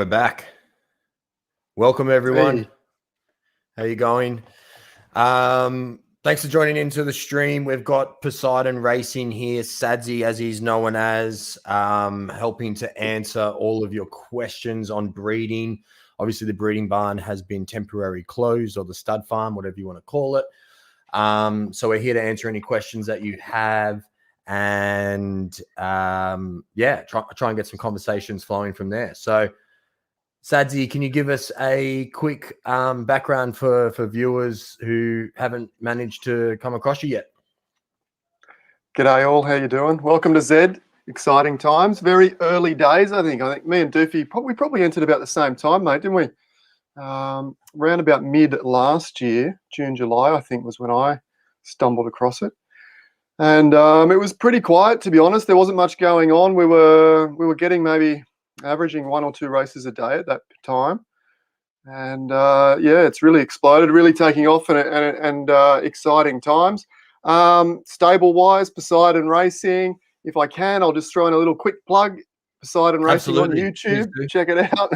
back. Welcome, everyone. Hey. How you going? Thanks for joining into the stream. We've got Poseidon Racing here, Sadzi, as he's known as, helping to answer all of your questions on breeding. Obviously, the breeding barn has been temporarily closed, or the stud farm, whatever you want to call it. So we're here to answer any questions that you have, and try and get some conversations flowing from there. So, Sadzi, can you give us a quick background for viewers who haven't managed to come across you yet? G'day all, how you doing? Welcome to Zed. Exciting times. Very early days, I think. I think me and Doofy probably entered about the same time, mate, didn't we? Around about mid last year, June, July, I think was when I stumbled across it. And it was pretty quiet, to be honest. There wasn't much going on. We were getting maybe averaging 1 or 2 races a day at that time. And it's really exploded, really taking off, and exciting times. Stable wise, Poseidon Racing. If I can, I'll just throw in a little quick plug. Poseidon Racing on YouTube. Check it out.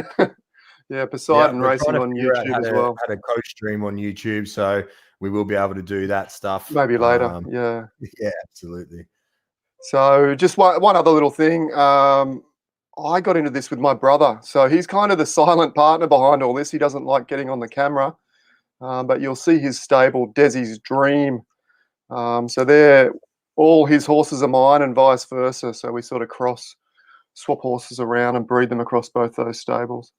Yeah, Poseidon Racing on YouTube as well. Had a coach stream on YouTube, so we will be able to do that stuff. Maybe later. Yeah, absolutely. So just one other little thing. I got into this with my brother. So he's kind of the silent partner behind all this. He doesn't like getting on the camera. But you'll see his stable, Desi's Dream. So all his horses are mine and vice versa. So we sort of swap horses around and breed them across both those stables.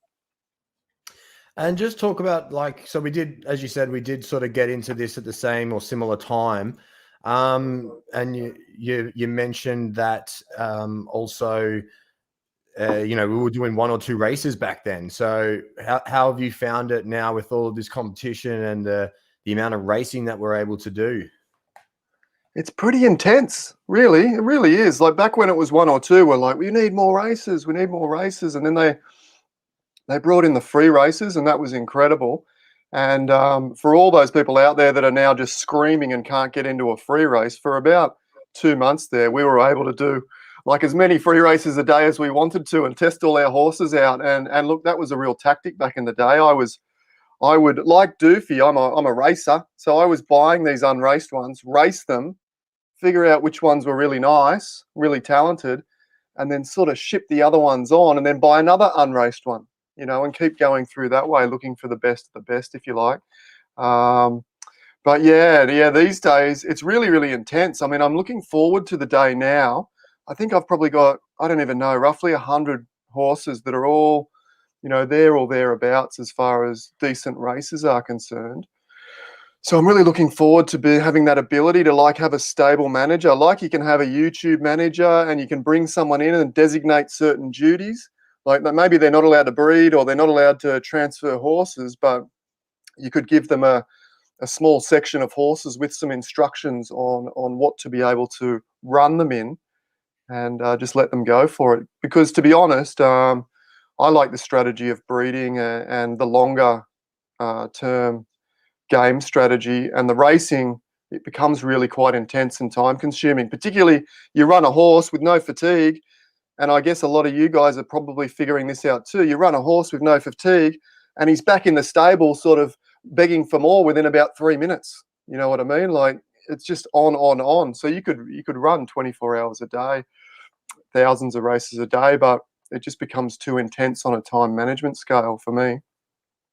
And just talk about, so we did, as you said, we did sort of get into this at the same or similar time. And you mentioned that also, we were doing 1 or 2 races back then. So how have you found it now with all of this competition and the amount of racing that we're able to do? It's pretty intense, really. It really is. Like back when it was 1 or 2, we're like, we need more races. We need more races. And then they brought in the free races, and that was incredible. And for all those people out there that are now just screaming and can't get into a free race, for about 2 months there, we were able to do like as many free races a day as we wanted to and test all our horses out. And look, that was a real tactic back in the day. I would, like Doofy, I'm a racer. So I was buying these unraced ones, race them, figure out which ones were really nice, really talented, and then sort of ship the other ones on and then buy another unraced one, and keep going through that way, looking for the best of the best, if you like. But these days it's really, really intense. I mean, I'm looking forward to the day now. I think I've probably got, I don't even know, roughly 100 horses that are all, there or thereabouts as far as decent races are concerned. So I'm really looking forward to having that ability to have a stable manager. Like you can have a YouTube manager and you can bring someone in and designate certain duties. Like maybe they're not allowed to breed or they're not allowed to transfer horses, but you could give them a small section of horses with some instructions on what to be able to run them in. And just let them go for it. Because to be honest, I like the strategy of breeding and the longer term game strategy. And the racing, it becomes really quite intense and time consuming. Particularly, you run a horse with no fatigue. And I guess a lot of you guys are probably figuring this out too. You run a horse with no fatigue and he's back in the stable sort of begging for more within about 3 minutes. You know what I mean? Like, it's just on. So you could run 24 hours a day, thousands of races a day, but it just becomes too intense on a time management scale for me.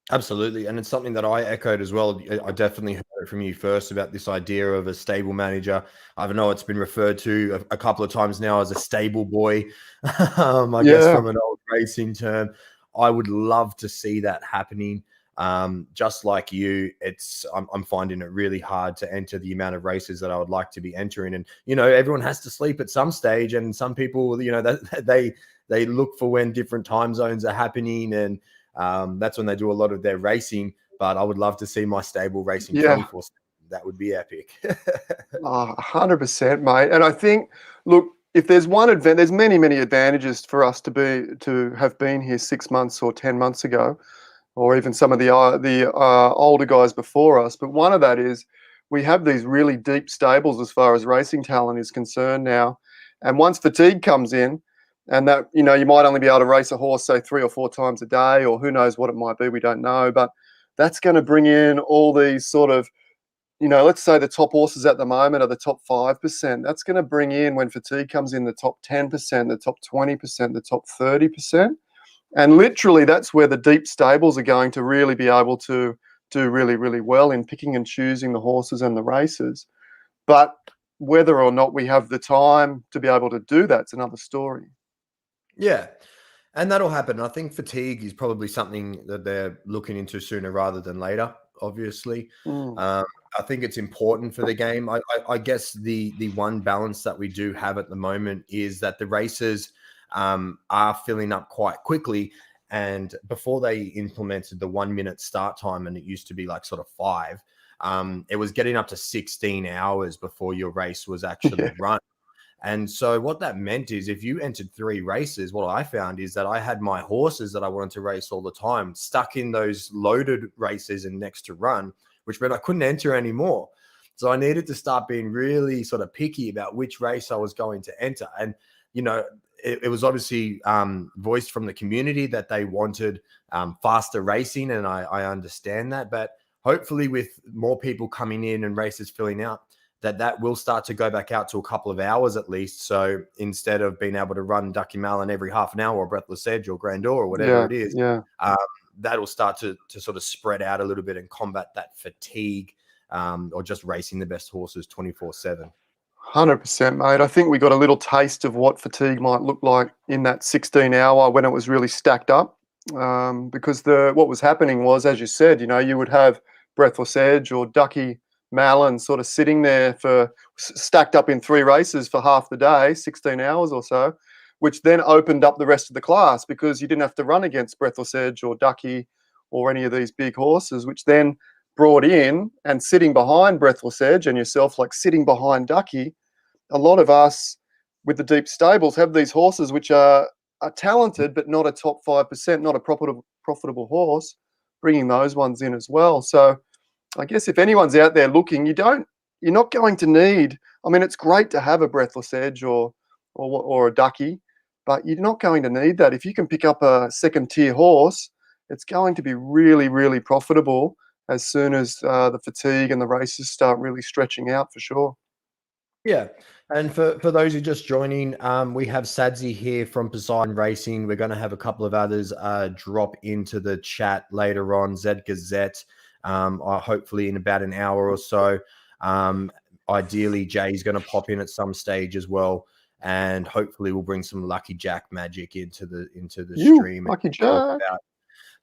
Absolutely. And it's something that I echoed as well. I definitely heard it from you first about this idea of a stable manager. I know it's been referred to a couple of times now as a stable boy, I guess from an old racing term. I would love to see that happening. Just like you, I'm finding it really hard to enter the amount of races that I would like to be entering. And, everyone has to sleep at some stage, and some people, they look for when different time zones are happening, and that's when they do a lot of their racing. But I would love to see my stable racing 24/7. That would be epic. 100%, mate. And I think, look, if there's one advantage, there's many, many advantages for us to have been here 6 months or 10 months ago, or even some of the older guys before us. But one of that is we have these really deep stables as far as racing talent is concerned now. And once fatigue comes in, And that, you might only be able to race a horse, say 3 or 4 times a day, or who knows what it might be. We don't know. But that's going to bring in all these sort of, let's say the top horses at the moment are the top 5%. That's going to bring in, when fatigue comes in, the top 10%, the top 20%, the top 30%. And literally that's where the deep stables are going to really be able to do really, really well in picking and choosing the horses and the races. But whether or not we have the time to be able to do that's another story. Yeah. And that'll happen. I think fatigue is probably something that they're looking into sooner rather than later, obviously. I think it's important for the game. I guess the one balance that we do have at the moment is that the races are filling up quite quickly. And before they implemented the 1 minute start time, and it used to be like sort of 5, it was getting up to 16 hours before your race was actually run. And so what that meant is if you entered 3 races, what I found is that I had my horses that I wanted to race all the time stuck in those loaded races and next to run, which meant I couldn't enter anymore. So I needed to start being really sort of picky about which race I was going to enter. And, it was obviously voiced from the community that they wanted faster racing. And I understand that. But hopefully with more people coming in and races filling out, that will start to go back out to a couple of hours at least. So instead of being able to run Ducky Malin every half an hour, or Breathless Edge or Grandeur or whatever it is, that'll start to sort of spread out a little bit and combat that fatigue or just racing the best horses 24/7. 100%, mate. I think we got a little taste of what fatigue might look like in that 16-hour when it was really stacked up. Because what was happening was, as you said, you would have Breathless Edge or Ducky Malin sort of sitting there stacked up in 3 races for half the day, 16 hours or so, which then opened up the rest of the class because you didn't have to run against Breathless Edge or Ducky or any of these big horses, which then brought in, and sitting behind Breathless Edge and yourself, like sitting behind Ducky, a lot of us with the deep stables have these horses which are talented but not a top 5%, not a profitable horse, bringing those ones in as well. So I guess if anyone's out there looking, you're not going to need. I mean, it's great to have a Breathless Edge or a Ducky, but you're not going to need that. If you can pick up a second-tier horse, it's going to be really, really profitable as soon as the fatigue and the races start really stretching out, for sure. Yeah. And for those who are just joining, we have Sadzi here from Poseidon Racing. We're going to have a couple of others drop into the chat later on. Zed Gazette, hopefully in about an hour or so. Ideally, Jay's going to pop in at some stage as well. And hopefully we'll bring some Lucky Jack magic into the stream. Lucky Jack.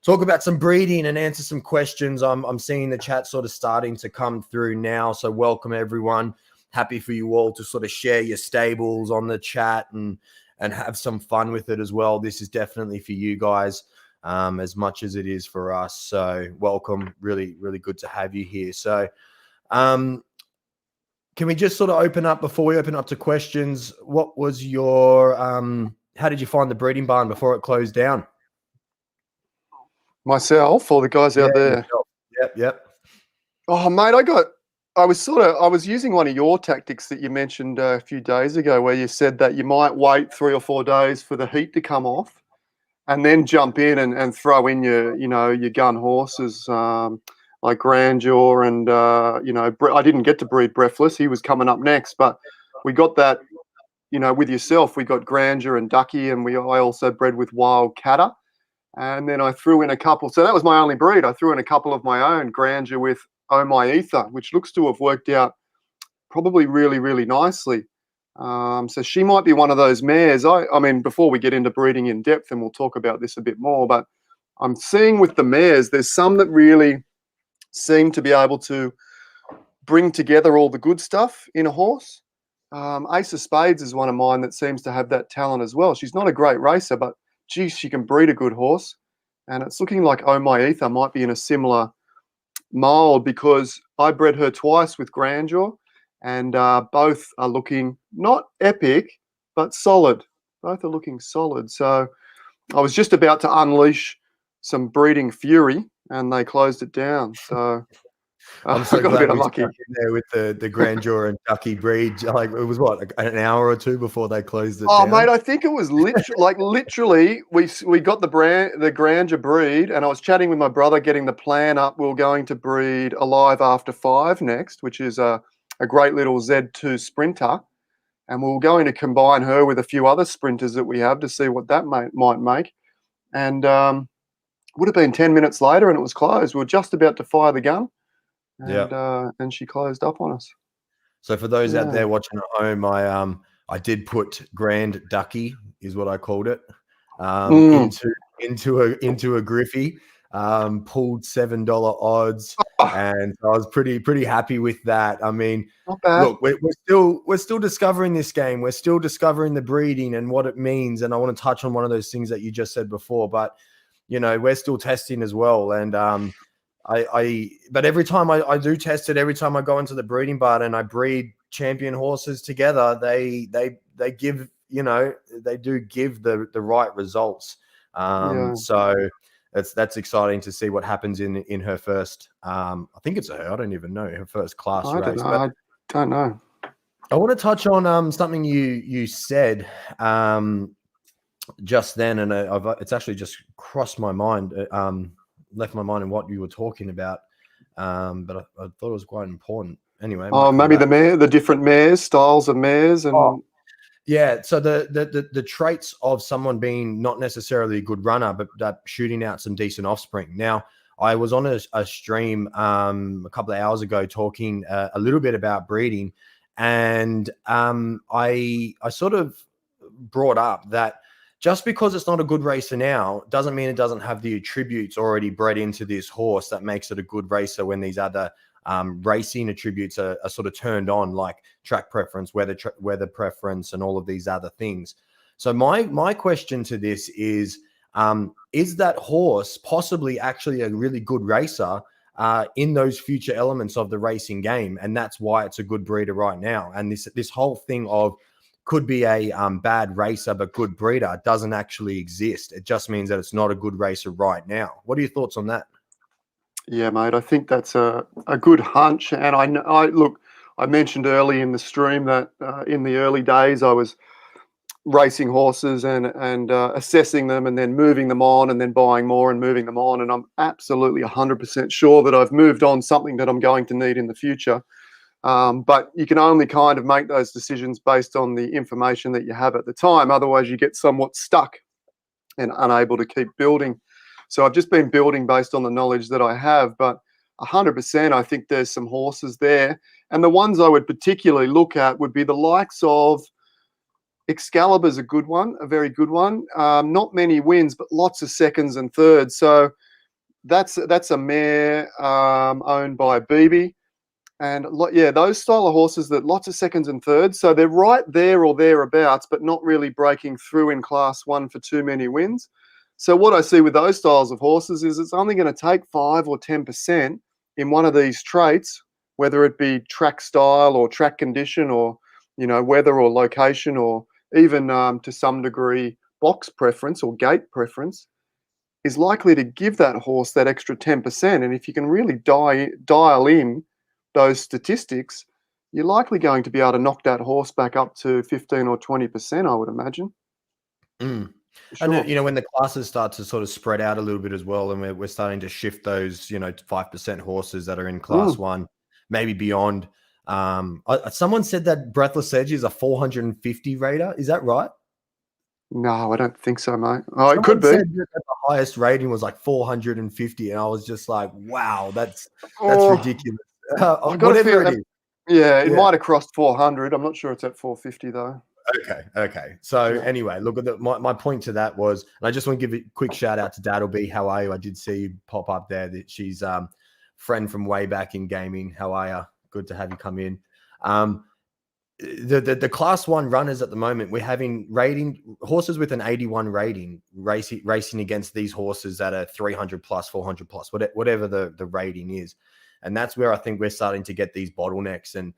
Talk about some breeding and answer some questions. I'm seeing the chat sort of starting to come through now. So welcome everyone. Happy for you all to sort of share your stables on the chat and have some fun with it as well. This is definitely for you guys as much as it is for us. So welcome. Really, really good to have you here. So can we just sort of open up before we open up to questions? What was your how did you find the breeding barn before it closed down? Myself or the guys out there? Yourself. Yep. Oh, mate, I was using one of your tactics that you mentioned a few days ago, where you said that you might wait 3 or 4 days for the heat to come off and then jump in and throw in your gun horses like Grandeur and I didn't get to breed Breathless. He was coming up next, but we got that, with yourself. We got Grandeur and Ducky, and I also bred with Wild Catter. And then I threw in a couple. So that was my only breed. I threw in a couple of my own, Grandeur with Oh My Ether, which looks to have worked out probably really, really nicely. So she might be one of those mares. I mean, before we get into breeding in depth, and we'll talk about this a bit more, but I'm seeing with the mares, there's some that really seem to be able to bring together all the good stuff in a horse. Ace of Spades is one of mine that seems to have that talent as well. She's not a great racer, but geez, she can breed a good horse. And it's looking like Oh My Ether might be in a similar mold, because I bred her twice with Grandeur, and both are looking not epic, but solid. Both are looking solid. So I was just about to unleash some breeding fury, and they closed it down. So I'm I so got a glad bit we unlucky. stuck in there with the grandeur and ducky breed. Like it was what, an hour or two before they closed it Oh, down. mate, I think it was literally we got the grandeur breed, and I was chatting with my brother, getting the plan up. We were going to breed Alive After 5 next, which is a great little Z2 sprinter, and we were going to combine her with a few other sprinters that we have to see what that might make. And would have been 10 minutes later, and it was closed. We were just about to fire the gun, Yeah. and she closed up on us. So for those out Yeah. there watching at home, I did put Grand Ducky is what I called it Mm. into a Griffey. Pulled $7 odds, Oh, and I was pretty happy with that. I mean, not bad. look, we're still discovering this game. We're still discovering the breeding and what it means. And I want to touch on one of those things that you just said before, but we're still testing as well. And but every time I do test it, every time I go into the breeding barn and I breed champion horses together, they give, they do give the right results. Yeah. So that's exciting to see what happens in her first. I think it's her. I don't even know her first class I don't race. know. But I don't know. I want to touch on something you said just then, and it's actually just crossed my mind. Left my mind in what you were talking about, but I thought it was quite important. Anyway, it might Oh, come maybe back. the different mares, styles of mares, Oh, and yeah. So the traits of someone being not necessarily a good runner, but shooting out some decent offspring. Now, I was on a stream a couple of hours ago talking a little bit about breeding, and I sort of brought up that just because it's not a good racer now doesn't mean it doesn't have the attributes already bred into this horse that makes it a good racer when these other racing attributes are sort of turned on, like track preference, weather preference, and all of these other things. So my question to this is that horse possibly actually a really good racer in those future elements of the racing game, and that's why it's a good breeder right now? And this whole thing of could be a bad racer but good breeder doesn't actually exist. It just means that it's not a good racer right now. What are your thoughts on that? yeah, mate. I think that's a good hunch. And I look. I mentioned early in the stream that in the early days I was racing horses and assessing them and then moving them on and then buying more and moving them on. And I'm absolutely 100% sure that I've moved on something that I'm going to need in the future. But you can only kind of make those decisions based on the information that you have at the time. Otherwise, you get somewhat stuck and unable to keep building. So I've just been building based on the knowledge that I have. But 100%, I think there's some horses there. And the ones I would particularly look at would be the likes of Excalibur's a good one, a very good one. Not many wins, but lots of seconds and thirds. So that's a mare owned by BB. And yeah, those style of horses that lots of seconds and thirds. So they're right there or thereabouts, but not really breaking through in class one for too many wins. So what I see with those styles of horses is it's only going to take 5 or 10% in one of these traits, whether it be track style or track condition or, weather or location or even to some degree box preference or gate preference, is likely to give that horse that extra 10%. And if you can really dial in those statistics, you're likely going to be able to knock that horse back up to 15 or 20%, I would imagine. Mm. For And sure. when the classes start to sort of spread out a little bit as well, and we're starting to shift those 5% horses that are in class Mm. one, maybe beyond. Someone said that Breathless Edge is a 450 rater. Is that right? No, I don't think so, mate. Oh, it could Someone be. said that the highest rating was like 450, and I was just like, wow, that's Oh, ridiculous. I got to Whatever feel it that. is. Yeah, it Yeah. might have crossed 400. I'm not sure it's at 450 though. Okay. So Yeah. anyway, look at my point to that was, and I just want to give a quick shout out to Daddleby. How are you? I did see you pop up there. That she's friend from way back in gaming. How are you? Good to have you come in. The class one runners at the moment, we're having rating horses with an 81 rating racing against these horses that are 300 plus, 400 plus, whatever the rating is. And that's where I think we're starting to get these bottlenecks and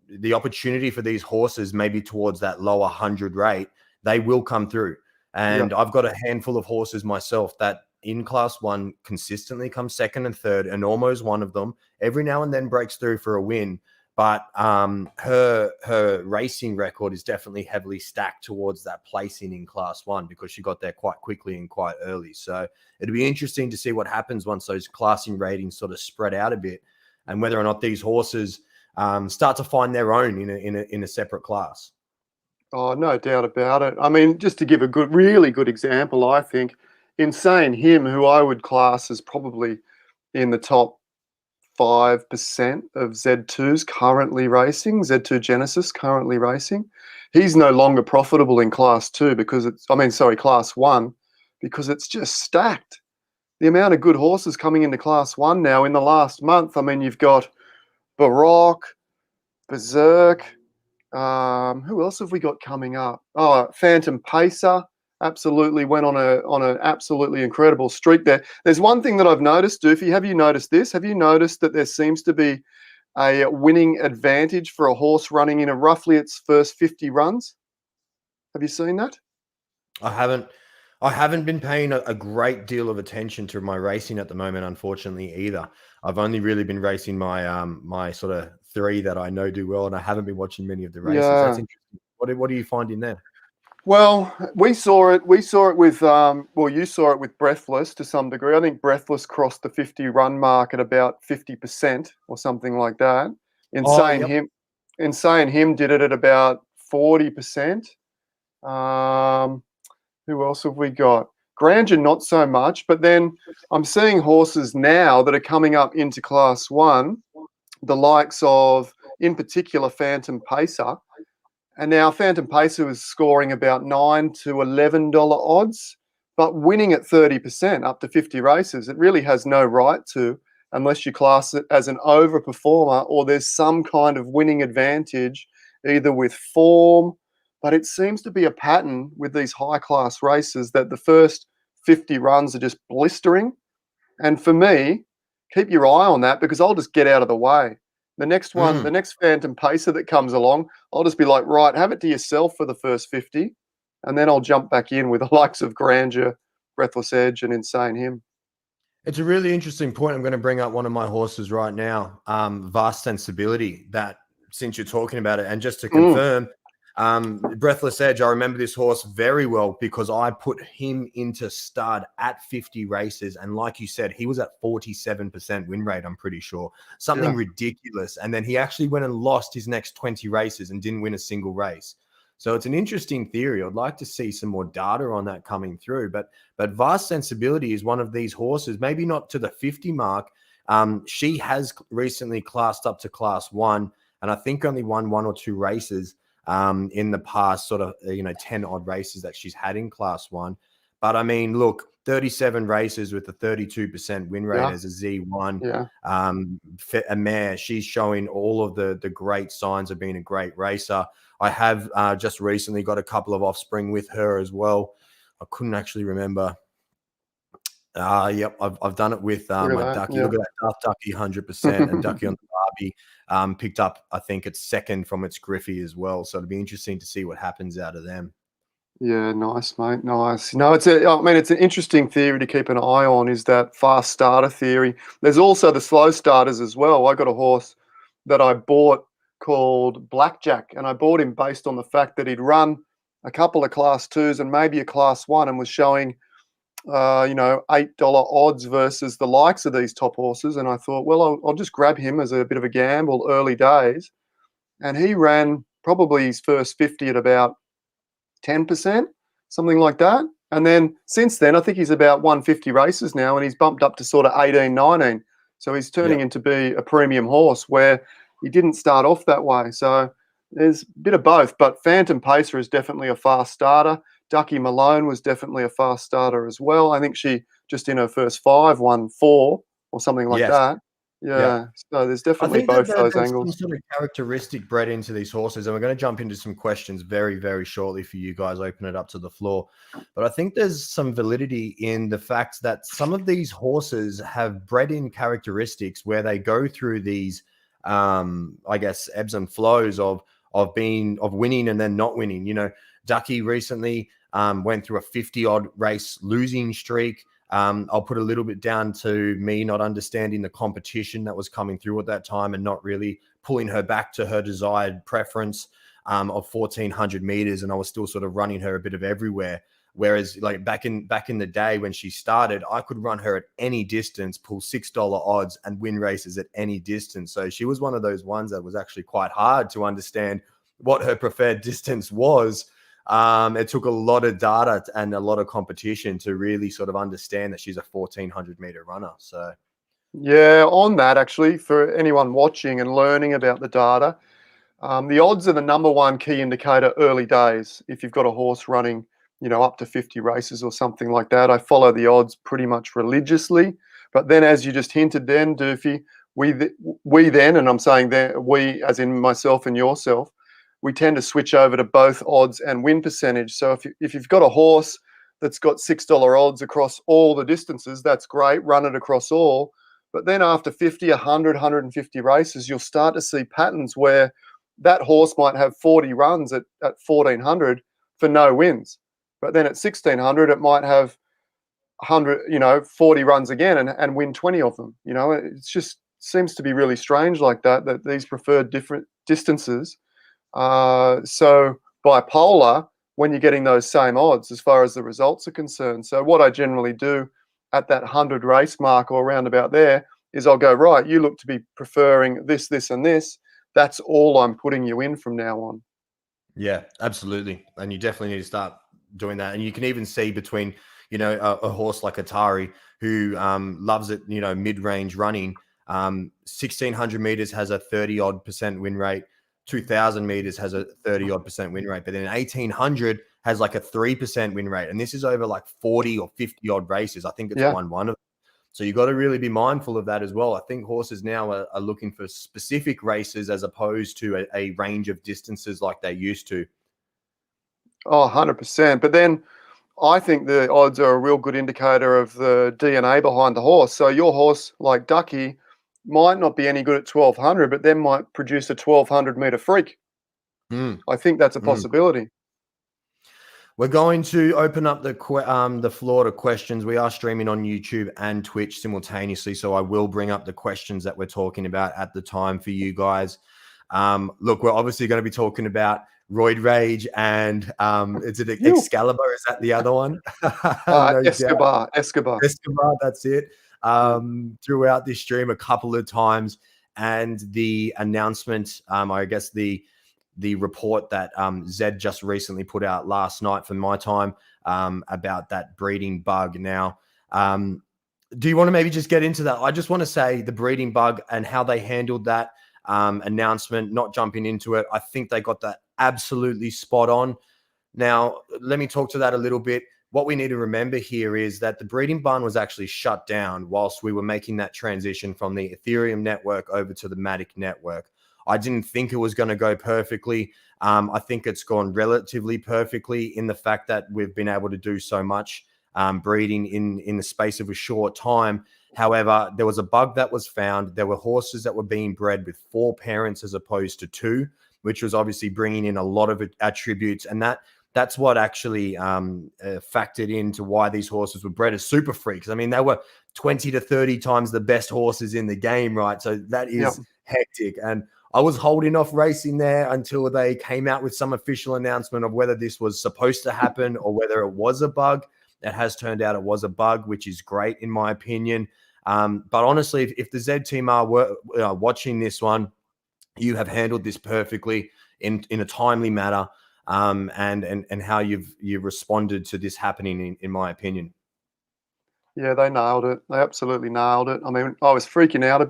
the opportunity for these horses maybe towards that lower 100 rate, they will come through. And Yeah. I've got a handful of horses myself that in Class 1 consistently comes second and third, and almost one of them every now and then breaks through for a win. But her racing record is definitely heavily stacked towards that placing in Class 1 because she got there quite quickly and quite early. So it'll be interesting to see what happens once those classing ratings sort of spread out a bit, and whether or not these horses start to find their own in a separate class. Oh, no doubt about it. I mean, just to give a really good example, I think Insane Him, who I would class as probably in the top 5% of Z2's currently racing, Z2 Genesis currently racing. He's no longer profitable in Class 2 because Class 1, because it's just stacked. The amount of good horses coming into Class 1 now in the last month. I mean, you've got Baroque, Berserk. Who else have we got coming up? Oh, Phantom Pacer absolutely went on an absolutely incredible streak there. There's one thing that I've noticed, Doofy. Have you noticed this? Have you noticed that there seems to be a winning advantage for a horse running in roughly its first 50 runs? Have you seen that? I haven't been paying a great deal of attention to my racing at the moment, unfortunately, either. I've only really been racing my my sort of 3 that I know do well, and I haven't been watching many of the races. Yeah. That's interesting. What are you finding there? Well, we saw it with you saw it with Breathless to some degree. I think Breathless crossed the 50 run mark at about 50% or something like that. Insane Him did it at about 40%. Who else have we got? Grandeur, not so much, but then I'm seeing horses now that are coming up into Class 1, the likes of, in particular, Phantom Pacer. And now Phantom Pacer was scoring about $9 to $11 odds, but winning at 30% up to 50 races. It really has no right to, unless you class it as an overperformer or there's some kind of winning advantage, either with form. But it seems to be a pattern with these high-class races that the first 50 runs are just blistering. And for me, keep your eye on that because I'll just get out of the way. The next one, the next Phantom Pacer that comes along, I'll just be like, right, have it to yourself for the first 50, and then I'll jump back in with the likes of Grandeur, Breathless Edge, and Insane Him. It's a really interesting point. I'm going to bring up one of my horses right now, Vast Sensibility, that since you're talking about it, and just to confirm, Breathless Edge, I remember this horse very well because I put him into stud at 50 races. And like you said, he was at 47% win rate, I'm pretty sure. Something ridiculous. And then he actually went and lost his next 20 races and didn't win a single race. So it's an interesting theory. I'd like to see some more data on that coming through. But Vast Sensibility is one of these horses, maybe not to the 50 mark. She has recently classed up to Class 1, and I think only won 1 or 2 races in the past sort of, 10 odd races that she's had in Class 1. But I mean, look, 37 races with a 32% win rate as a Z1, a mare. She's showing all of the great signs of being a great racer. I have just recently got a couple of offspring with her as well. I couldn't actually remember. Yep, I've done it with my Ducky. Look at that Daft Ducky, 100%, and Ducky on the Barbie picked up, I think it's second from its Griffey as well. So it'll be interesting to see what happens out of them. Yeah, nice, mate. Nice. No, it's an interesting theory to keep an eye on, is that fast starter theory. There's also the slow starters as well. I got a horse that I bought called Blackjack, and I bought him based on the fact that he'd run a couple of Class 2s and maybe a Class 1 and was showing $8 odds versus the likes of these top horses. And I thought, well, I'll just grab him as a bit of a gamble early days. And he ran probably his first 50 at about 10%, something like that. And then since then, I think he's about 150 races now, and he's bumped up to sort of 18, 19. So he's turning into be a premium horse where he didn't start off that way. So there's a bit of both. But Phantom Pacer is definitely a fast starter. Ducky Malone was definitely a fast starter as well. I think she just in her first 5 won 4 or something like that. Yeah. So there's definitely both those angles. Some sort of characteristic bred into these horses, and we're going to jump into some questions very, very shortly for you guys. Open it up to the floor. But I think there's some validity in the fact that some of these horses have bred in characteristics where they go through these, I guess, ebbs and flows of winning and then not winning. Ducky recently went through a 50 odd race losing streak. I'll put a little bit down to me not understanding the competition that was coming through at that time and not really pulling her back to her desired preference of 1400 meters. And I was still sort of running her a bit of everywhere. Whereas like back in the day when she started, I could run her at any distance, pull $6 odds and win races at any distance. So she was one of those ones that was actually quite hard to understand what her preferred distance was. It took a lot of data and a lot of competition to really sort of understand that she's a 1400 meter runner. So Yeah, on that, actually, for anyone watching and learning about the data, the odds are the number one key indicator early days. If you've got a horse running, up to 50 races or something like that, I follow the odds pretty much religiously. But then, as you just hinted then, Doofy, we then, and I'm saying that we, as in myself and yourself, we tend to switch over to both odds and win percentage. So if you've got a horse that's got $6 odds across all the distances, that's great, run it across all. But then after 50, 100, 150 races, you'll start to see patterns where that horse might have 40 runs at 1400 for no wins. But then at 1600, it might have 100, 40 runs again and win 20 of them. It just seems to be really strange like that these preferred different distances. So bipolar when you're getting those same odds as far as the results are concerned. So what I generally do at that 100 race mark or around about there is I'll go, right, you look to be preferring this, this, and this. That's all I'm putting you in from now on. yeah, absolutely. And you definitely need to start doing that. And you can even see between, a horse like Atari who loves it, mid-range running. 1600 meters has a 30 odd percent win rate. 2000 meters has a 30 odd percent win rate, but then 1800 has like a 3% win rate. And this is over like 40 or 50 odd races. I think it's won one of them. So you've got to really be mindful of that as well. I think horses now are looking for specific races as opposed to a range of distances like they used to. Oh, 100%. But then I think the odds are a real good indicator of the DNA behind the horse. So your horse, like Ducky, might not be any good at 1200, but then might produce a 1200 meter freak. I think that's a possibility. We're going to open up the floor to questions. We are streaming on YouTube and Twitch simultaneously, so I will bring up the questions that we're talking about at the time for you guys. Look, we're obviously going to be talking about Roid Rage and is it Excalibur? Is that the other one? No Escobar. Escobar, that's it. Throughout this stream a couple of times, and the announcement, I guess the report that Zed just recently put out last night for my time about that breeding bug. Now, do you want to maybe just get into that? I just want to say the breeding bug and how they handled that announcement, not jumping into it. I think they got that absolutely spot on. Now, let me talk to that a little bit. What we need to remember here is that the breeding barn was actually shut down whilst we were making that transition from the Ethereum network over to the Matic network. I didn't think it was going to go perfectly. I think it's gone relatively perfectly in the fact that we've been able to do so much breeding in the space of a short time. However, there was a bug that was found. There were horses that were being bred with 4 parents as opposed to 2, which was obviously bringing in a lot of attributes. And that's what actually factored into why these horses were bred as super freaks. I mean, they were 20 to 30 times the best horses in the game, right? So that is hectic. And I was holding off racing there until they came out with some official announcement of whether this was supposed to happen or whether it was a bug. It has turned out it was a bug, which is great in my opinion. But honestly, if the Z team are watching this one, you have handled this perfectly in a timely manner, and how you've responded to this happening, in my opinion. Yeah, they nailed it. They absolutely nailed it. I mean, I was freaking out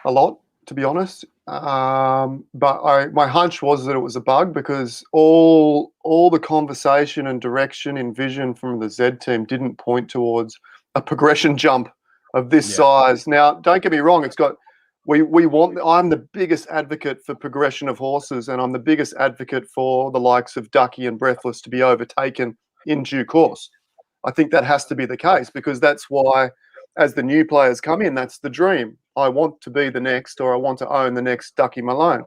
a lot, to be honest. But my hunch was that it was a bug because all the conversation and direction and vision from the Z team didn't point towards a progression jump of this size. Now, don't get me wrong, I'm the biggest advocate for progression of horses, and I'm the biggest advocate for the likes of Ducky and Breathless to be overtaken in due course. I think that has to be the case because that's why, as the new players come in, that's the dream. I want to be the next, or I want to own the next Ducky Malone.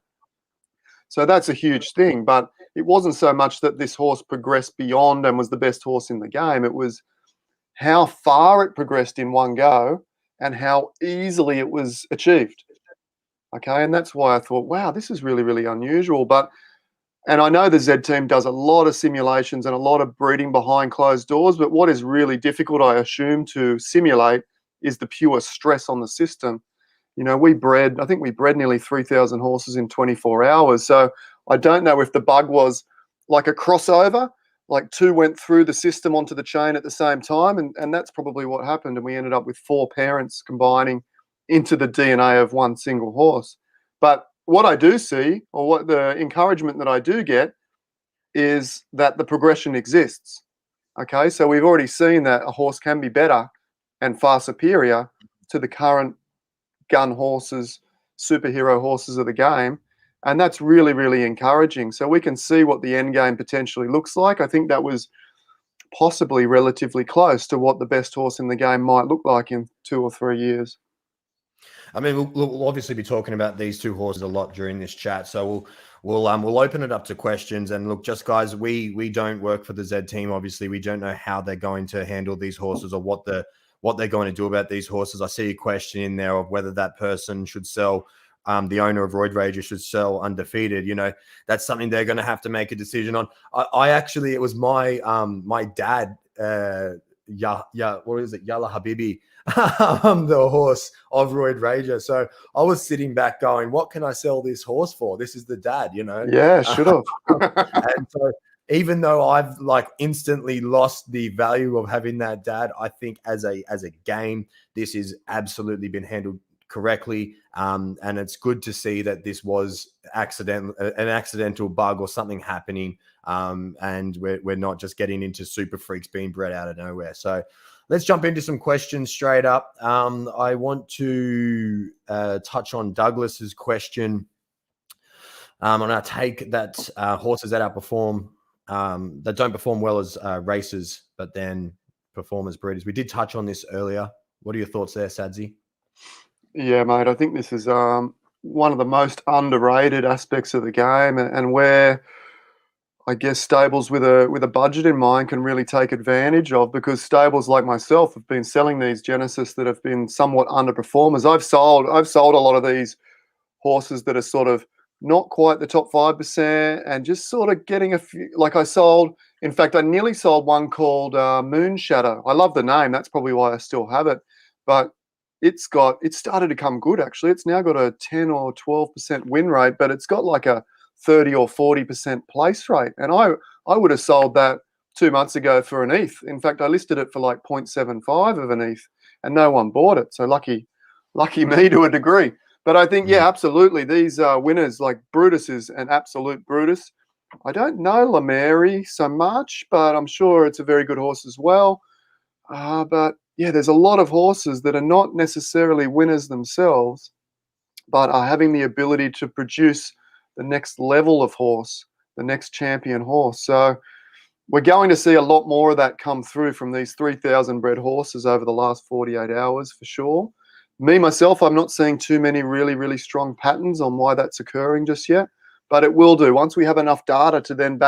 So that's a huge thing. But it wasn't so much that this horse progressed beyond and was the best horse in the game. It was how far it progressed in one go and how easily it was achieved. Okay, and that's why I thought, wow, this is really, really unusual. And I know the Z team does a lot of simulations and a lot of breeding behind closed doors, but what is really difficult, I assume, to simulate is the pure stress on the system. You know, I think we bred nearly 3,000 horses in 24 hours. So I don't know if the bug was like a crossover, like two went through the system onto the chain at the same time. And that's probably what happened. And we ended up with 4 parents combining into the DNA of one single horse. But what I do see, or what the encouragement that I do get, is that the progression exists. Okay, so we've already seen that a horse can be better and far superior to the current gun horses, superhero horses of the game. And that's really, really encouraging. So we can see what the end game potentially looks like. I think that was possibly relatively close to what the best horse in the game might look like in 2 or 3 years. I mean, we'll obviously be talking about these two horses a lot during this chat, so we'll open it up to questions. And look, just guys, we don't work for the Z team. Obviously, we don't know how they're going to handle these horses or what they're going to do about these horses. I see a question in there of whether that person should sell. The owner of Roid Rager should sell undefeated. You know, that's something they're going to have to make a decision on. I actually, it was my my dad. What is it? Yalla Habibi, the horse of Roid Rager. So I was sitting back going, what can I sell this horse for? This is the dad, you know? Yeah, should have. And so even though I've like instantly lost the value of having that dad, I think as a game, this has absolutely been handled correctly. And it's good to see that this was an accidental bug or something happening. And we're not just getting into super freaks being bred out of nowhere. So let's jump into some questions straight up. I want to touch on Douglas's question. And I take that horses that outperform, that don't perform well as racers, but then perform as breeders. We did touch on this earlier. What are your thoughts there, Sadzi? Yeah, mate, I think this is one of the most underrated aspects of the game, and where I guess stables with a budget in mind can really take advantage of, because stables like myself have been selling these Genesis that have been somewhat underperformers. I've sold a lot of these horses that are sort of not quite the top 5% and just sort of getting a few. Like in fact, I nearly sold one called Moon Shadow. I love the name. That's probably why I still have it. But it started to come good, actually. It's now got a 10 or 12% win rate, but it's got like a 30 or 40% place rate. And I would have sold that 2 months ago for an ETH. In fact, I listed it for like 0.75 of an ETH and no one bought it. So lucky me to a degree. But I think, yeah, absolutely. These winners, like Brutus is an absolute Brutus. I don't know Lameri so much, but I'm sure it's a very good horse as well. But yeah, there's a lot of horses that are not necessarily winners themselves, but are having the ability to produce the next level of horse, the next champion horse. So we're going to see a lot more of that come through from these 3,000 bred horses over the last 48 hours for sure. Me, myself, I'm not seeing too many really, really strong patterns on why that's occurring just yet, but it will do. Once we have enough data to then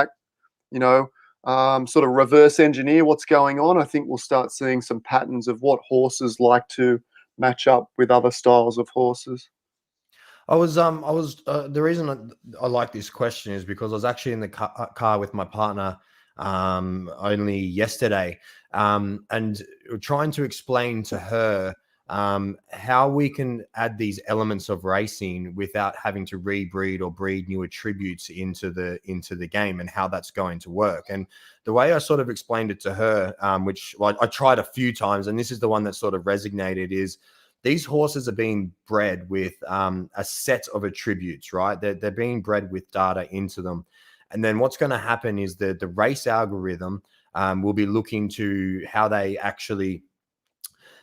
sort of reverse engineer what's going on, I think we'll start seeing some patterns of what horses like to match up with other styles of horses. The reason I like this question is because I was actually in the car with my partner only yesterday, and trying to explain to her how we can add these elements of racing without having to rebreed or breed new attributes into the game, and how that's going to work. And the way I sort of explained it to her, which I tried a few times, and this is the one that sort of resonated, is these horses are being bred with a set of attributes, right? They're being bred with data into them. And then what's going to happen is the race algorithm will be looking to how they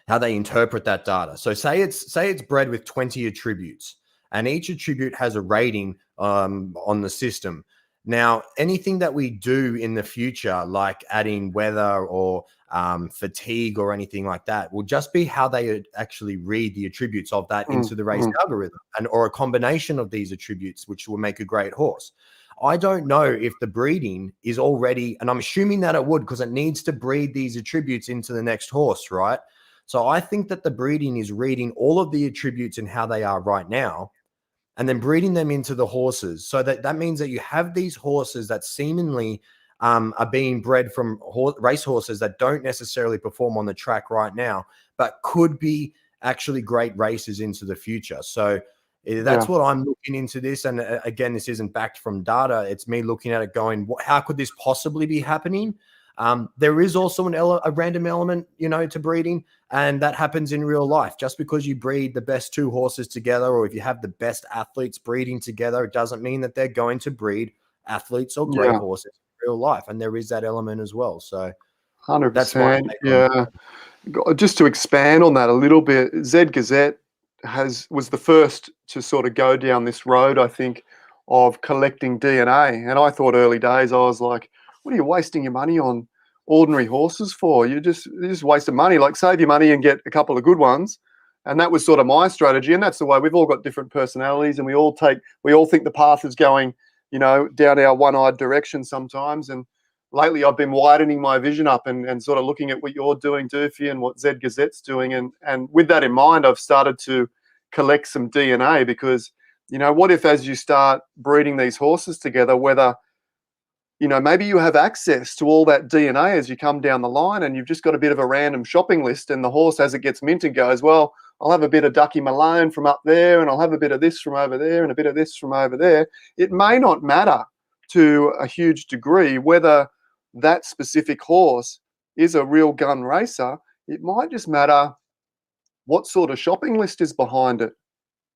interpret that data. So say it's bred with 20 attributes, and each attribute has a rating on the system. Now, anything that we do in the future, like adding weather or fatigue or anything like that, will just be how they actually read the attributes of that into the race algorithm, or a combination of these attributes, which will make a great horse. I don't know if the breeding is already, and I'm assuming that it would, because it needs to breed these attributes into the next horse, right? So I think that the breeding is reading all of the attributes and how they are right now, and then breeding them into the horses. So that means that you have these horses that seemingly are being bred from race horses that don't necessarily perform on the track right now, but could be actually great races into the future. So that's what I'm looking into this. And again, this isn't backed from data. It's me looking at it going, how could this possibly be happening? There is also a random element, to breeding, and that happens in real life. Just because you breed the best two horses together, or if you have the best athletes breeding together, it doesn't mean that they're going to breed athletes or great horses in real life. And there is that element as well. So 100%. Yeah. Just to expand on that a little bit, Z Gazette was the first to sort of go down this road, I think, of collecting DNA. And I thought early days, I was like, what are you wasting your money on ordinary horses for? You're just wasting money. Like, save your money and get a couple of good ones. And that was sort of my strategy. And that's the way we've all got different personalities, and we all think the path is going, down our one-eyed direction sometimes. And lately I've been widening my vision up and sort of looking at what you're doing, Doofy, and what Z Gazette's doing. And with that in mind, I've started to collect some DNA, because, what if as you start breeding these horses together, whether, maybe you have access to all that DNA as you come down the line, and you've just got a bit of a random shopping list, and the horse, as it gets minted, goes, well, I'll have a bit of Ducky Malone from up there, and I'll have a bit of this from over there, and a bit of this from over there. It may not matter to a huge degree whether that specific horse is a real gun racer. It might just matter what sort of shopping list is behind it.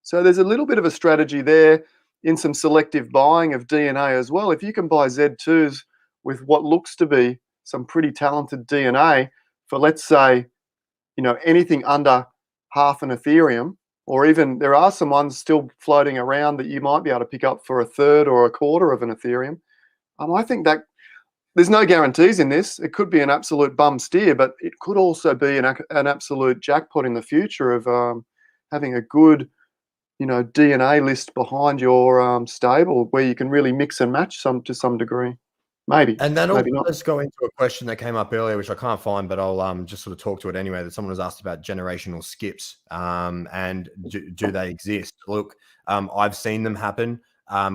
So there's a little bit of a strategy there in some selective buying of DNA as well. If you can buy Z2s with what looks to be some pretty talented DNA for, let's say, anything under half an Ethereum, or even there are some ones still floating around that you might be able to pick up for a third or a quarter of an Ethereum. I think that there's no guarantees in this. It could be an absolute bum steer, but it could also be an absolute jackpot in the future of having a good, DNA list behind your stable, where you can really mix and match to some degree. Maybe. And that maybe also not. does go into a question that came up earlier, which I can't find, but I'll just sort of talk to it anyway. That someone was asked about generational skips, and do they exist? Look, I've seen them happen.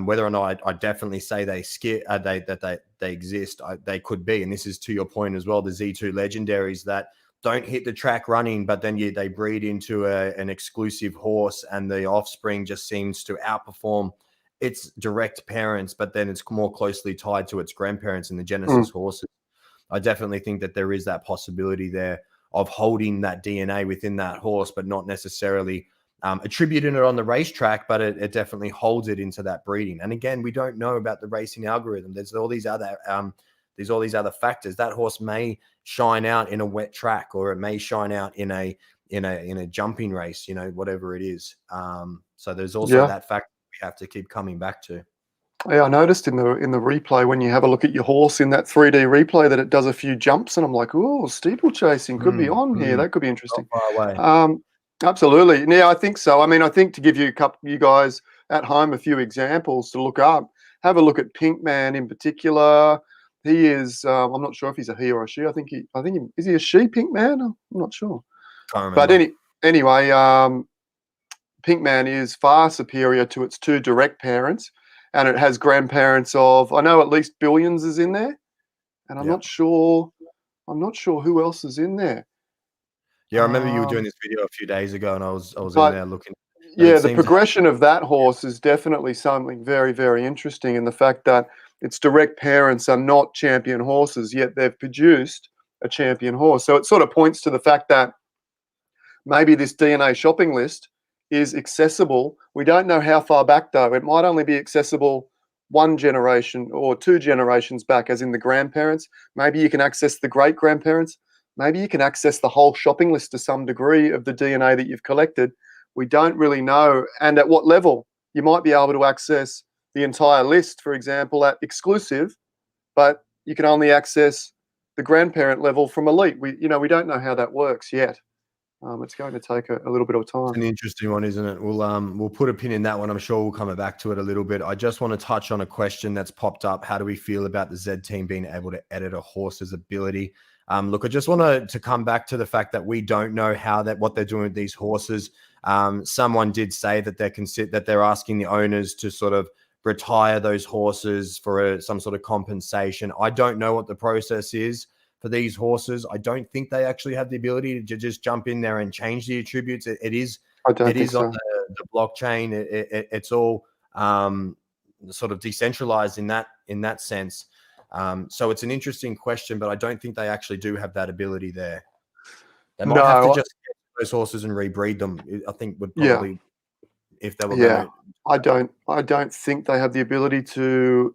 Whether or not I definitely say they skip, they exist. They could be, and this is to your point as well. The Z2 legendaries that don't hit the track running, but then they breed into an exclusive horse, and the offspring just seems to outperform its direct parents, but then it's more closely tied to its grandparents in the Genesis horses. I definitely think that there is that possibility there of holding that DNA within that horse, but not necessarily attributing it on the racetrack, but it definitely holds it into that breeding. And again, we don't know about the racing algorithm. There's all these other factors. That horse may shine out in a wet track, or it may shine out in a jumping race, whatever it is. So there's also that factor we have to keep coming back to. Yeah, I noticed in the replay, when you have a look at your horse in that 3D replay, that it does a few jumps, and I'm like, oh, steeplechasing could be on here. That could be interesting. Not far away. Absolutely. Yeah, I think so. I mean, I think to give you you guys at home a few examples to look up, have a look at Pinkman in particular. He is, I'm not sure if he's a he or a she. I think is he a she, Pinkman? I'm not sure. Can't remember. But anyway, Pinkman is far superior to its two direct parents, and it has grandparents of, I know at least Billions is in there, and I'm not sure who else is in there. Yeah, I remember you were doing this video a few days ago, and I was in there looking. Yeah, the progression of that horse is definitely something very, very interesting, in the fact that its direct parents are not champion horses, yet they've produced a champion horse. So it sort of points to the fact that maybe this DNA shopping list is accessible. We don't know how far back, though. It might only be accessible one generation or two generations back, as in the grandparents. Maybe you can access the great-grandparents. Maybe you can access the whole shopping list to some degree of the DNA that you've collected. We don't really know. And at what level? You might be able to access the entire list, for example, at exclusive, but you can only access the grandparent level from elite. We don't know how that works yet. It's going to take a little bit of It's time. an interesting one, isn't it? We'll put a pin in that one. I'm sure we'll come back to it a little bit. I just want to touch on a question that's popped up. How do we feel about the Z team being able to edit a horse's ability? Look, I just want to come back to the fact that we don't know what they're doing with these horses. Someone did say that they're asking the owners to sort of retire those horses for some sort of compensation. I don't know what the process is for these horses. I don't think they actually have the ability to just jump in there and change the attributes. It is I don't think so. on the blockchain. It's all sort of decentralized in that sense. So it's an interesting question, but I don't think they actually do have that ability there. They might have to just get those horses and rebreed them. I think would probably, if they were going to. I don't think they have the ability to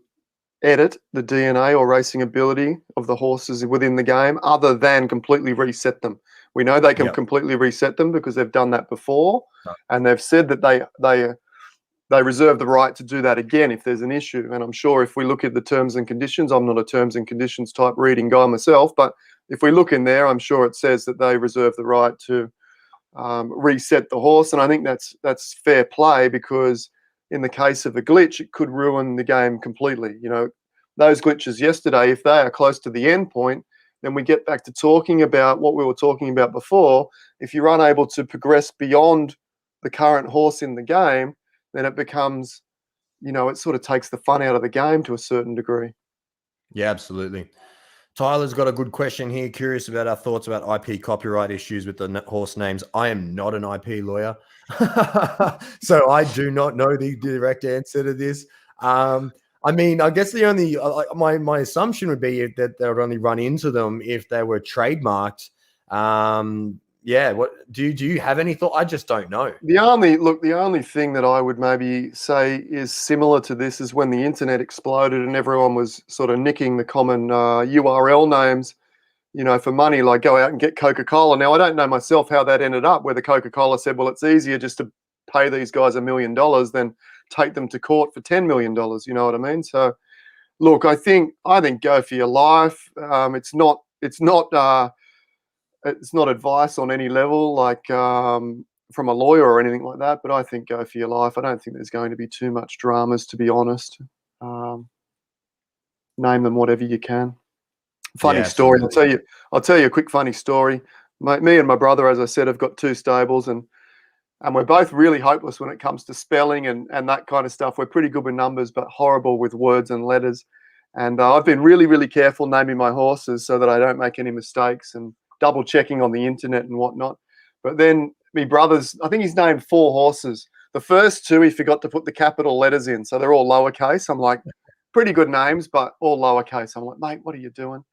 edit the DNA or racing ability of the horses within the game, other than completely reset them. We know they can completely reset them because they've done that before, and they've said that they reserve the right to do that again if there's an issue. And I'm sure if we look at the terms and conditions, I'm not a terms and conditions type reading guy myself, but if we look in there, I'm sure it says that they reserve the right to reset the horse. And I think that's fair play, because in the case of a glitch, it could ruin the game completely. You know, those glitches yesterday, if they are close to the end point, then we get back to talking about what we were talking about before. If you're unable to progress beyond the current horse in the game, then it becomes, it sort of takes the fun out of the game to a certain degree. Yeah, absolutely. Tyler's got a good question here. Curious about our thoughts about IP copyright issues with the horse names. I am not an IP lawyer, so I do not know the direct answer to this. I mean, I guess the only my assumption would be that they would only run into them if they were trademarked. What do you have any thought? I just don't know. The only thing that I would maybe say is similar to this is when the internet exploded and everyone was sort of nicking the common URL names, for money, like go out and get Coca-Cola. Now, I don't know myself how that ended up, whether Coca-Cola said, well, it's easier just to pay these guys $1 million than take them to court for $10 million. You know what I mean? So, look, I think go for your life. It's not advice on any level, like from a lawyer or anything like that, but I think go for your life. I don't think there's going to be too much dramas, to be honest. Name them whatever you can. Funny story. I'll tell you a quick funny story. Me and my brother, as I said, have got 2 stables, and we're both really hopeless when it comes to spelling and that kind of stuff. We're pretty good with numbers, but horrible with words and letters. And I've been really, really careful naming my horses so that I don't make any mistakes, and double checking on the internet and whatnot. But then my brother's, I think he's named 4 horses. The first 2, he forgot to put the capital letters in. So they're all lowercase. I'm like, pretty good names, but all lowercase. I'm like, mate, what are you doing?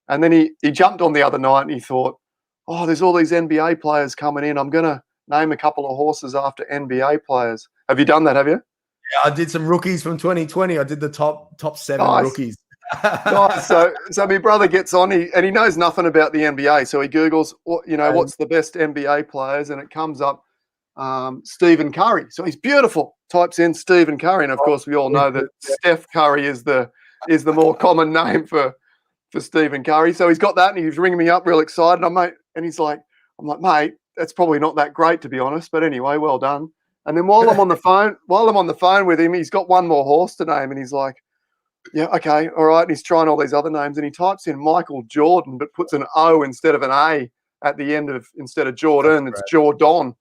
And then he jumped on the other night and he thought, oh, there's all these NBA players coming in. I'm going to name a couple of horses after NBA players. Have you done that, have you? Yeah, I did some rookies from 2020. I did the top 7 rookies. Nice. So my brother gets on, and he knows nothing about the NBA. So he Googles, what's the best NBA players, and it comes up Stephen Curry. So he's beautiful. Types in Stephen Curry, and of course we all know that Steph Curry is the more common name for Stephen Curry. So he's got that, and he's ringing me up real excited. I'm like, mate, that's probably not that great, to be honest. But anyway, well done. And then while I'm on the phone with him, he's got one more horse to name, and he's like, yeah, okay, all right. And he's trying all these other names, and he types in Michael Jordan, but puts an O instead of an A at the end instead of Jordan, it's Jordan.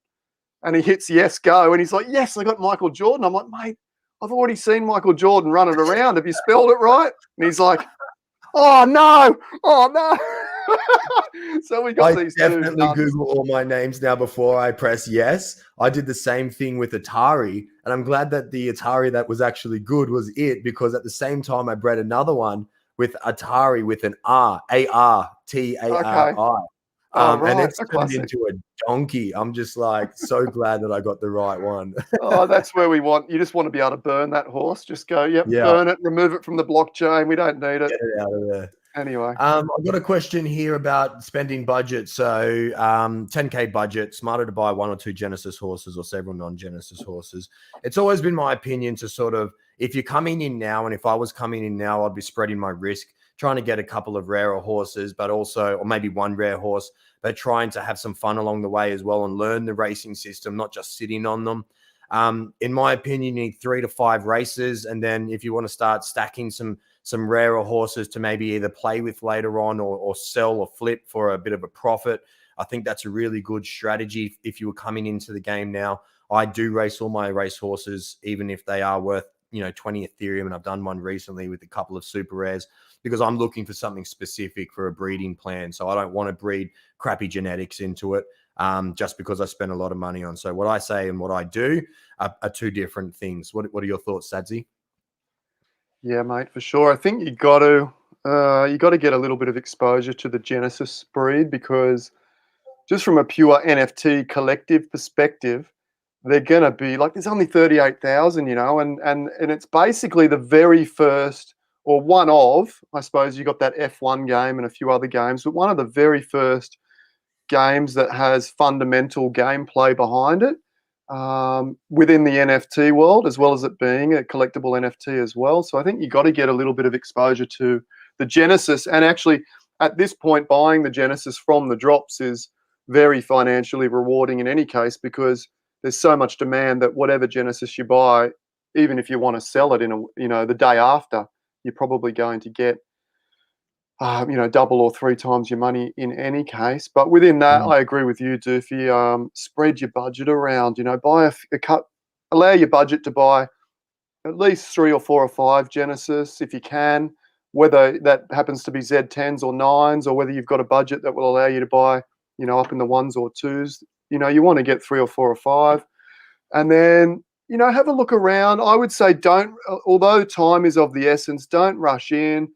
And he hits yes, go, and he's like, yes, I got Michael Jordan. I'm like, mate, I've already seen Michael Jordan running around. Have you spelled it right? And he's like, oh no. So we got these 2. I definitely Google all my names now before I press yes. I did the same thing with Atari, and I'm glad that the Atari that was actually good was it, because at the same time I bred another one with Atari with an R, ARTARI. Right. And it's turned into a donkey. I'm just like so glad that I got the right one. Oh, that's where you just want to be able to burn that horse. Just go, burn it, remove it from the blockchain. We don't need it. Get it out of there. Anyway. I've got a question here about spending budget. So 10K budget, smarter to buy 1 or 2 Genesis horses or several non-Genesis horses. It's always been my opinion to sort of, if you're coming in now, and if I was coming in now, I'd be spreading my risk. trying to get a couple of rarer horses, but also, or maybe one rare horse, but trying to have some fun along the way as well and learn the racing system, not just sitting on them. In my opinion, you need 3 to 5 races. And then if you want to start stacking some rarer horses to maybe either play with later on or sell or flip for a bit of a profit, I think that's a really good strategy if you were coming into the game now. I do race all my race horses, even if they are worth, 20 Ethereum. And I've done one recently with a couple of super rares because I'm looking for something specific for a breeding plan. So I don't want to breed crappy genetics into it just because I spend a lot of money on. So what I say and what I do are two different things. What are your thoughts, Sadzi? Yeah, mate, for sure. I think you got to get a little bit of exposure to the Genesis breed, because just from a pure NFT collective perspective, they're gonna be like, there's only 38,000, and it's basically the very first, or one of, I suppose you got that F1 game and a few other games, but one of the very first games that has fundamental gameplay behind it within the NFT world, as well as it being a collectible NFT as well. So I think you got to get a little bit of exposure to the Genesis, and actually at this point, buying the Genesis from the drops is very financially rewarding in any case, because there's so much demand that whatever Genesis you buy, even if you want to sell it the day after, you're probably going to get double or 3 times your money in any case. But within that, I agree with you, Doofy. Spread your budget around. Buy a cut. Allow your budget to buy at least 3 or 4 or 5 Genesis if you can. Whether that happens to be Z10s or 9s, or whether you've got a budget that will allow you to buy, up in the 1s or 2s. You want to get 3 or 4 or 5, and then have a look around. I would say although time is of the essence, don't rush in.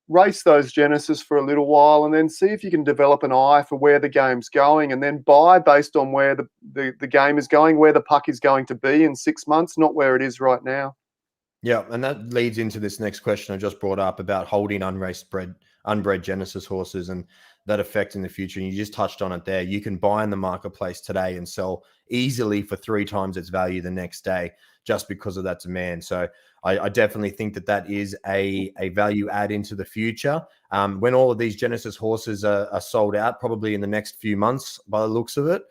Race those Genesis for a little while, and then see if you can develop an eye for where the game's going, and then buy based on where the game is going, where the puck is going to be in 6 months, not where it is right now. Yeah, and that leads into this next question I just brought up about holding unbred Genesis horses and that effect in the future. And you just touched on it there. You can buy in the marketplace today and sell easily for 3 times its value the next day just because of that demand. So I definitely think that is a value add into the future. When all of these Genesis horses are sold out, probably in the next few months by the looks of it,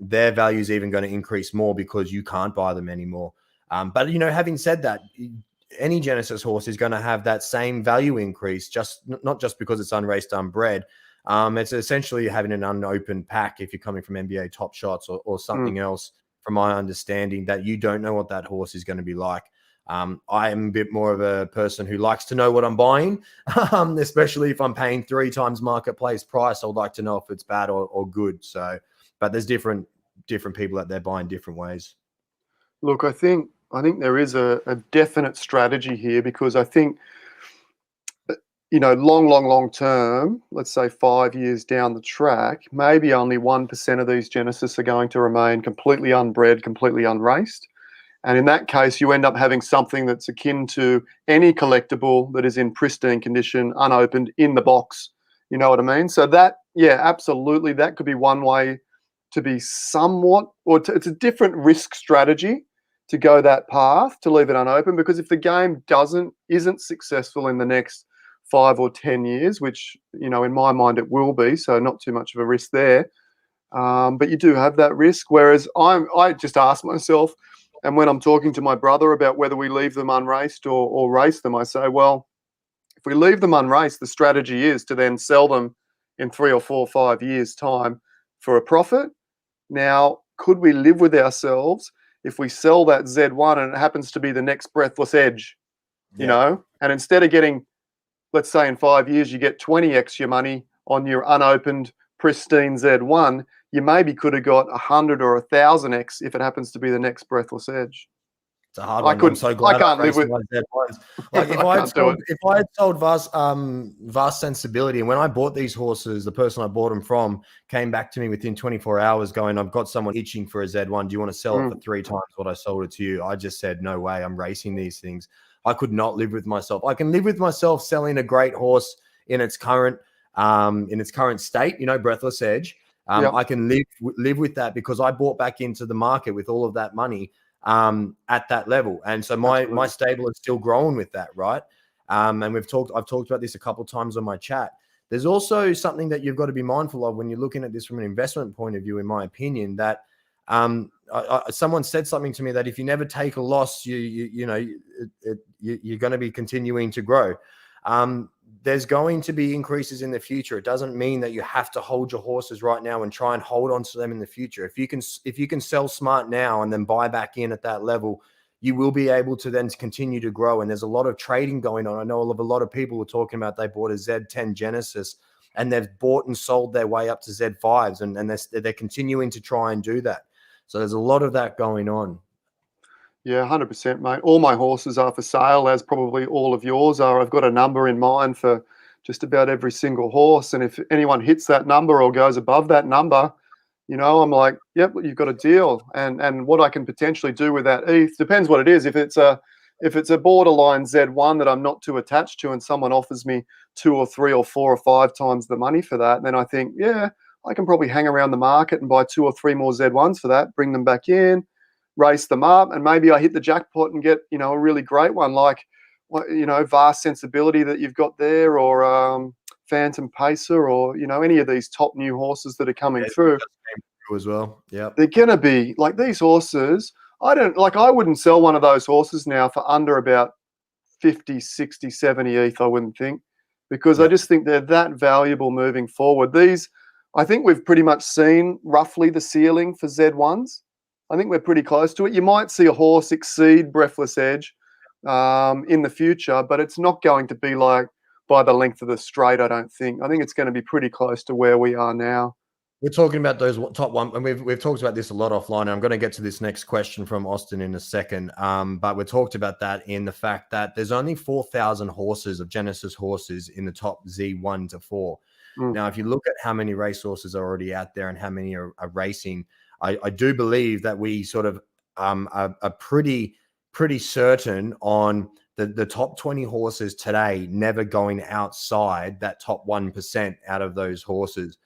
their value is even going to increase more because you can't buy them anymore. But, having said that, any Genesis horse is going to have that same value increase, not just because it's unraced, unbred. It's essentially having an unopened pack if you're coming from NBA Top Shots or something else, from my understanding, that you don't know what that horse is going to be like. I am a bit more of a person who likes to know what I'm buying, especially if I'm paying 3 times marketplace price. I'd like to know if it's bad or good. So, but there's different people out there buying different ways. Look, I think there is a definite strategy here, because I think, long term, let's say 5 years down the track, maybe only 1% of these Genesis are going to remain completely unbred, completely unraced. And in that case, you end up having something that's akin to any collectible that is in pristine condition, unopened, in the box. You know what I mean? So that, yeah, absolutely, that could be one way to be somewhat, it's a different risk strategy to go that path, to leave it unopened, because if the game isn't successful in the next 5 or 10 years, which, in my mind it will be, so not too much of a risk there. But you do have that risk. Whereas I just ask myself, and when I'm talking to my brother about whether we leave them unraced or race them, I say, well, if we leave them unraced, the strategy is to then sell them in 3 or 4 or 5 years' time for a profit. Now, could we live with ourselves if we sell that Z1 and it happens to be the next Breathless Edge, and instead of getting, let's say in 5 years, you get 20x your money on your unopened, pristine Z1, you maybe could have got 100 or 1,000x if it happens to be the next Breathless Edge. It's a hard one. I'm so glad I can't live with Z1s. Like if I had sold Vast Sensibility, and when I bought these horses, the person I bought them from came back to me within 24 hours going, I've got someone itching for a Z1. Do you want to sell it for 3 times what I sold it to you? I just said, no way, I'm racing these things. I could not live with myself. I can live with myself selling a great horse in its current state, Breathless Edge. I can live with that because I bought back into the market with all of that money at that level. And so my stable is still growing with that, right? And I've talked about this a couple of times on my chat. There's also something that you've got to be mindful of when you're looking at this from an investment point of view, in my opinion, that someone said something to me that if you never take a loss, you're going to be continuing to grow. There's going to be increases in the future. It doesn't mean that you have to hold your horses right now and try and hold on to them in the future. If you can sell smart now and then buy back in at that level, you will be able to then continue to grow. And there's a lot of trading going on. I know a lot of people were talking about they bought a Z10 Genesis and they've bought and sold their way up to Z5s, and they're continuing to try and do that. So there's a lot of that going on. Yeah, 100%, mate. All my horses are for sale, as probably all of yours are. I've got a number in mind for just about every single horse. And if anyone hits that number or goes above that number, I'm like, yep, you've got a deal. And what I can potentially do with that ETH depends what it is. If it's a borderline Z1 that I'm not too attached to and someone offers me 2 or 3 or 4 or 5 times the money for that, then I think, yeah, I can probably hang around the market and buy 2 or 3 more Z1s for that, bring them back in, race them up, and maybe I hit the jackpot and get, a really great one like, Vast Sensibility that you've got there, or Phantom Pacer, or, any of these top new horses that are coming through as well. Yeah, they're going to be like these horses. I wouldn't sell one of those horses now for under about 50, 60, 70 ETH, I wouldn't think, because I just think they're that valuable moving forward. I think we've pretty much seen roughly the ceiling for Z1s. I think we're pretty close to it. You might see a horse exceed Breathless Edge in the future, but it's not going to be like by the length of the straight, I don't think. I think it's going to be pretty close to where we are now. We're talking about those top one, and we've talked about this a lot offline. And I'm going to get to this next question from Austin in a second. But we talked about that in the fact that there's only 4,000 horses of Genesis horses in the top Z1 to 4. Now, if you look at how many racehorses are already out there and how many are racing, I do believe that we sort of are pretty certain on the top 20 horses today never going outside that top 1% out of those horses.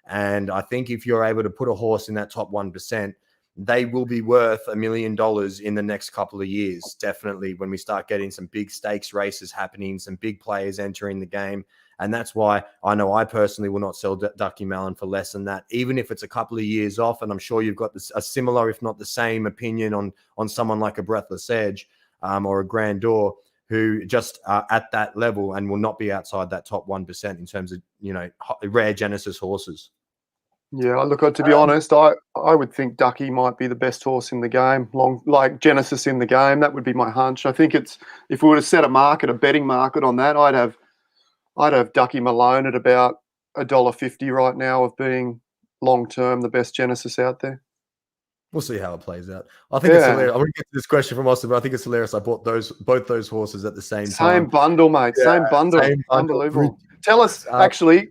And I think if you're able to put a horse in that top 1%, they will be worth $1 million in the next couple of years. Definitely, when we start getting some big stakes races happening, some big players entering the game. And that's why I know I personally will not sell Ducky Mellon for less than that, even if it's a couple of years off. And I'm sure you've got a similar, if not the same, opinion on someone like a Breathless Edge or a Grandeur, who just are at that level and will not be outside that top 1% in terms of, rare Genesis horses. Yeah, look, to be honest, I would think Ducky might be the best horse in the game, like Genesis in the game. That would be my hunch. I think if we were to set a betting market on that, I'd have Ducky Malone at about $1.50 right now of being long-term the best Genesis out there. We'll see how it plays out. I think it's hilarious. I want to get to this question from Austin, but I think it's hilarious. I bought both those horses at the same time. Same bundle, mate. Yeah, same bundle. Unbelievable. Tell us, actually,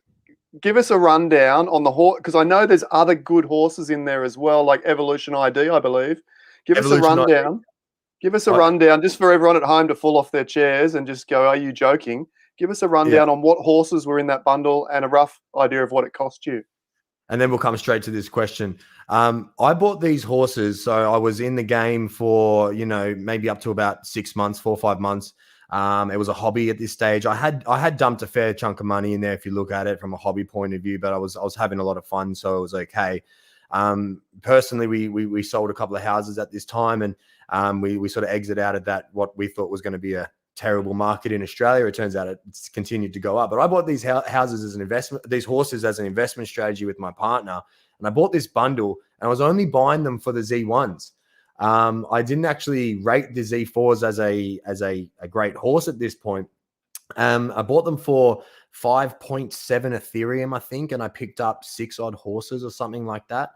give us a rundown on the horse, because I know there's other good horses in there as well, like Evolution ID, I believe. Give us a rundown. Give us a rundown just for everyone at home to fall off their chairs and just go, are you joking? Give us a rundown on what horses were in that bundle and a rough idea of what it cost you. And then we'll come straight to this question. I bought these horses, so I was in the game for, maybe up to about 6 months, 4 or 5 months. It was a hobby at this stage. I had dumped a fair chunk of money in there if you look at it from a hobby point of view, but I was having a lot of fun, so it was okay. Personally, we sold a couple of houses at this time, and we sort of exit out of that, what we thought was going to be a terrible market in Australia. It turns out it's continued to go up. But I bought these houses as an investment, these horses as an investment strategy with my partner, and I bought this bundle, and I was only buying them for the Z1s. I didn't actually rate the Z4s as a great horse at this point. I bought them for 5.7 Ethereum, I think, and I picked up 6 odd horses or something like that.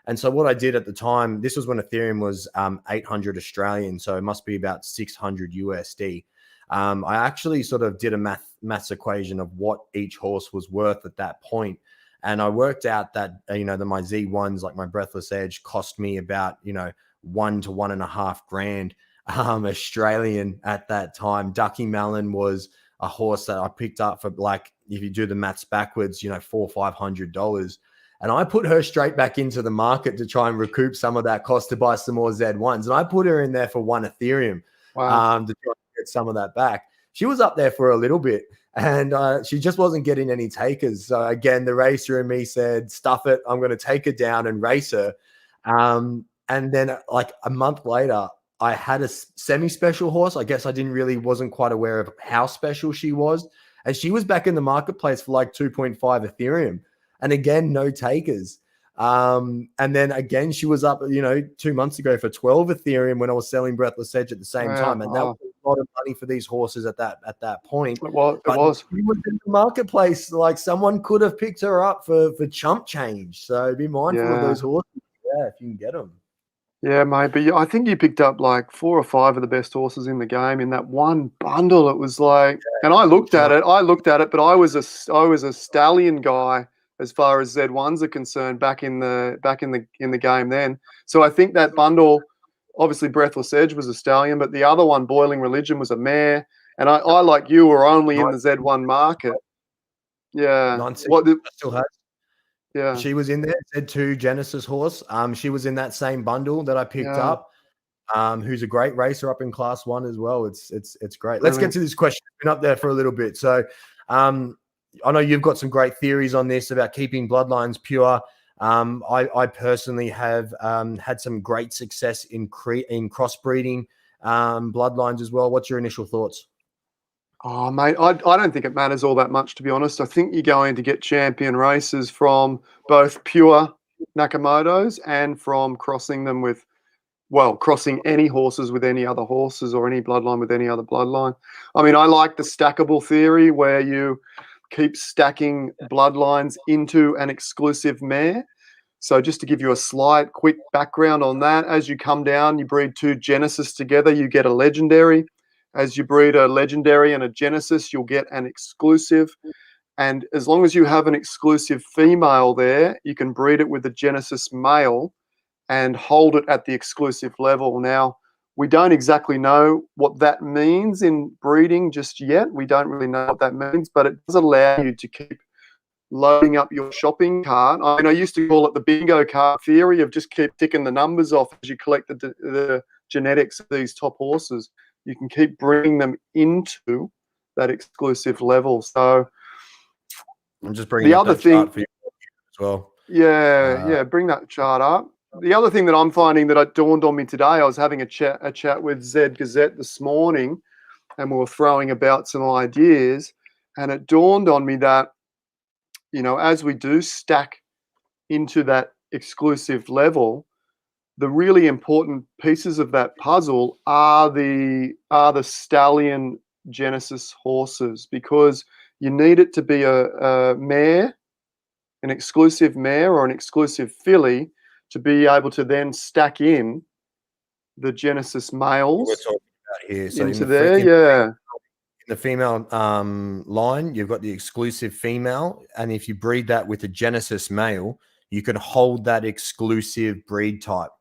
And so what I did at the time, this was when Ethereum was 800 Australian, so it must be about 600 USD. I actually sort of did a maths equation of what each horse was worth at that point. And I worked out that, my Z1s, like my Breathless Edge, cost me about, 1 to 1.5 grand Australian at that time. Ducky Mellon was a horse that I picked up for, like, if you do the maths backwards, $400 or $500. And I put her straight back into the market to try and recoup some of that cost to buy some more Z1s. And I put her in there for 1 Ethereum. Wow. To try and get some of that back. she was up there for a little bit, and she just wasn't getting any takers. So again, the racer in me said, "Stuff it! I'm going to take her down and race her." And then like a month later, I had a semi-special horse. I guess I wasn't quite aware of how special she was, and she was back in the marketplace for like 2.5 Ethereum, and again, no takers. And then again, she was up, 2 months ago for 12 Ethereum when I was selling Breathless Edge at the same time. And that was a lot of money for these horses at that point. It was. She was in the marketplace. Like someone could have picked her up for chump change. So be mindful of those horses. Yeah, if you can get them. Yeah, mate. But I think you picked up like 4 or 5 of the best horses in the game in that one bundle. It was like, and I looked at it, but I was a stallion guy as far as Z1s are concerned back in the game then. So I think that bundle, obviously Breathless Edge was a stallion, but the other one, Boiling Religion, was a mare. And I like you, were only in the Z1 market. Yeah. Still has. Yeah. She was in there, Z2 Genesis horse. She was in that same bundle that I picked up. Who's a great racer up in Class 1 as well. It's great. Let's get to this question. It's been up there for a little bit. So I know you've got some great theories on this about keeping bloodlines pure. I personally have had some great success in crossbreeding bloodlines as well. What's your initial thoughts? Oh, mate, I don't think it matters all that much, to be honest. I think you're going to get champion races from both pure Nakamotos and from crossing them with, crossing any horses with any other horses or any bloodline with any other bloodline. I mean, I like the stackable theory where you keep stacking bloodlines into an exclusive mare. So just to give you a slight quick background on that, as you come down, you breed 2 Genesis together, you get a legendary. As you breed a legendary and a Genesis, you'll get an exclusive. And as long as you have an exclusive female there, you can breed it with a Genesis male and hold it at the exclusive level. Now, we don't exactly know what that means in breeding just yet. We don't really know what that means, but it does allow you to keep loading up your shopping cart. I mean, I used to call it the bingo card theory of just keep ticking the numbers off as you collect the genetics of these top horses. You can keep bringing them into that exclusive level. So I'm just bringing the other chart for you as well. Yeah, bring that chart up. The other thing that I'm finding that dawned on me today, I was having a chat with Zed Gazette this morning, and we were throwing about some ideas, and it dawned on me that, as we do stack into that exclusive level, the really important pieces of that puzzle are the stallion Genesis horses, because you need it to be a mare, an exclusive mare or an exclusive filly, to be able to then stack in the Genesis males we're talking about here. So into there. In the female line, you've got the exclusive female, and if you breed that with a Genesis male, you can hold that exclusive breed type,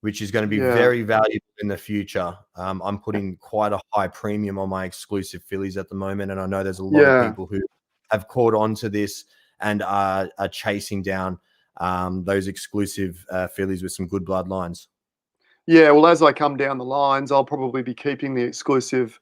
which is going to be very valuable in the future. I'm putting quite a high premium on my exclusive fillies at the moment, and I know there's a lot of people who have caught on to this and are chasing down those exclusive fillies with some good bloodlines. Yeah, well, as I come down the lines, I'll probably be keeping the exclusive,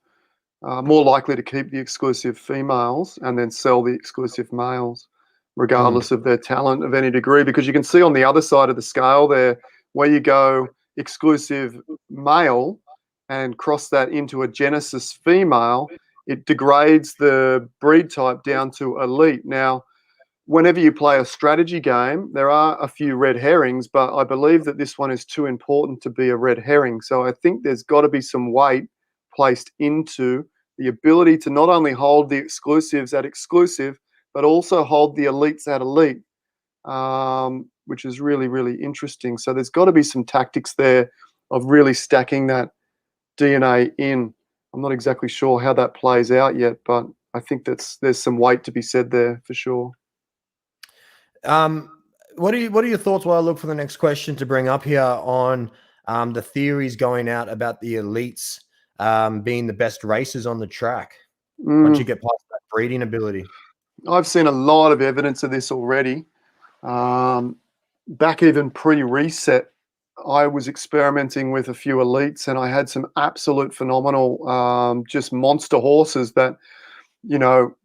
more likely to keep the exclusive females and then sell the exclusive males, regardless of their talent of any degree, because you can see on the other side of the scale there, where you go exclusive male and cross that into a Genesis female, it degrades the breed type down to elite. Now, whenever you play a strategy game, there are a few red herrings, but I believe that this one is too important to be a red herring. So I think there's got to be some weight placed into the ability to not only hold the exclusives at exclusive, but also hold the elites at elite. Which is really, really interesting. So there's got to be some tactics there of really stacking that DNA in. I'm not exactly sure how that plays out yet, but I think there's some weight to be said there for sure. What are your thoughts while I look for the next question to bring up here on the theories going out about the elites being the best racers on the track once you get past that breeding ability? I've seen a lot of evidence of this already. Back even pre-reset, I was experimenting with a few elites, and I had some absolute phenomenal, just monster horses that,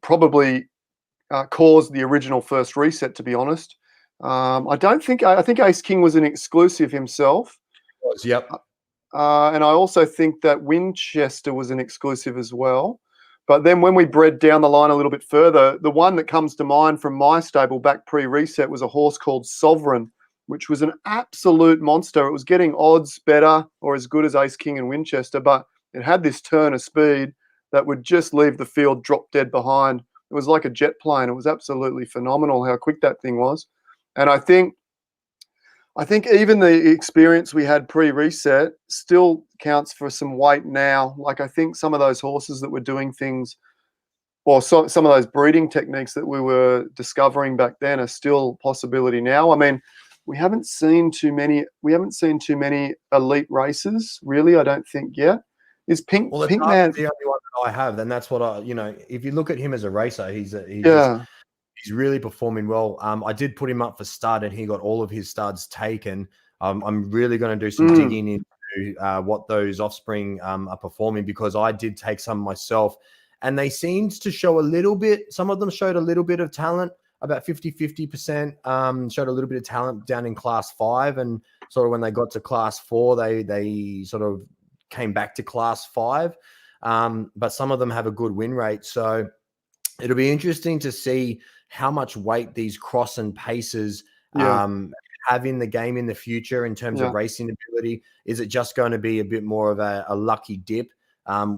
probably caused the original first reset, to be honest. I don't think, I think Ace King was an exclusive himself. Yep. And I also think that Winchester was an exclusive as well. But then when we bred down the line a little bit further, the one that comes to mind from my stable back pre-reset was a horse called Sovereign, which was an absolute monster. It was getting odds better or as good as Ace King and Winchester, but it had this turn of speed that would just leave the field drop dead behind. It was like a jet plane. It was absolutely phenomenal how quick that thing was. And I think even the experience we had pre-reset still counts for some weight now. Like, I think some of those horses that were doing things, or some of those breeding techniques that we were discovering back then, are still a possibility now. I mean, we haven't seen too many elite races, really, I don't think yet. Is Pink Well, the Pink Dark Man? is the only one that I have, and that's what if you look at him as a racer, he's Yeah. really performing well. I did put him up for stud, and he got all of his studs taken. I'm really going to do some digging into what those offspring are performing, because I did take some myself, and they seemed to show a little bit. Some of them showed a little bit of talent, about 50%. Showed a little bit of talent down in class 5, and sort of when they got to class 4, they sort of came back to class 5. But some of them have a good win rate, so it'll be interesting to see how much weight these cross and paces Yeah. have in the game in the future in terms of racing ability. Is it just going to be a bit more of a lucky dip?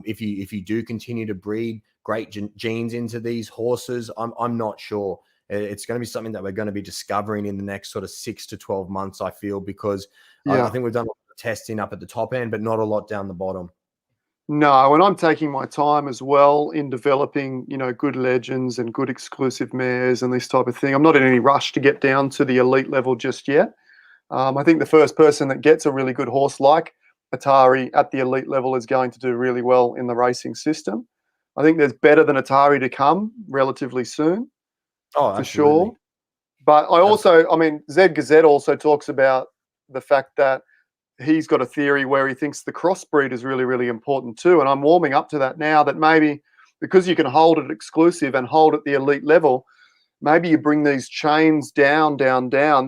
If you do continue to breed great genes into these horses, I'm not sure. It's going to be something that we're going to be discovering in the next sort of 6 to 12 months, I feel, because I think we've done a lot of testing up at the top end, but not a lot down the bottom. No, and I'm taking my time as well in developing, good legends and good exclusive mares and this type of thing. I'm not in any rush to get down to the elite level just yet. I think the first person that gets a really good horse like Atari at the elite level is going to do really well in the racing system. I think there's better than Atari to come relatively soon, Oh, for absolutely. sure. But Zed Gazette also talks about the fact that he's got a theory where he thinks the crossbreed is really, really important too. And I'm warming up to that now, that maybe because you can hold it exclusive and hold at the elite level, maybe you bring these chains down,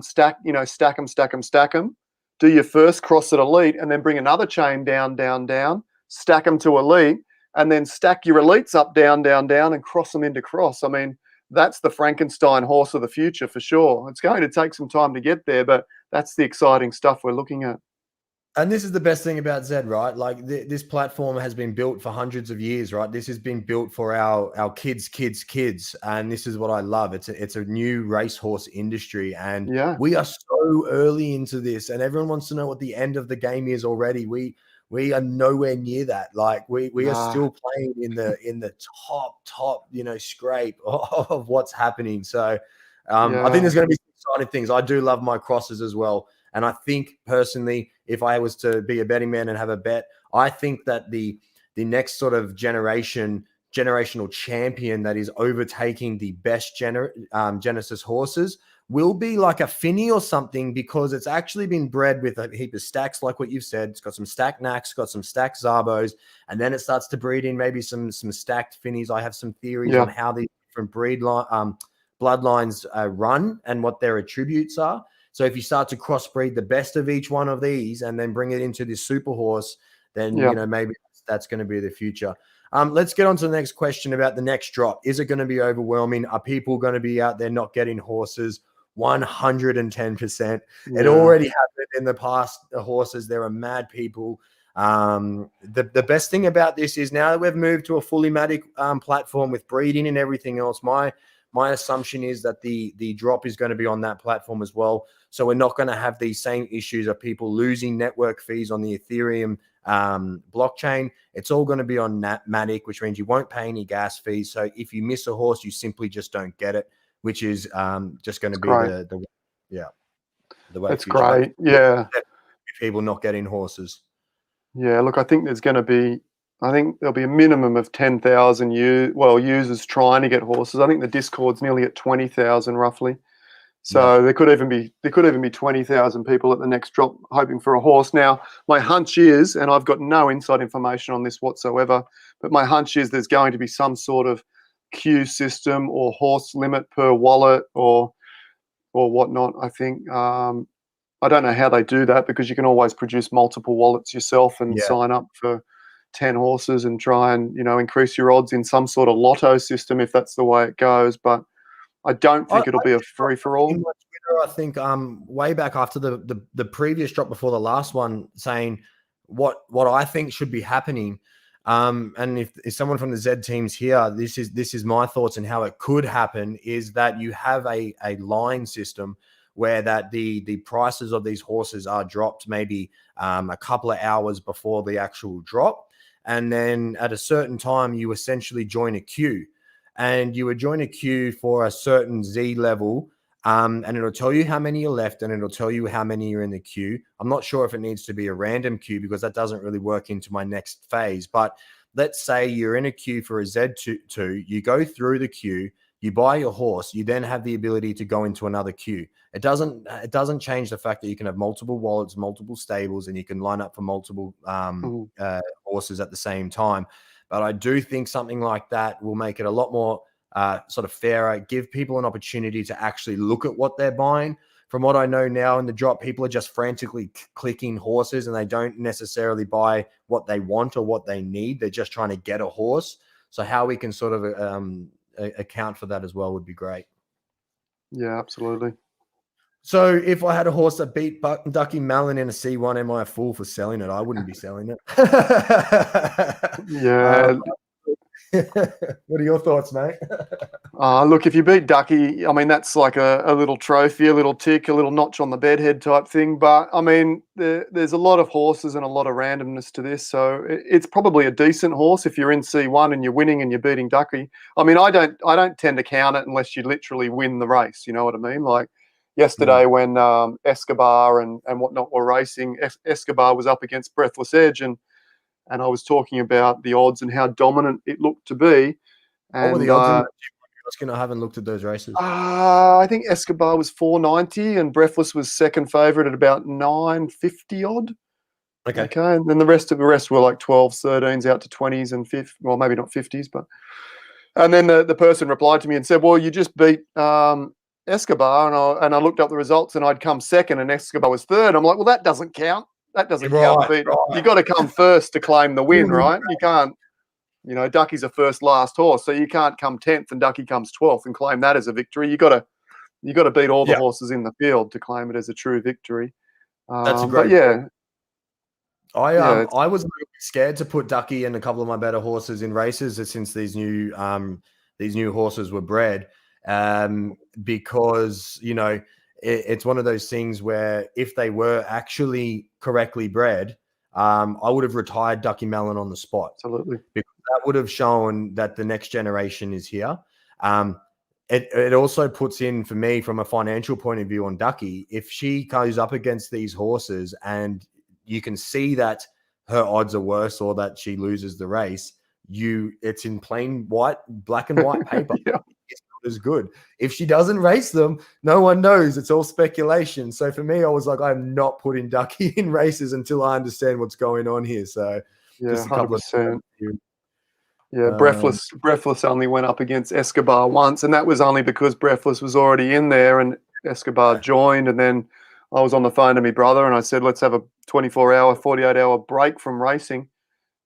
stack them, do your first cross at elite, and then bring another chain down, stack them to elite, and then stack your elites up, down, and cross them into cross. I mean, that's the Frankenstein horse of the future for sure. It's going to take some time to get there, but that's the exciting stuff we're looking at. And this is the best thing about Zed, right? Like this platform has been built for hundreds of years, right? This has been built for our kids, and this is what I love. It's a new racehorse industry, and we are so early into this, and everyone wants to know what the end of the game is already. We are nowhere near that. Like we are still playing in the top, scrape of what's happening. So I think there's going to be some exciting things. I do love my crosses as well. And I think personally, if I was to be a betting man and have a bet, I think that the next sort of generational champion that is overtaking the best Genesis horses will be like a Finney or something, because it's actually been bred with a heap of stacks, like what you've said. It's got some stacked Knacks, got some stacked Zarbos, and then it starts to breed in maybe some stacked Finneys. I have some theories on how these different bloodlines run and what their attributes are. So if you start to crossbreed the best of each one of these and then bring it into this super horse, then maybe that's going to be the future. Let's get on to the next question about the next drop. Is it going to be overwhelming? Are people going to be out there not getting horses? 110%. It already happened in the past. The horses, there are mad people. The best thing about this is now that we've moved to a fully matic platform with breeding and everything else, my assumption is that the drop is going to be on that platform as well. So we're not going to have these same issues of people losing network fees on the Ethereum blockchain. It's all going to be on Matic, which means you won't pay any gas fees. So if you miss a horse, you simply just don't get it, which is just going to be the way. That's great. People not getting horses. Yeah, look, I think there'll be a minimum of 10,000 users trying to get horses. I think the Discord's nearly at 20,000 roughly. So there could even be 20,000 people at the next drop hoping for a horse. Now, my hunch is, and I've got no inside information on this whatsoever, but my hunch is there's going to be some sort of queue system or horse limit per wallet or whatnot. I think I don't know how they do that, because you can always produce multiple wallets yourself and Yeah. sign up for 10 horses and try and increase your odds in some sort of lotto system if that's the way it goes. But I don't think it'll be a free for all. In my Twitter, I think way back after the previous drop before the last one, saying what I think should be happening. And if someone from the Z team's here, this is my thoughts and how it could happen, is that you have a line system where that the prices of these horses are dropped maybe a couple of hours before the actual drop. And then at a certain time, you essentially join a queue. And you would join a queue for a certain Z level, and it'll tell you how many are left, and it'll tell you how many are in the queue. I'm not sure if it needs to be a random queue, because that doesn't really work into my next phase. But let's say you're in a queue for a Z2, you go through the queue, you buy your horse, you then have the ability to go into another queue. It doesn't change the fact that you can have multiple wallets, multiple stables, and you can line up for multiple horses at the same time. But I do think something like that will make it a lot more sort of fairer, give people an opportunity to actually look at what they're buying. From what I know now in the drop, people are just frantically clicking horses, and they don't necessarily buy what they want or what they need. They're just trying to get a horse. So how we can sort of account for that as well would be great. Yeah, absolutely. So if I had a horse that beat Ducky Malin in a C1, am I a fool for selling it? I wouldn't be selling it. Yeah. What are your thoughts, mate? Look, if you beat Ducky, I mean, that's like a little trophy, a little tick, a little notch on the bedhead type thing. But I mean, there's a lot of horses and a lot of randomness to this. So it's probably a decent horse if you're in C1 and you're winning and you're beating Ducky. I mean, I don't tend to count it unless you literally win the race. You know what I mean? Like yesterday when Escobar and whatnot were racing, Escobar was up against Breathless Edge, and I was talking about the odds and how dominant it looked to be. And what were the odds? I haven't looked at those races. I think Escobar was 490 and Breathless was second favourite at about 950 odd. Okay, and then the rest were like 12s, 13s out to 20s and 50s. Well, maybe not 50s, but. And then the person replied to me and said, "Well, you just beat Escobar," and I looked up the results and I'd come second and Escobar was third. I'm like, well, that doesn't count. That doesn't count. Right. You got to come first to claim the win, right? You can't. Ducky's a first last horse, so you can't come 10th and Ducky comes 12th and claim that as a victory. You got to beat all the horses in the field to claim it as a true victory. That's a great. But I was scared to put Ducky and a couple of my better horses in races since these new horses were bred, because it's one of those things where if they were actually correctly bred, I would have retired Ducky Mellon on the spot. Absolutely. Because that would have shown that the next generation is here. It also puts in, for me, from a financial point of view on Ducky, if she goes up against these horses and you can see that her odds are worse or that she loses the race, it's in black and white paper. It's not as good. If she doesn't race them, no one knows. It's all speculation. So for me, I was like, I'm not putting Ducky in races until I understand what's going on here. So just a couple 100%. Breathless only went up against Escobar once, and that was only because Breathless was already in there and Escobar joined, and then I was on the phone to my brother and I said, let's have a 24-hour, 48-hour break from racing.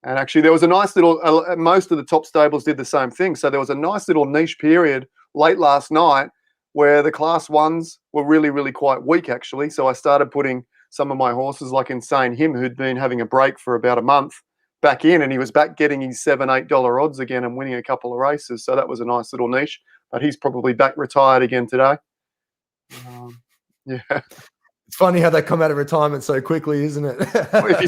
And actually there was a nice little, most of the top stables did the same thing. So there was a nice little niche period late last night where the class ones were really, really quite weak actually. So I started putting some of my horses like Insane Him, who'd been having a break for about a month, back in, and he was back getting his $7, $8 odds again and winning a couple of races. So that was a nice little niche, but he's probably back retired again today. It's funny how they come out of retirement so quickly, isn't it? Well, if you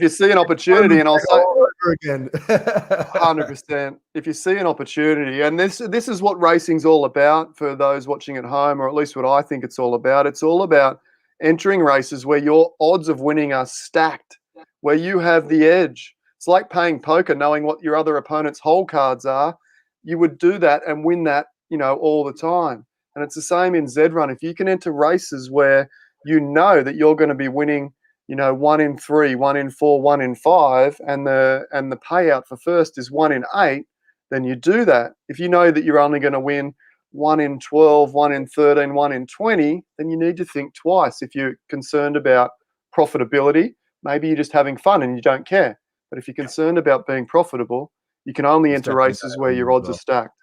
see an opportunity, and I'll say over again, 100%. If you see an opportunity, and this is what racing's all about for those watching at home, or at least what I think it's all about. It's all about entering races where your odds of winning are stacked, where you have the edge. It's like playing poker, knowing what your other opponent's hole cards are. You would do that and win that, all the time. And it's the same in Z Run. If you can enter races where you know that you're going to be winning, 1 in 3, 1 in 4, 1 in 5, and the payout for first is 1 in 8, then you do that. If you know that you're only going to win 1 in 12, 1 in 13, 1 in 20, then you need to think twice. If you're concerned about profitability, maybe you're just having fun and you don't care. But if you're concerned about being profitable, you can only It's enter definitely races better where than your as odds are well. stacked.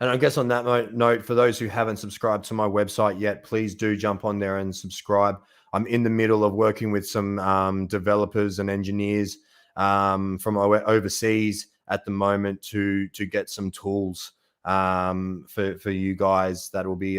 And I guess on that note, for those who haven't subscribed to my website yet, please do jump on there and subscribe. I'm in the middle of working with some developers and engineers from overseas at the moment to get some tools for you guys. That will be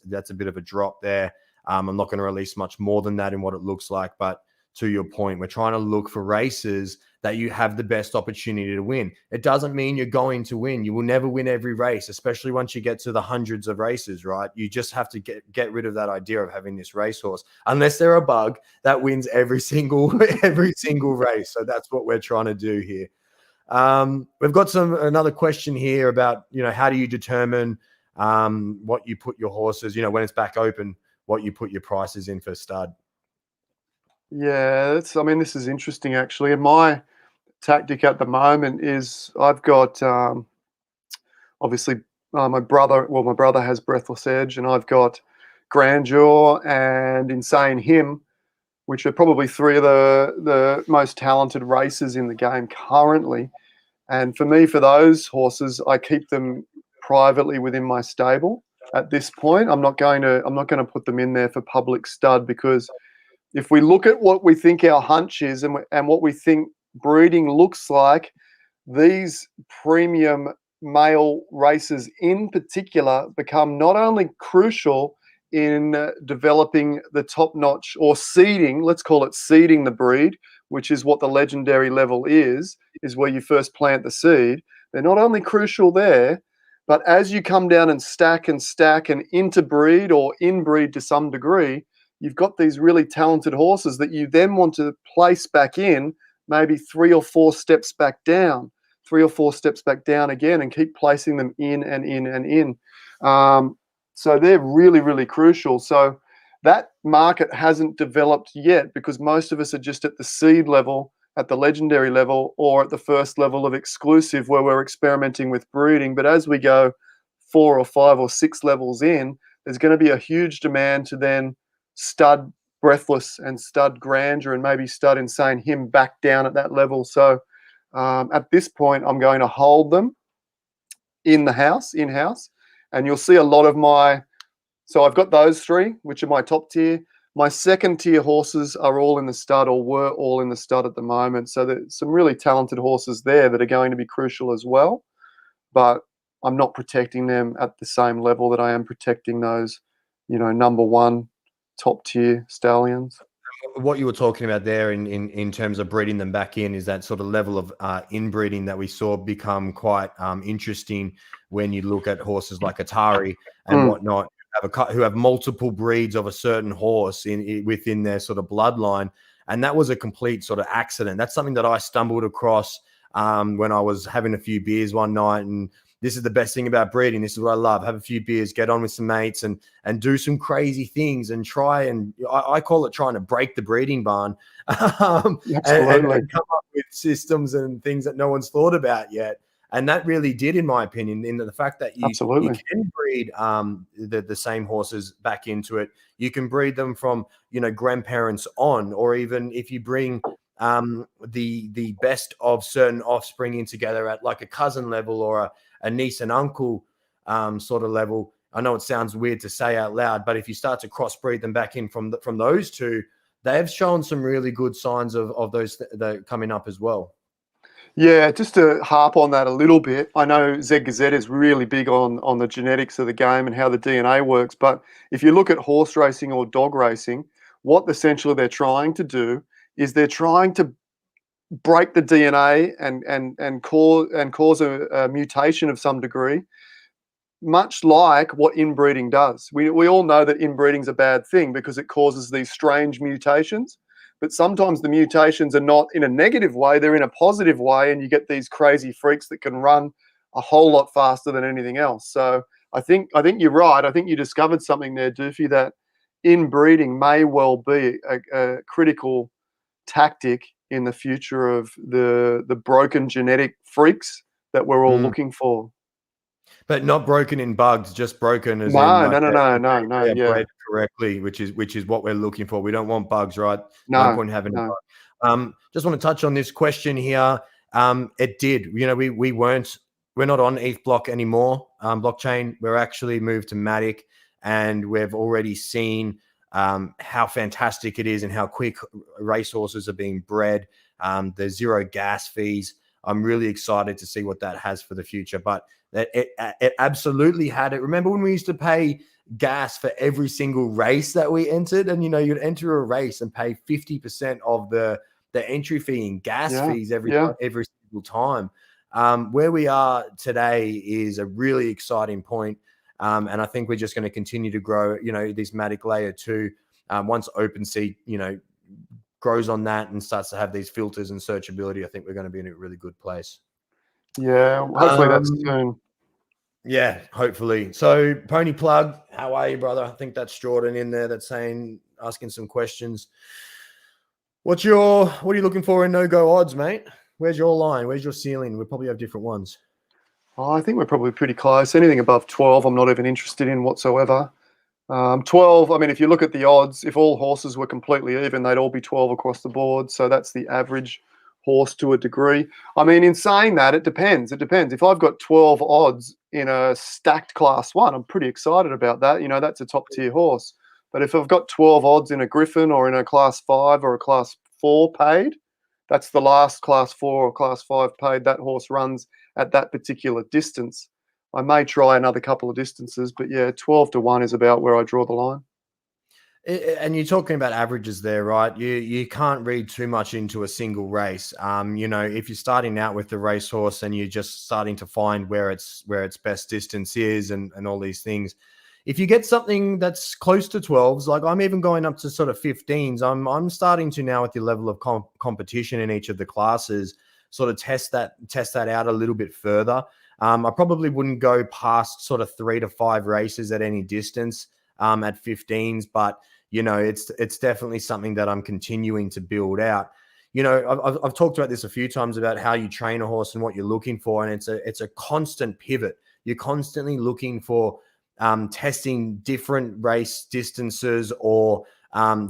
that's a bit of a drop there. I'm not going to release much more than that in what it looks like, but to your point, we're trying to look for races that you have the best opportunity to win. It doesn't mean you're going to win. You will never win every race, especially once you get to the hundreds of races, right? You just have to get rid of that idea of having this racehorse, unless they're a bug that wins every single race. So that's what we're trying to do here. We've got another question here about, how do you determine what you put your horses, when it's back open, what you put your prices in for stud? Yeah, this is interesting actually. And my tactic at the moment is I've got obviously my brother has Breathless Edge, and I've got Grandeur and Insane Him, which are probably three of the most talented racers in the game currently. And for me, for those horses, I keep them privately within my stable. At this point, I'm not going to put them in there for public stud, because if we look at what we think our hunch is and what we think breeding looks like, these premium male races in particular become not only crucial in developing the top notch, or seeding, let's call it seeding the breed, which is what the legendary level is where you first plant the seed. They're not only crucial there, but as you come down and stack and interbreed or inbreed to some degree, you've got these really talented horses that you then want to place back in, maybe 3 or 4 steps back down, 3 or 4 steps back down again, and keep placing them in and in and in. So they're really, really crucial. So that market hasn't developed yet, because most of us are just at the seed level, at the legendary level, or at the first level of exclusive, where we're experimenting with breeding. But as we go 4 or 5 or 6 levels in, there's going to be a huge demand to then stud Breathless and stud Grandeur and maybe stud Insane Him back down at that level. So at this point, I'm going to hold them in-house, and you'll see a lot of so I've got those 3, which are my top tier. My second tier horses are all in the stud, or were all in the stud at the moment. So there's some really talented horses there that are going to be crucial as well, but I'm not protecting them at the same level that I am protecting those, number 1 top tier stallions. What you were talking about there in terms of breeding them back in is that sort of level of inbreeding that we saw become quite interesting when you look at horses like Atari and whatnot, who have multiple breeds of a certain horse within their sort of bloodline. And that was a complete sort of accident. That's something that I stumbled across when I was having a few beers one night. And this is the best thing about breeding. This is what I love. Have a few beers, get on with some mates, and do some crazy things, and try. And I call it trying to break the breeding barn, and come up with systems and things that no one's thought about yet. And that really did, in my opinion, in the fact that you can breed the same horses back into it. You can breed them from, grandparents on, or even if you bring the best of certain offspring in together at like a cousin level, or a niece and uncle sort of level. I know it sounds weird to say out loud, but if you start to crossbreed them back in from those two, they have shown some really good signs of those coming up as well. Yeah, just to harp on that a little bit, I know Z Gazette is really big on the genetics of the game and how the DNA works, but if you look at horse racing or dog racing, what essentially they're trying to do is they're trying to break the DNA and cause a mutation of some degree, much like what inbreeding does. We all know that inbreeding is a bad thing because it causes these strange mutations, but sometimes the mutations are not in a negative way, they're in a positive way, and you get these crazy freaks that can run a whole lot faster than anything else. So I think you're right. I think you discovered something there, Doofy, that inbreeding may well be a critical tactic in the future of the broken genetic freaks that we're all Mm. looking for. But not broken in bugs, just broken as in No, like no, no, no, no, no. they are Yeah, bred correctly, which is what we're looking for. We don't want bugs, right? No no, point having a no. bug. Just want to touch on this question here. It did, we're not on ETH block anymore. Blockchain, we're actually moved to Matic, and we've already seen how fantastic it is and how quick racehorses are being bred. There's zero gas fees. I'm really excited to see what that has for the future. But it absolutely had it. Remember when we used to pay gas for every single race that we entered? And you'd enter a race and pay 50% of the entry fee in gas Yeah, fees every yeah, single time. Where we are today is a really exciting point. And I think we're just going to continue to grow, this Matic layer 2. Once OpenSea, grows on that and starts to have these filters and searchability, I think we're going to be in a really good place. yeah. Hopefully that's soon. Yeah, hopefully. So, Pony Plug, how are you, brother? I think that's Jordan in there that's asking some questions. What are you looking for in no-go odds, mate? Where's your line? Where's your ceiling? We probably have different ones. Oh, I think we're probably pretty close. Anything above 12, I'm not even interested in whatsoever. 12, I mean, if you look at the odds, if all horses were completely even, they'd all be 12 across the board. So that's the average horse to a degree. I mean, in saying that, it depends. It depends. If I've got 12 odds in a stacked class 1, I'm pretty excited about that. That's a top tier horse. But if I've got 12 odds in a Griffin or in a class 5 or a class 4 paid, that's the last class 4 or class 5 paid that horse runs at that particular distance. I may try another couple of distances, but yeah, 12 to 1 is about where I draw the line. And you're talking about averages there, right? You can't read too much into a single race. If you're starting out with the racehorse and you're just starting to find where its best distance is and all these things, if you get something that's close to 12s, like I'm even going up to sort of 15s, I'm starting to now, with the level of competition in each of the classes, sort of test that out a little bit further. I probably wouldn't go past sort of 3 to 5 races at any distance at 15s, but it's definitely something that I'm continuing to build out. I've talked about this a few times about how you train a horse and what you're looking for, and it's a constant pivot. You're constantly looking for testing different race distances, or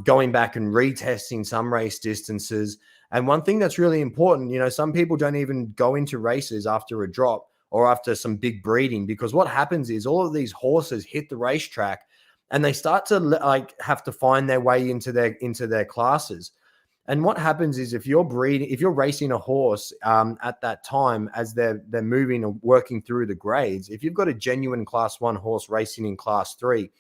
going back and retesting some race distances. And one thing that's really important, some people don't even go into races after a drop or after some big breeding, because what happens is all of these horses hit the racetrack and they start to have to find their way into their classes. And what happens is if you're racing a horse at that time as they're moving and working through the grades, if you've got a genuine class 1 horse racing in class 3,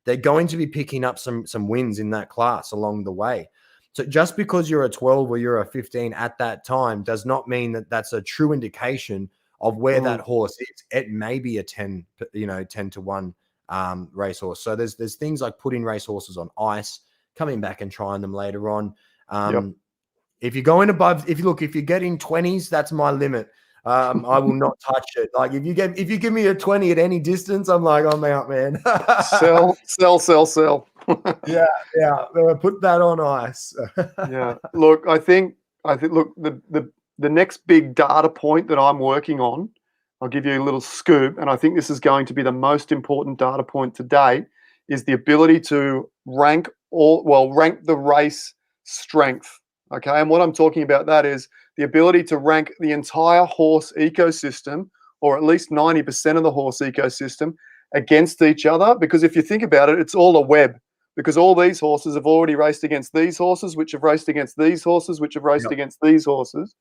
they're going to be picking up some wins in that class along the way. So just because you're a 12 or you're a 15 at that time does not mean that that's a true indication of where that horse is. It may be a 10 to 1 racehorse. So there's things like putting racehorses on ice, coming back and trying them later on. Yep. If you're going above, if you're getting 20s, that's my limit. I will not touch it. Like if you give me a 20 at any distance, I'm like, I'm out, man. Sell. Yeah. Put that on ice. Yeah. Look, I think the next big data point that I'm working on, I'll give you a little scoop, and I think this is going to be the most important data point to date, is the ability to rank the race strength. Okay. And what I'm talking about that is the ability to rank the entire horse ecosystem, or at least 90% of the horse ecosystem, against each other. Because if you think about it, it's all a web, because all these horses have already raced against these horses, which have raced against these horses, which have raced against these horses.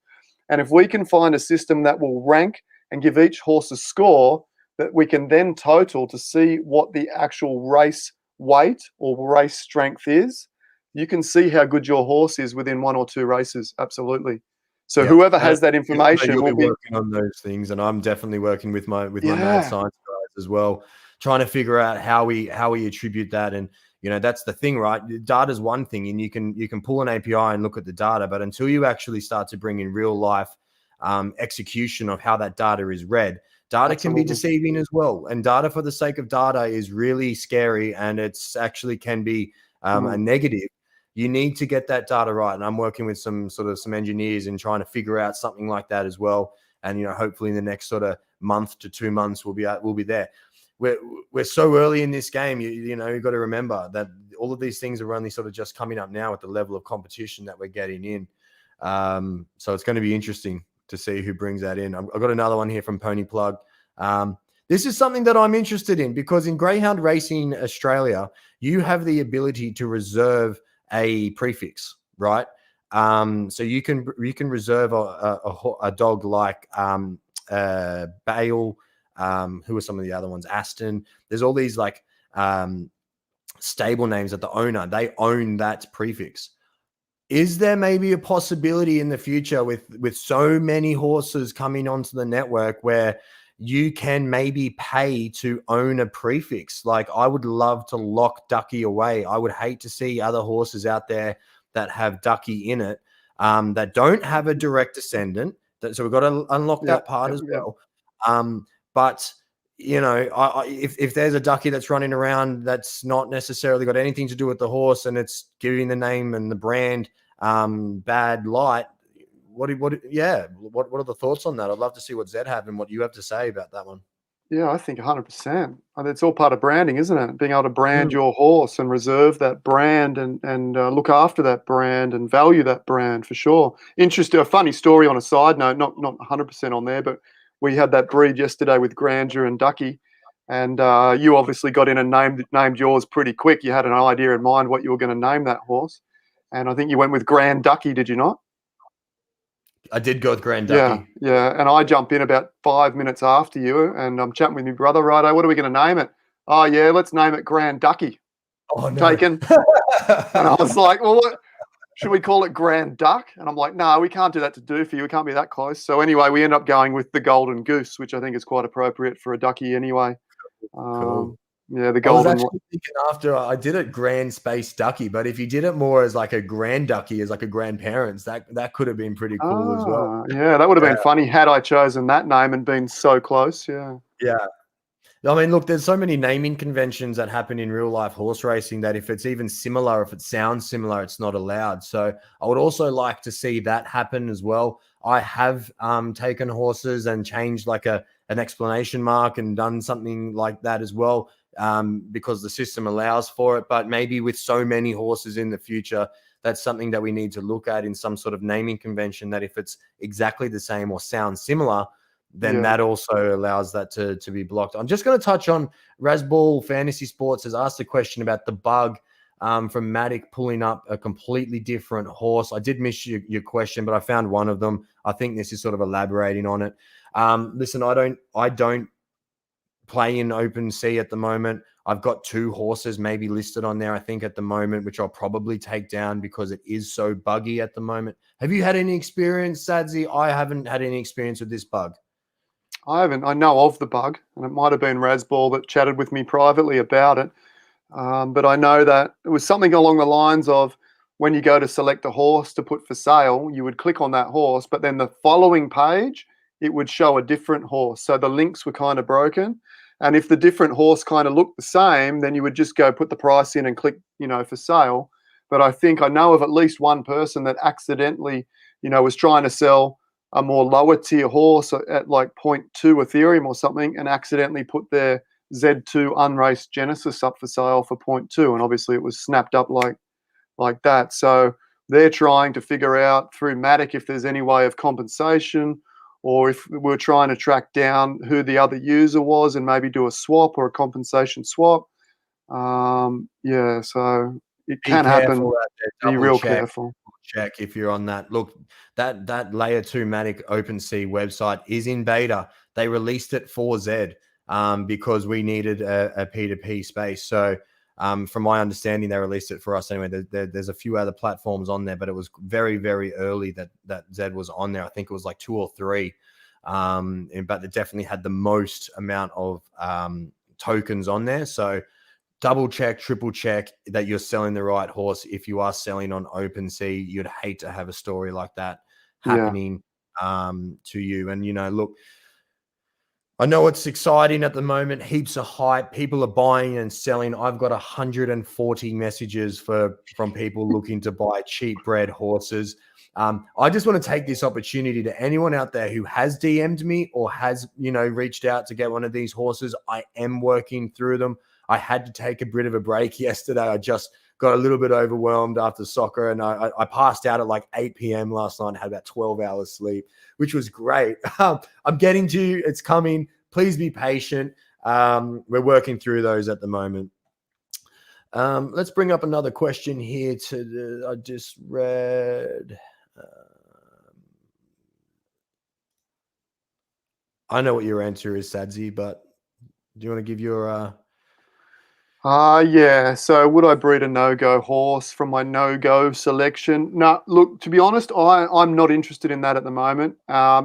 And if we can find a system that will rank and give each horse a score that we can then total to see what the actual race weight or race strength is, you can see how good your horse is within 1 or 2 races. Absolutely. So whoever has that information you'll will be working on those things, and I'm definitely working with my mad science guys as well, trying to figure out how we attribute that. And that's the thing, right? Data's one thing, and you can pull an API and look at the data, but until you actually start to bring in real life execution of how that data is read, Data can be Absolutely. deceiving as well, and data for the sake of data is really scary, and it's actually can be a negative. You need to get that data right, and I'm working with some engineers and trying to figure out something like that as well. And hopefully in the next sort of month to 2 months we'll be there. We're so early in this game. You've got to remember that all of these things are only sort of just coming up now with the level of competition that we're getting in. So it's going to be interesting to see who brings that in. I've got another one here from Pony Plug. This is something that I'm interested in because in Greyhound Racing Australia, you have the ability to reserve a prefix, right? So you can reserve a dog like Bale. Who are some of the other ones? Aston. There's all these like stable names that the owner, they own that prefix. Is there maybe a possibility in the future with so many horses coming onto the network where you can maybe pay to own a prefix? Like, I would love to lock Ducky away. I would hate to see other horses out there that have Ducky in it, that don't have a direct descendant. So we've got to unlock that part as well. But if there's a Ducky that's running around that's not necessarily got anything to do with the horse, and it's giving the name and the brand bad light, what are the thoughts on that? I'd love to see what Zed have and what you have to say about that one. Yeah, I think 100%. And it's all part of branding, isn't it? Being able to brand your horse and reserve that brand and look after that brand and value that brand for sure. Interesting. A funny story on a side note, not 100% on there, but we had that breed yesterday with Grandeur and Ducky, and you obviously got in and named yours pretty quick. You had an idea in mind what you were going to name that horse, and I think you went with Grand Ducky, did you not? I did go with Grand Ducky. Yeah. And I jump in about 5 minutes after you, and I'm chatting with my brother. Righto, what are we going to name it? Oh yeah, let's name it Grand Ducky. Oh no. Taken. And I was like, well, what should we call it? Grand Duck? And I'm like, no, we can't do that to do for you. We can't be that close. So anyway, we end up going with the Golden Goose, which I think is quite appropriate for a ducky anyway. Cool. Yeah, the I was golden. actually thinking after I did it Grand Space Ducky, but if you did it more as like a Grand Ducky, as like a grandparents, that could have been pretty cool as well. Yeah, that would have been funny had I chosen that name and been so close. Yeah. I mean, look, there's so many naming conventions that happen in real life horse racing that if it's even similar, if it sounds similar, it's not allowed. So I would also like to see that happen as well. I have taken horses and changed like an exclamation mark and done something like that as well, because the system allows for it. But maybe with so many horses in the future, that's something that we need to look at in some sort of naming convention, that if it's exactly the same or sounds similar, then that also allows that to be blocked. I'm just going to touch on Razball Fantasy Sports has asked a question about the bug from Matic pulling up a completely different horse. I did miss your question, but I found one of them. I think this is sort of elaborating on it. Listen, I don't play in open sea at the moment. I've got 2 horses maybe listed on there, I think, at the moment, which I'll probably take down because it is so buggy at the moment. Have you had any experience, Sadzi? I haven't had any experience with this bug. I haven't. I know of the bug, and it might have been Razball that chatted with me privately about it. But I know that it was something along the lines of when you go to select a horse to put for sale, you would click on that horse, but then the following page, it would show a different horse. So the links were kind of broken. And if the different horse kind of looked the same, then you would just go put the price in and click, for sale. But I think I know of at least one person that accidentally, was trying to sell a more lower tier horse at like 0.2 Ethereum or something, and accidentally put their Z2 unraced Genesis up for sale for 0.2, and obviously it was snapped up like that. So they're trying to figure out through Matic if there's any way of compensation, or if we're trying to track down who the other user was and maybe do a swap or a compensation swap. So it can happen. Be real careful. Check if you're on that. Look, that layer 2 Matic OpenSea website is in beta. They released it for Zed because we needed a P2P space. So from my understanding, they released it for us anyway. There's a few other platforms on there, but it was very, very early that Zed was on there. I think it was like 2 or 3. But it definitely had the most amount of tokens on there. So double check, triple check that you're selling the right horse. If you are selling on OpenSea, you'd hate to have a story like that happening to you. And, look, I know it's exciting at the moment. Heaps of hype. People are buying and selling. I've got 140 messages from people looking to buy cheap bred horses. I just want to take this opportunity to anyone out there who has DM'd me or has, reached out to get one of these horses. I am working through them. I had to take a bit of a break yesterday. I just got a little bit overwhelmed after soccer, and I passed out at like 8 p.m. last night and had about 12 hours sleep, which was great. I'm getting to you. It's coming. Please be patient. We're working through those at the moment. Let's bring up another question here I just read. I know what your answer is, Sadzi, but do you want to give your... Yeah. So would I breed a no-go horse from my no-go selection? No, look, to be honest, I'm not interested in that at the moment.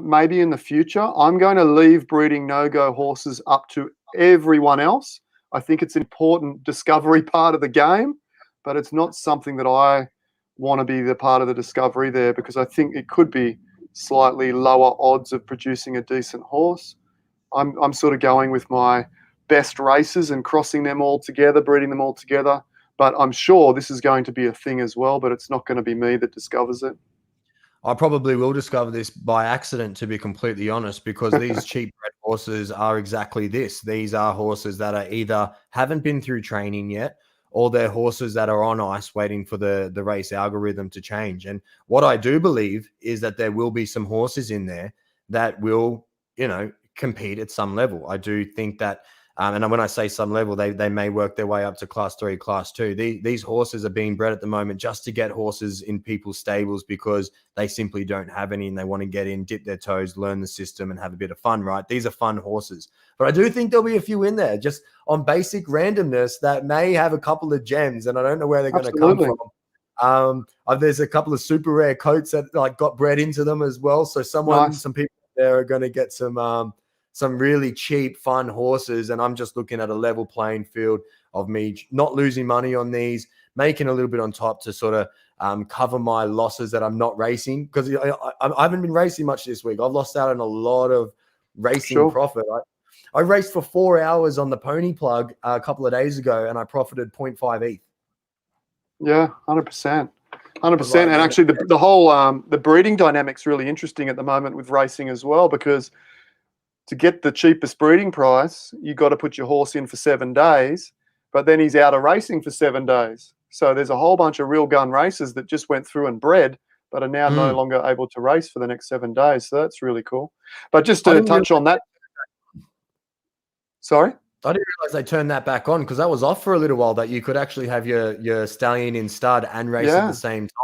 Maybe in the future. I'm going to leave breeding no-go horses up to everyone else. I think it's an important discovery part of the game, but it's not something that I want to be the part of the discovery there, because I think it could be slightly lower odds of producing a decent horse. I'm sort of going with my best races and crossing them all together, breeding them all together. But I'm sure this is going to be a thing as well, but it's not going to be me that discovers it. I probably will discover this by accident, to be completely honest, because these cheap bred horses are exactly this. These are horses that are either haven't been through training yet, or they're horses that are on ice waiting for the race algorithm to change. And what I do believe is that there will be some horses in there that will, compete at some level. I do think that, and when I say some level, they may work their way up to class 3, class 2. These horses are being bred at the moment just to get horses in people's stables because they simply don't have any and they want to get in, dip their toes, learn the system and have a bit of fun, right? These are fun horses. But I do think there'll be a few in there just on basic randomness that may have a couple of gems, and I don't know where they're going to come from. There's a couple of super rare coats that got bred into them as well. So some people there are going to get some really cheap, fun horses. And I'm just looking at a level playing field of me not losing money on these, making a little bit on top to sort of cover my losses that I'm not racing. Because I haven't been racing much this week. I've lost out on a lot of racing profit. I raced for 4 hours on the pony plug a couple of days ago, and I profited 0.5 ETH. Yeah, 100%. 100%. And actually the whole the breeding dynamic's really interesting at the moment with racing as well, because to get the cheapest breeding price, you got to put your horse in for 7 days, but then he's out of racing for 7 days. So there's a whole bunch of real gun races that just went through and bred, but are now no longer able to race for the next 7 days. So that's really cool. But just to touch on that. Sorry? I didn't realize they turned that back on, because that was off for a little while, that you could actually have your stallion in stud and race at the same time.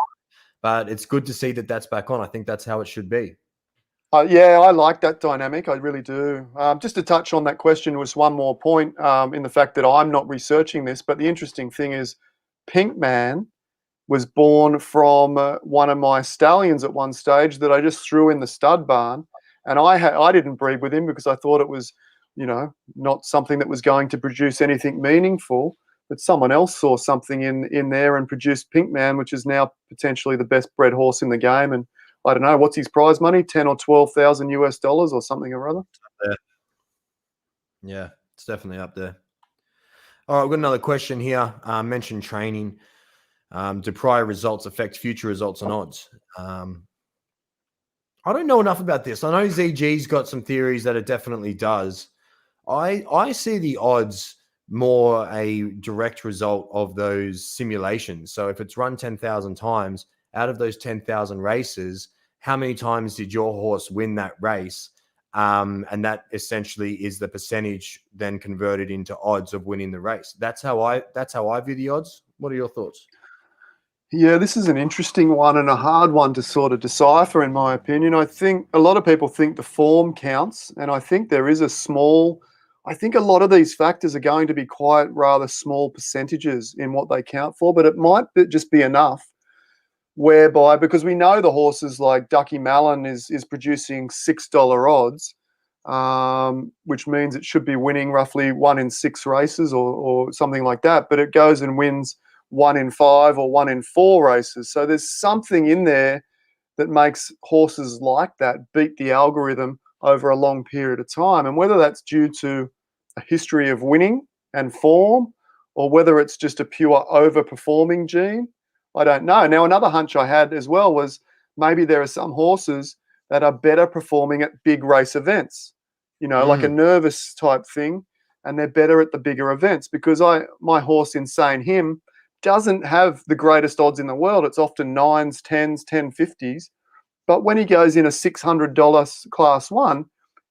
But it's good to see that that's back on. I think that's how it should be. Yeah, I like that dynamic. I really do. Just to touch on that question was one more point in the fact that I'm not researching this, but the interesting thing is Pinkman was born from one of my stallions at one stage that I just threw in the stud barn, and I didn't breed with him because I thought it was, not something that was going to produce anything meaningful. But someone else saw something in there and produced Pinkman, which is now potentially the best bred horse in the game. And I don't know, what's his prize money? 10 or 12,000 US dollars or something or other. Yeah, it's definitely up there. All right, we've got another question here. Mentioned training. Do prior results affect future results and odds? I don't know enough about this. I know ZG's got some theories that it definitely does. I see the odds more a direct result of those simulations. So if it's run 10,000 times, out of those 10,000 races, how many times did your horse win that race? And that essentially is the percentage then converted into odds of winning the race. That's how I view the odds. What are your thoughts? Yeah, this is an interesting one and a hard one to sort of decipher, in my opinion. I think a lot of people think the form counts, and I think there is I think a lot of these factors are going to be quite rather small percentages in what they count for, but it might just be enough whereby, because we know the horses like Ducky Malin is producing $6 odds, which means it should be winning roughly 1 in 6 races or something like that, but it goes and wins 1 in 5 or 1 in 4 races. So there's something in there that makes horses like that beat the algorithm over a long period of time. And whether that's due to a history of winning and form, or whether it's just a pure overperforming gene, I don't know. Now, another hunch I had as well was maybe there are some horses that are better performing at big race events, like a Mm. nervous type thing, and they're better at the bigger events. Because my horse Insane Him doesn't have the greatest odds in the world. It's often nines, tens, 1050s. But when he goes in a $600 class one,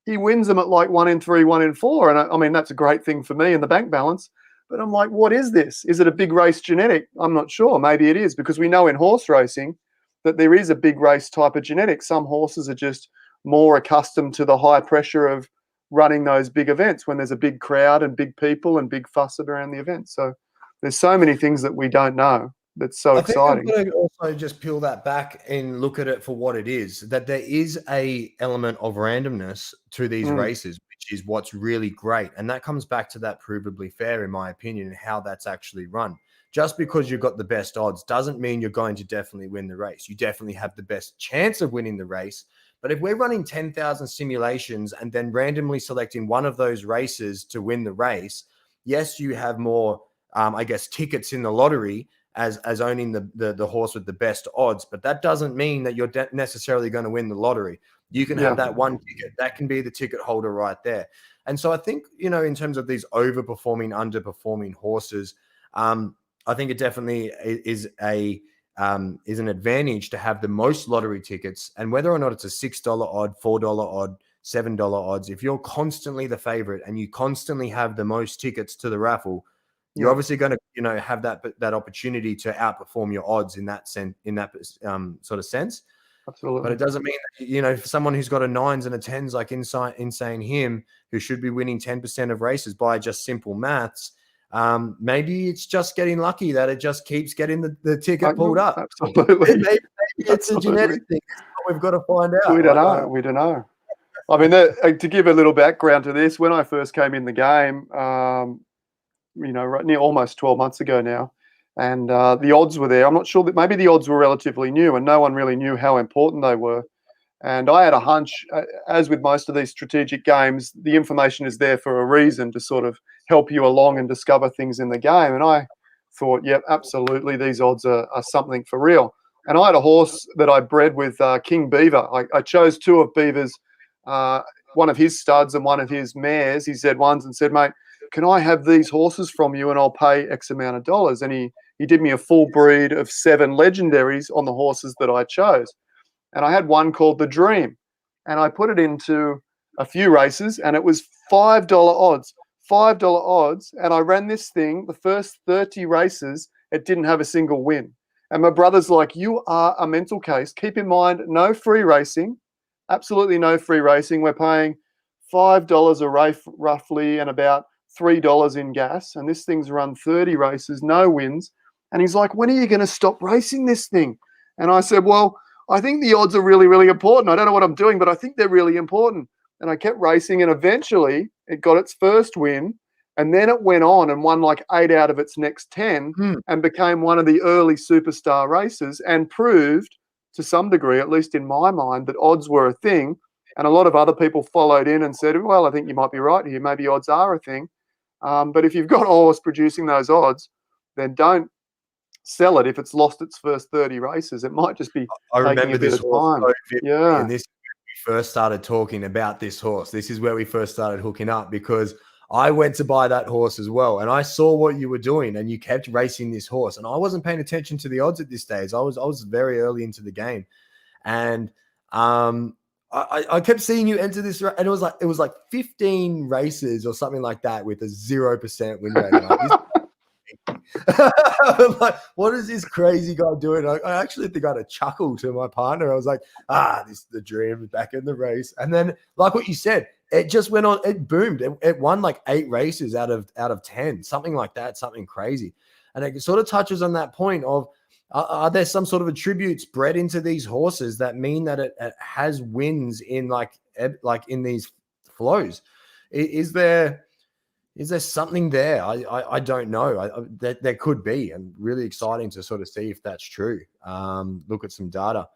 he wins them at like 1 in 3, 1 in 4. And I mean, that's a great thing for me in the bank balance. But I'm like, what is this? Is it a big race genetic? I'm not sure. Maybe it is, because we know in horse racing that there is a big race type of genetic. Some horses are just more accustomed to the high pressure of running those big events when there's a big crowd and big people and big fuss around the event. So there's so many things that we don't know. That's so I think I'm exciting. going to also just peel that back and look at it for what it is, that there is a element of randomness to these Mm, races, which is what's really great. And that comes back to that provably fair, in my opinion, and how that's actually run. Just because you've got the best odds doesn't mean you're going to definitely win the race. You definitely have the best chance of winning the race. But if we're running 10,000 simulations and then randomly selecting one of those races to win the race, yes, you have more, I guess, tickets in the lottery as owning the horse with the best odds, but that doesn't mean that you're necessarily going to win the lottery. You can have yeah, that one ticket that can be the ticket holder right there. And so I think, in terms of these overperforming, underperforming horses, I think it definitely is an advantage to have the most lottery tickets. And whether or not it's a $6 odd, $4 odd, $7 odds, if you're constantly the favorite and you constantly have the most tickets to the raffle, you're yeah, obviously going to, have that opportunity to outperform your odds in that sort of sense. But absolutely. it doesn't mean that, for someone who's got a nines and a tens like Insane Him, who should be winning 10% of races by just simple maths, maybe it's just getting lucky that it just keeps getting the ticket pulled up. Absolutely. Maybe it's a Absolutely. genetic thing. That's what we've got to find We out. don't know. We don't know. I mean, to give a little background to this, when I first came in the game, right near almost 12 months ago now, and the odds were there. I'm not sure that maybe the odds were relatively new and no one really knew how important they were. And I had a hunch, as with most of these strategic games, the information is there for a reason to sort of help you along and discover things in the game. And I thought, yep, absolutely, these odds are something for real. And I had a horse that I bred with King Beaver. I chose two of Beaver's, one of his studs and one of his mares. He said once and said, mate, can I have these horses from you and I'll pay X amount of dollars? And he did me a full breed of 7 legendaries on the horses that I chose. And I had one called the Dream, and I put it into a few races, and it was $5 odds, $5 odds. And I ran this thing the first 30 races, it didn't have a single win. And my brother's like, you are a mental case. Keep in mind, no free racing, absolutely no free racing. We're paying $5 a race roughly, and about $3 in gas. And this thing's run 30 races, no wins. And he's like, when are you going to stop racing this thing? And I said, well, I think the odds are really, really important. I don't know what I'm doing, but I think they're really important. And I kept racing, and eventually it got its first win. And then it went on and won like 8 out of its next 10 Hmm. and became one of the early superstar races and proved to some degree, at least in my mind, that odds were a thing. And a lot of other people followed in and said, well, I think you might be right here. Maybe odds are a thing. But if you've got a horse producing those odds, then don't sell it if it's lost its first 30 races. It might just be I taking remember a bit this of horse time. so vividly, Yeah. and this is where we first started talking about this horse. This is where we first started hooking up, because I went to buy that horse as well, and I saw what you were doing, and you kept racing this horse, and I wasn't paying attention to the odds at this stage. I was very early into the game, and I kept seeing you enter this, and it was like 15 races or something like that with a 0% win rate. I'm like, like, what is this crazy guy doing? I actually think I had a chuckle to my partner. I was like, this is the Dream back in the race. And then, like what you said, it just went on. It boomed. It won like 8 races out of 10, something like that, something crazy. And it sort of touches on that point of, are there some sort of attributes bred into these horses that mean that it has wins in like in these flows? Is there something there? I don't know. There could be, and really exciting to sort of see if that's true. Look at some data.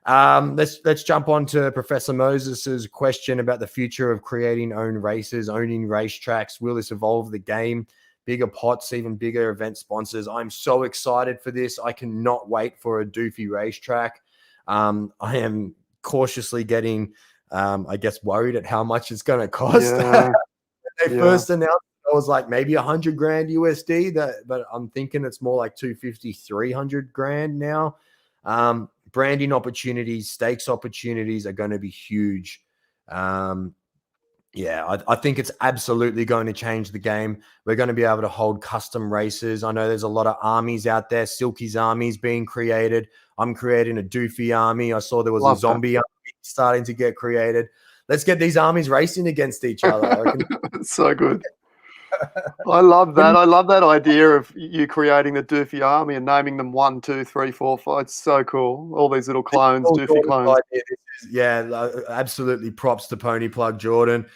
Let's jump on to Professor Moses's question about the future of creating own races, owning racetracks. Will this evolve the game? Bigger pots, even bigger event sponsors. I'm so excited for this. I cannot wait for a doofy racetrack. I am cautiously getting, I guess, worried at how much it's going to cost. Yeah, They first announced, I was like maybe 100 grand USD, but I'm thinking it's more like 250, 300 grand now. Branding opportunities, stakes opportunities are going to be huge. Yeah, I think it's absolutely going to change the game. We're going to be able to hold custom races. I know there's a lot of armies out there. Silky's armies being created. I'm creating a doofy army. I saw there was a zombie army starting to get created. Let's get these armies racing against each other. I reckon. It's so good. I love that. I love that idea of you creating the doofy army and naming them 1, 2, 3, 4, 5. It's so cool. All these little clones, doofy clones. Yeah, absolutely. Props to Pony Plug Jordan.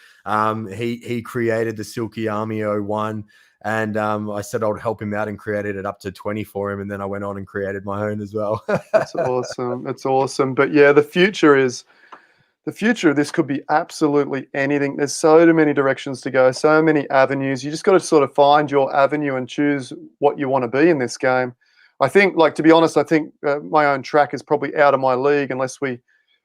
He created the Silky Army 01, and I said I would help him out and created it up to 20 for him, and then I went on and created my own as well. That's awesome. It's awesome. But yeah, the future of this could be absolutely anything. There's so many directions to go, so many avenues. You just got to sort of find your avenue and choose what you want to be in this game. I think, like, to be honest, I think my own track is probably out of my league unless we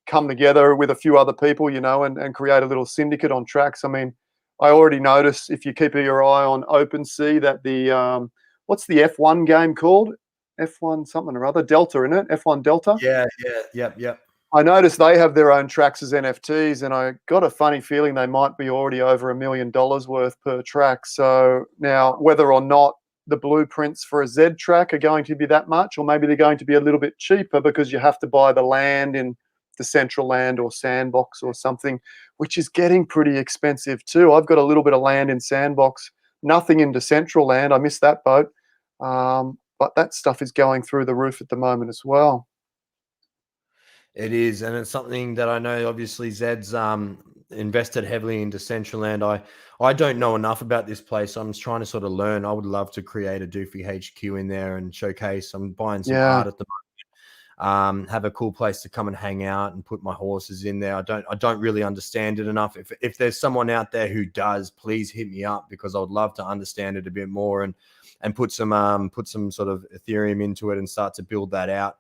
come together with a few other people, you know, and create a little syndicate on tracks. I mean, I already noticed, if you keep your eye on OpenSea, that the what's the F1 game called? F1 something or other, Delta, isn't it? F1 Delta? Yep. I noticed they have their own tracks as NFTs, and I got a funny feeling they might be already over $1 million worth per track. So now, whether or not the blueprints for a Z track are going to be that much, or maybe they're going to be a little bit cheaper because you have to buy the land in the Central Land or Sandbox or something, which is getting pretty expensive too. I've got a little bit of land in Sandbox, nothing into Central Land. I missed that boat. But that stuff is going through the roof at the moment as well. It is, and it's something that I know, obviously, Zed's invested heavily into Central Land. I don't know enough about this place. I'm just trying to sort of learn. I would love to create a Doofy HQ in there and showcase. I'm buying some art at the moment. Have a cool place to come and hang out and put my horses in there. I don't really understand it enough. If there's someone out there who does, please hit me up, because I would love to understand it a bit more and put some sort of Ethereum into it and start to build that out.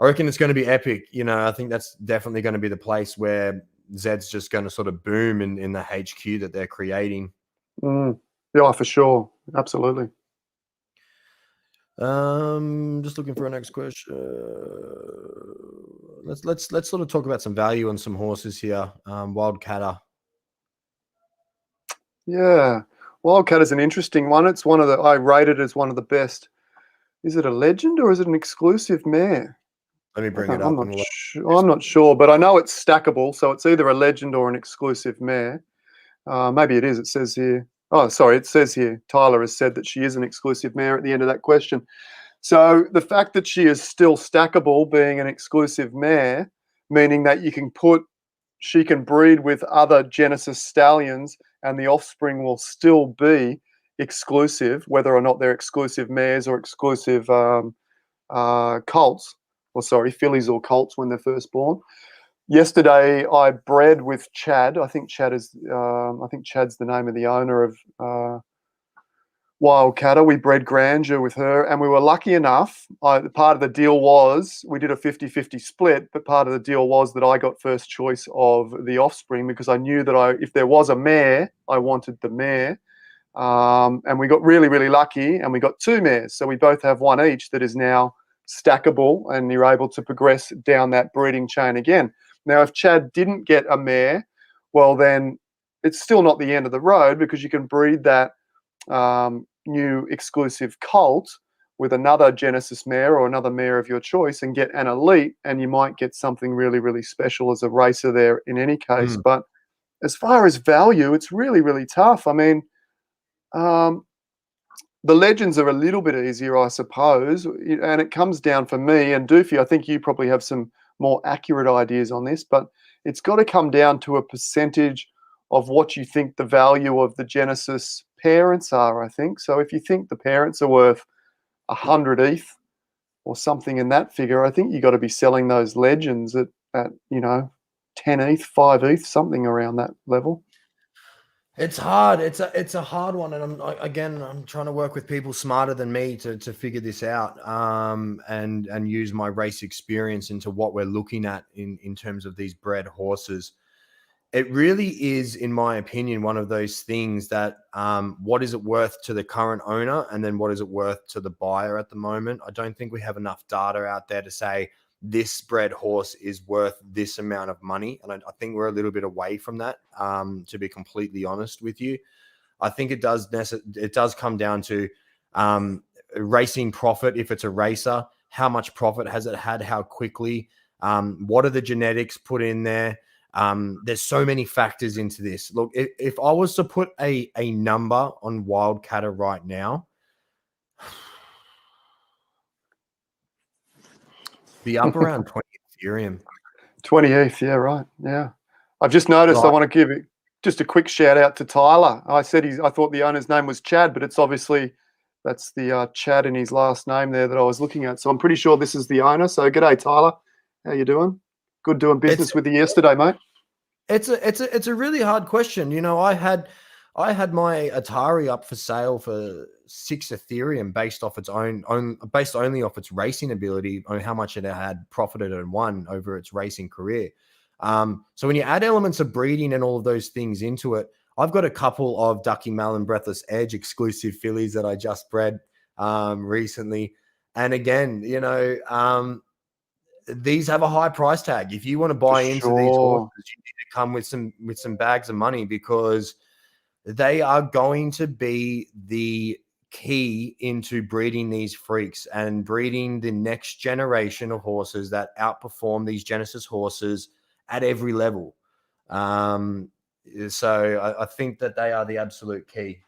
I reckon it's going to be epic. You know, I think that's definitely going to be the place where Zed's just going to sort of boom in the HQ that they're creating. Yeah, for sure. Absolutely. Just looking for a next question. Let's sort of talk about some value on some horses here. Wildcatter. Yeah, Wildcat is an interesting one. It's one of I rate it as one of the best. Is it a legend or is it an exclusive mare? Let me bring it up. I'm not sure, but I know it's stackable, so it's either a legend or an exclusive mare. Maybe it is. It says here. Oh, sorry. It says here, Tyler has said that she is an exclusive mare at the end of that question. So the fact that she is still stackable, being an exclusive mare, meaning that she can breed with other Genesis stallions and the offspring will still be exclusive, whether or not they're exclusive mares or exclusive colts, or sorry, fillies or colts when they're first born. Yesterday, I bred with Chad. I think Chad's the name of the owner of Wildcatter. We bred grandeur with her, and we were lucky enough. Part of the deal was we did a 50-50 split, but part of the deal was that I got first choice of the offspring, because I knew that if there was a mare, I wanted the mare. And we got really, really lucky, and we got 2 mares. So we both have one each that is now stackable, and you're able to progress down that breeding chain again. Now, if Chad didn't get a mare, well, then it's still not the end of the road, because you can breed that new exclusive colt with another Genesis mare or another mare of your choice and get an elite, and you might get something really, really special as a racer there in any case. But as far as value, it's really, really tough. I mean, the legends are a little bit easier, I suppose, and it comes down for me and Doofy. I think you probably have some more accurate ideas on this, but it's got to come down to a percentage of what you think the value of the Genesis parents are, I think. So if you think the parents are worth 100 ETH or something in that figure, I think you got to be selling those legends at 10 ETH, 5 ETH, something around that level. It's hard. It's a hard one, and I'm trying to work with people smarter than me to figure this out, and use my race experience into what we're looking at in terms of these bred horses. It really is, in my opinion, one of those things that what is it worth to the current owner, and then what is it worth to the buyer at the moment? I don't think we have enough data out there to say this bred horse is worth this amount of money. And I think we're a little bit away from that, to be completely honest with you. I think it does come down to racing profit. If it's a racer, how much profit has it had? How quickly? What are the genetics put in there? There's so many factors into this. Look, if I was to put a number on Wildcatter right now, be up around 20 Ethereum. 20 ETH, yeah, right. Yeah. I've just noticed, I want to give just a quick shout out to Tyler. I thought the owner's name was Chad, but it's obviously, that's the Chad in his last name there that I was looking at. So I'm pretty sure this is the owner. So g'day, Tyler. How you doing? Good doing business with you yesterday, mate. It's a really hard question. I had my Atari up for sale for 6 Ethereum based only off its racing ability, on how much it had profited and won over its racing career. So when you add elements of breeding and all of those things into it, I've got a couple of Ducky Malin Breathless Edge exclusive fillies that I just bred recently. And again, these have a high price tag. If you want to buy into these horses, you need to come with some bags of money, because they are going to be the key into breeding these freaks and breeding the next generation of horses that outperform these Genesis horses at every level. So I think that they are the absolute key.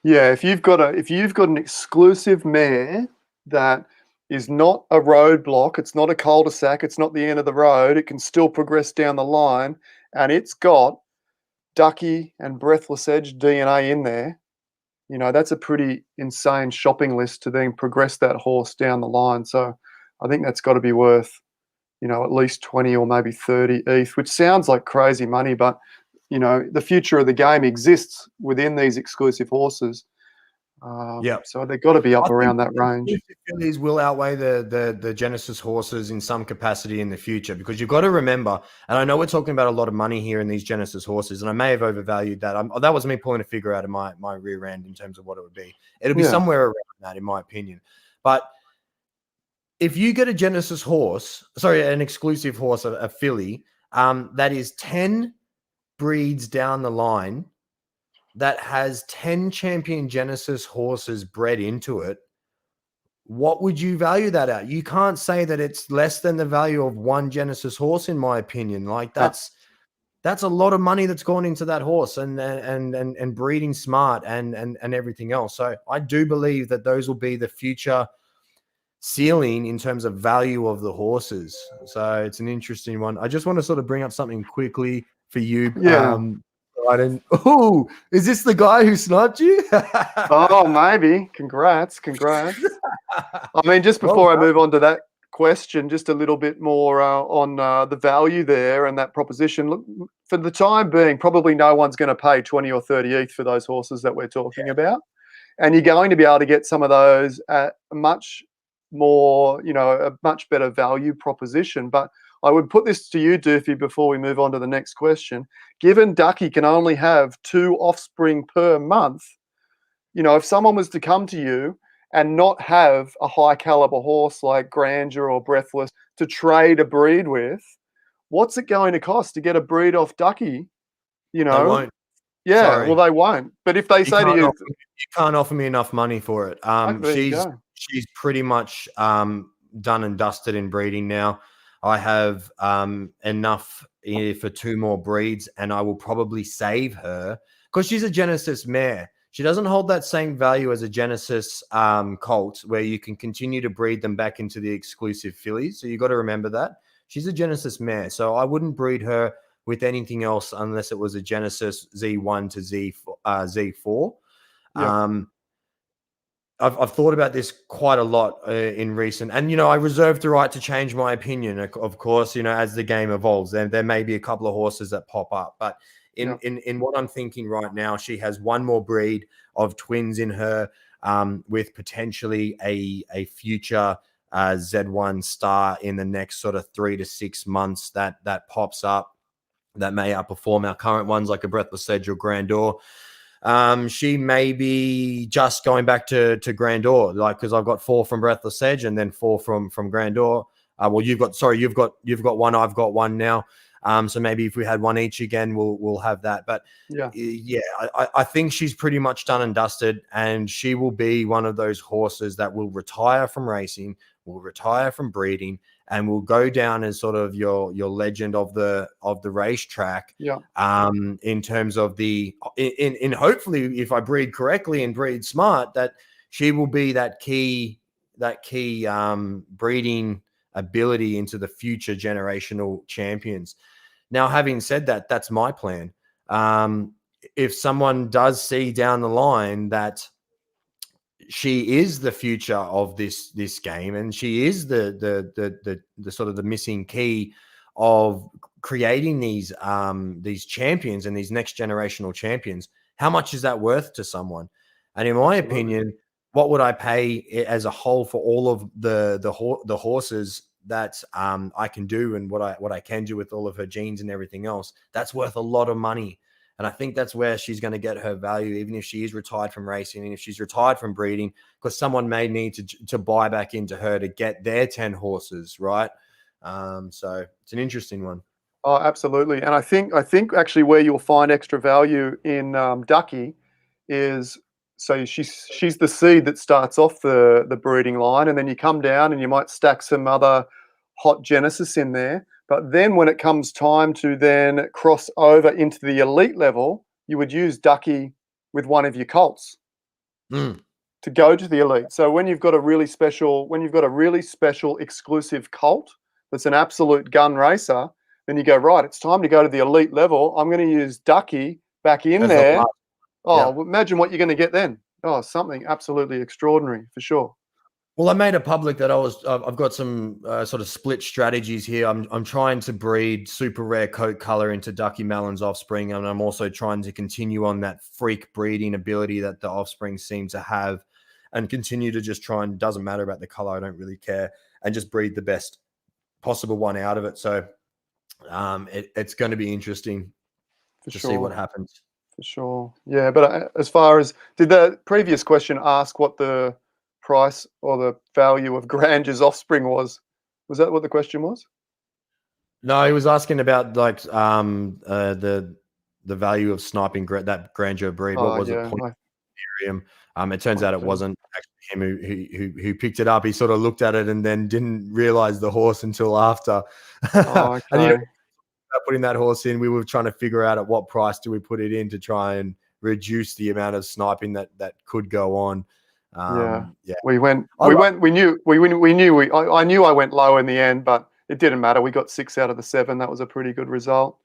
Yeah, if you've got an exclusive mare that is not a roadblock, it's not a cul-de-sac, it's not the end of the road, it can still progress down the line, and it's got Ducky and Breathless Edge DNA in there, that's a pretty insane shopping list to then progress that horse down the line. So I think that's got to be worth, at least 20 or maybe 30 ETH, which sounds like crazy money, but the future of the game exists within these exclusive horses. So they've got to be up around that range. Fillies will outweigh the Genesis horses in some capacity in the future, because you've got to remember, and I know we're talking about a lot of money here in these Genesis horses, and I may have overvalued that. That was me pulling a figure out of my rear end in terms of what it would be. It'll be somewhere around that, in my opinion. But if you get a Genesis horse, an exclusive horse, a filly, that is 10 breeds down the line, that has 10 champion Genesis horses bred into it, what would you value that at? You can't say that it's less than the value of one Genesis horse, in my opinion. Like that's a lot of money that's gone into that horse, and breeding smart and everything else. So I do believe that those will be the future ceiling in terms of value of the horses. So it's an interesting one. I just want to sort of bring up something quickly for you. Yeah. Oh, is this the guy who sniped you? Oh, maybe. Congrats. I mean, just before I move on to that question, just a little bit more on the value there and that proposition. Look, for the time being, probably no one's going to pay 20 or 30 ETH for those horses that we're talking about. And you're going to be able to get some of those at a much more, a much better value proposition. But I would put this to you, Doofy, before we move on to the next question. Given Ducky can only have 2 offspring per month, if someone was to come to you and not have a high caliber horse like Grandeur or Breathless to trade a breed with, what's it going to cost to get a breed off Ducky? They won't. Yeah, Sorry. Well, they won't. But if they say to you, you can't offer me enough money for it. She's pretty much done and dusted in breeding now. I have enough for 2 more breeds, and I will probably save her because she's a Genesis mare. She doesn't hold that same value as a Genesis colt, where you can continue to breed them back into the exclusive fillies. So you got to remember that. She's a Genesis mare. So I wouldn't breed her with anything else unless it was a Genesis Z1 to Z4. Yeah. I've thought about this quite a lot in recent, and I reserve the right to change my opinion. Of course, as the game evolves, there may be a couple of horses that pop up, but Yeah. in what I'm thinking right now, she has one more breed of twins in her, with potentially a future Z1 star in the next sort of 3 to 6 months that pops up that may outperform our current ones, like a Breathless Edge or Grandeur. She may be just going back to Grandeur, like, because I've got 4 from Breathless Edge and then 4 from Grandeur. Well, you've got one, I've got one now. So maybe if we had one each again, we'll have that. But yeah, I think she's pretty much done and dusted, and she will be one of those horses that will retire from racing, will retire from breeding, and will go down as sort of your legend of the racetrack. Yeah. In terms of in hopefully, if I breed correctly and breed smart, that she will be that key breeding ability into the future generational champions. Now, having said that, that's my plan. If someone does see down the line that she is the future of this game, and she is the sort of the missing key of creating these champions and these next generational champions, how much is that worth to someone? And in my opinion, what would I pay as a whole for all of the horses that I can do, and what I can do with all of her genes and everything else? That's worth a lot of money. And I think that's where she's going to get her value, even if she is retired from racing and if she's retired from breeding, because someone may need to buy back into her to get their 10 horses, right? So it's an interesting one. Oh, absolutely. And I think actually where you'll find extra value in Ducky is, so she's the seed that starts off the breeding line, and then you come down and you might stack some other hot Genesis in there. But then when it comes time to then cross over into the elite level, you would use Ducky with one of your colts to go to the elite. So when you've got a really special exclusive colt that's an absolute gun racer, then you go, right, it's time to go to the elite level. I'm going to use Ducky back in there. Oh, imagine what you're going to get then. Oh, something absolutely extraordinary for sure. Well, I made it public that I've got some sort of split strategies here. I'm trying to breed super rare coat color into Ducky Mellon's offspring, and I'm also trying to continue on that freak breeding ability that the offspring seem to have, and continue to just try and, doesn't matter about the color, I don't really care, and just breed the best possible one out of it. So it's going to be interesting to see what happens. For sure. Yeah, but as far as, did the previous question ask what the price or the value of Granger's offspring was? Was that what the question was? No, he was asking about like the value of sniping that Grandeur breed. What was it? It turns out it wasn't actually him who picked it up. He sort of looked at it and then didn't realize the horse until after. Oh, okay. And, putting that horse in, we were trying to figure out at what price do we put it in to try and reduce the amount of sniping that could go on. Yeah. I knew I went low in the end, but it didn't matter. We got 6 out of the 7. That was a pretty good result.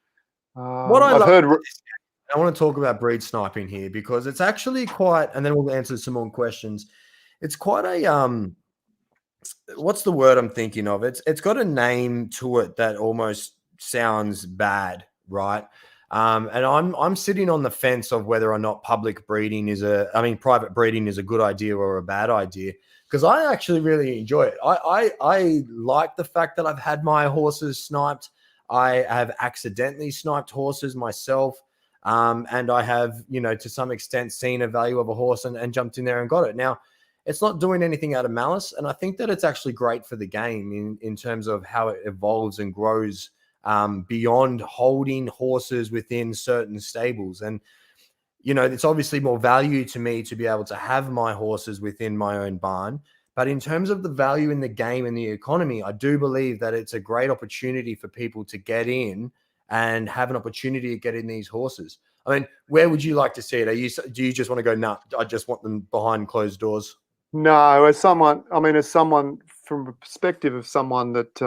I want to talk about breed sniping here, because it's actually quite, and then we'll answer some more questions. It's quite a what's the word I'm thinking of? It's got a name to it that almost sounds bad, right? And I'm sitting on the fence of whether or not private breeding is a good idea or a bad idea, because I actually really enjoy it. I like the fact that I've had my horses sniped. I have accidentally sniped horses myself. And I have, to some extent seen a value of a horse and jumped in there and got it. Now, it's not doing anything out of malice. And I think that it's actually great for the game in terms of how it evolves and grows beyond holding horses within certain stables. And, it's obviously more value to me to be able to have my horses within my own barn. But in terms of the value in the game and the economy, I do believe that it's a great opportunity for people to get in and have an opportunity to get in these horses. I mean, where would you like to see it? Do you just want to go, nah, I just want them behind closed doors? No, as someone from a perspective of someone that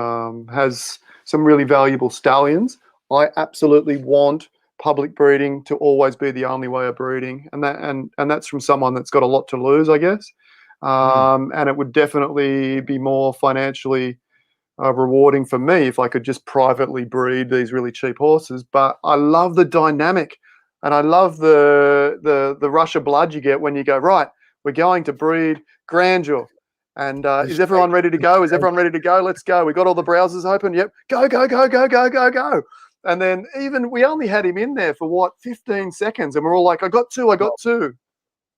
has some really valuable stallions, I absolutely want public breeding to always be the only way of breeding, and that's from someone that's got a lot to lose, I guess. And it would definitely be more financially rewarding for me if I could just privately breed these really cheap horses. But I love the dynamic, and I love the rush of blood you get when you go, right, we're going to breed grandeur. And is everyone ready to go? Is everyone ready to go? Let's go. We got all the browsers open. Yep. Go, go, go, go, go, go, go. And then even we only had him in there for what, 15 seconds. And we're all like, I got two, I got two.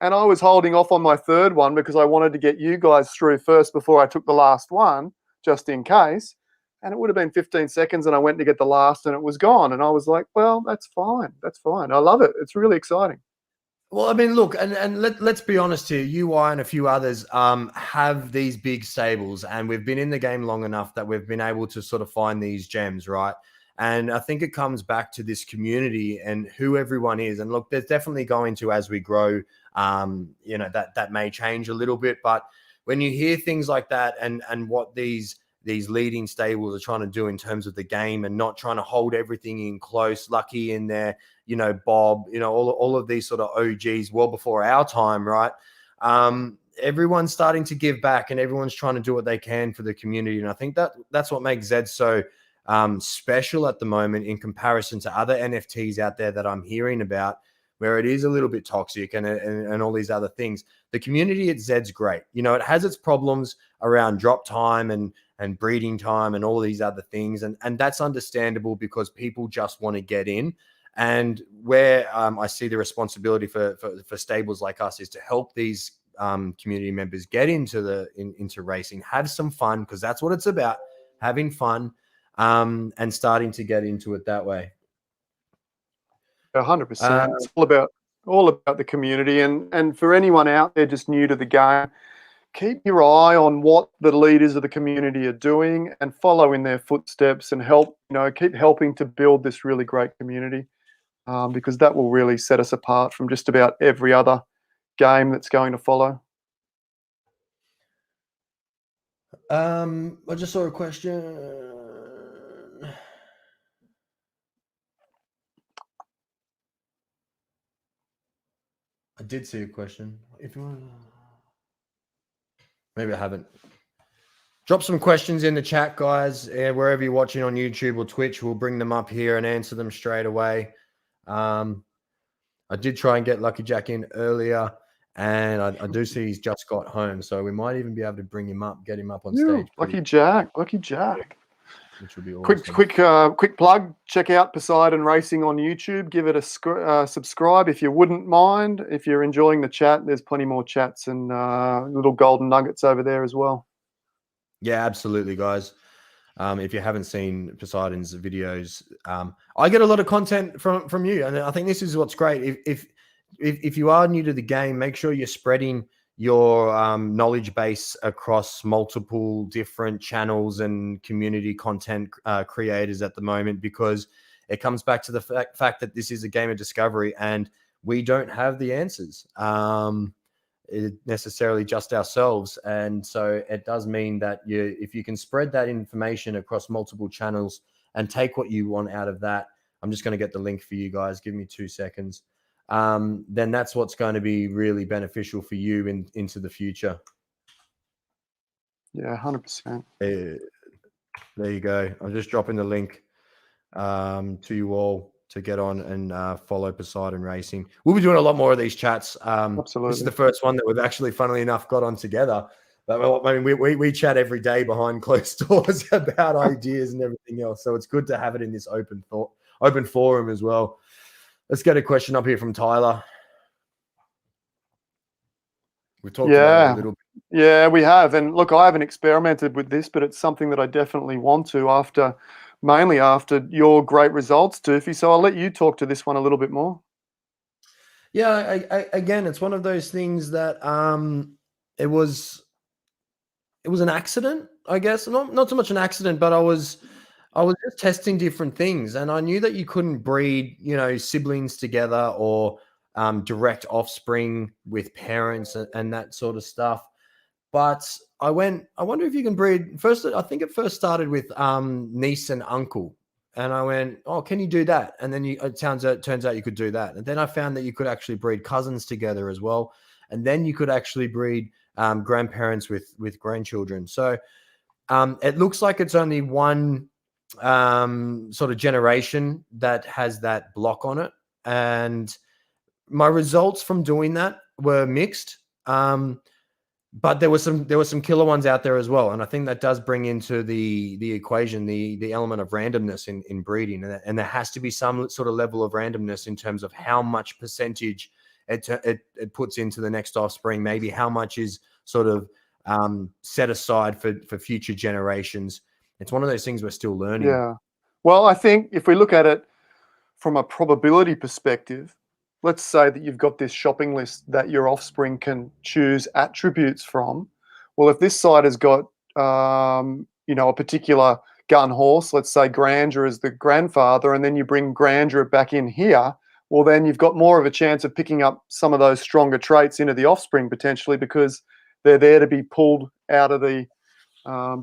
And I was holding off on my third one because I wanted to get you guys through first before I took the last one, just in case. And it would have been 15 seconds and I went to get the last and it was gone. And I was like, well, that's fine. That's fine. I love it. It's really exciting. Well, I mean, look, and let's be honest here. You, I, and a few others have these big stables, and we've been in the game long enough that we've been able to sort of find these gems, right? And I think it comes back to this community and who everyone is. And look, there's definitely going to, as we grow, that may change a little bit. But when you hear things like that, and what these leading stables are trying to do in terms of the game, and not trying to hold everything in close, Lucky in there, Bob, all of these sort of OGs well before our time, right? Everyone's starting to give back, and everyone's trying to do what they can for the community. And I think that's what makes Zed so special at the moment in comparison to other NFTs out there that I'm hearing about, where it is a little bit toxic and all these other things. The community at Zed's great. It has its problems around drop time and breeding time and all these other things. And that's understandable because people just want to get in. And where I see the responsibility for stables like us is to help these community members get into racing, have some fun, because that's what it's about, having fun, and starting to get into it that way. 100%. It's all about the community, and for anyone out there just new to the game, keep your eye on what the leaders of the community are doing and follow in their footsteps and keep helping to build this really great community, because that will really set us apart from just about every other game that's going to follow. I just saw a question. I did see a question. If you want, maybe I haven't. Drop some questions in the chat, guys. Wherever you're watching on YouTube or Twitch, we'll bring them up here and answer them straight away. I did try and get Lucky Jack in earlier, and I do see he's just got home, so we might even be able to bring him up, get him up on stage. Lucky Jack. Which would be awesome. Quick plug. Check out Poseidon Racing on YouTube. Give it a subscribe if you wouldn't mind. If you're enjoying the chat, there's plenty more chats and little golden nuggets over there as well. Yeah, absolutely, guys. If you haven't seen Poseidon's videos, I get a lot of content from you, and I think this is what's great. If you are new to the game, make sure you're spreading your knowledge base across multiple different channels and community content creators at the moment, because it comes back to the fact that this is a game of discovery and we don't have the answers necessarily just ourselves. And so it does mean that if you can spread that information across multiple channels and take what you want out of that, I'm just going to get the link for you guys. Give me 2 seconds. Then that's what's going to be really beneficial for you into the future. Yeah, 100%. There you go. I'm just dropping the link to you all to get on and follow Poseidon Racing. We'll be doing a lot more of these chats. Absolutely. This is the first one that we've actually, funnily enough, got on together. But I mean, we chat every day behind closed doors about ideas and everything else. So it's good to have it in this open forum as well. Let's get a question up here from Tyler. We talked about it a little bit. Yeah, we have. And look, I haven't experimented with this, but it's something that I definitely want to mainly after your great results, Doofy. So I'll let you talk to this one a little bit more. Yeah, again, it's one of those things that it was an accident, I guess. Not so much an accident, but I was just testing different things, and I knew that you couldn't breed, siblings together or direct offspring with parents and that sort of stuff. But I wonder if you can breed first. I think it first started with niece and uncle, and I went, oh, can you do that? And then it turns out you could do that. And then I found that you could actually breed cousins together as well, and then you could actually breed grandparents with grandchildren. So it looks like it's only one sort of generation that has that block on it. And my results from doing that were mixed. But there were some killer ones out there as well, and I think that does bring into the equation the element of randomness in breeding, and there has to be some sort of level of randomness in terms of how much percentage it puts into the next offspring, maybe how much is sort of set aside for future generations. It's one of those things we're still learning. Yeah. Well, I think if we look at it from a probability perspective, let's say that you've got this shopping list that your offspring can choose attributes from. Well, if this side has got, a particular gun horse, let's say Grandeur is the grandfather, and then you bring Grandeur back in here, well, then you've got more of a chance of picking up some of those stronger traits into the offspring potentially because they're there to be pulled out of the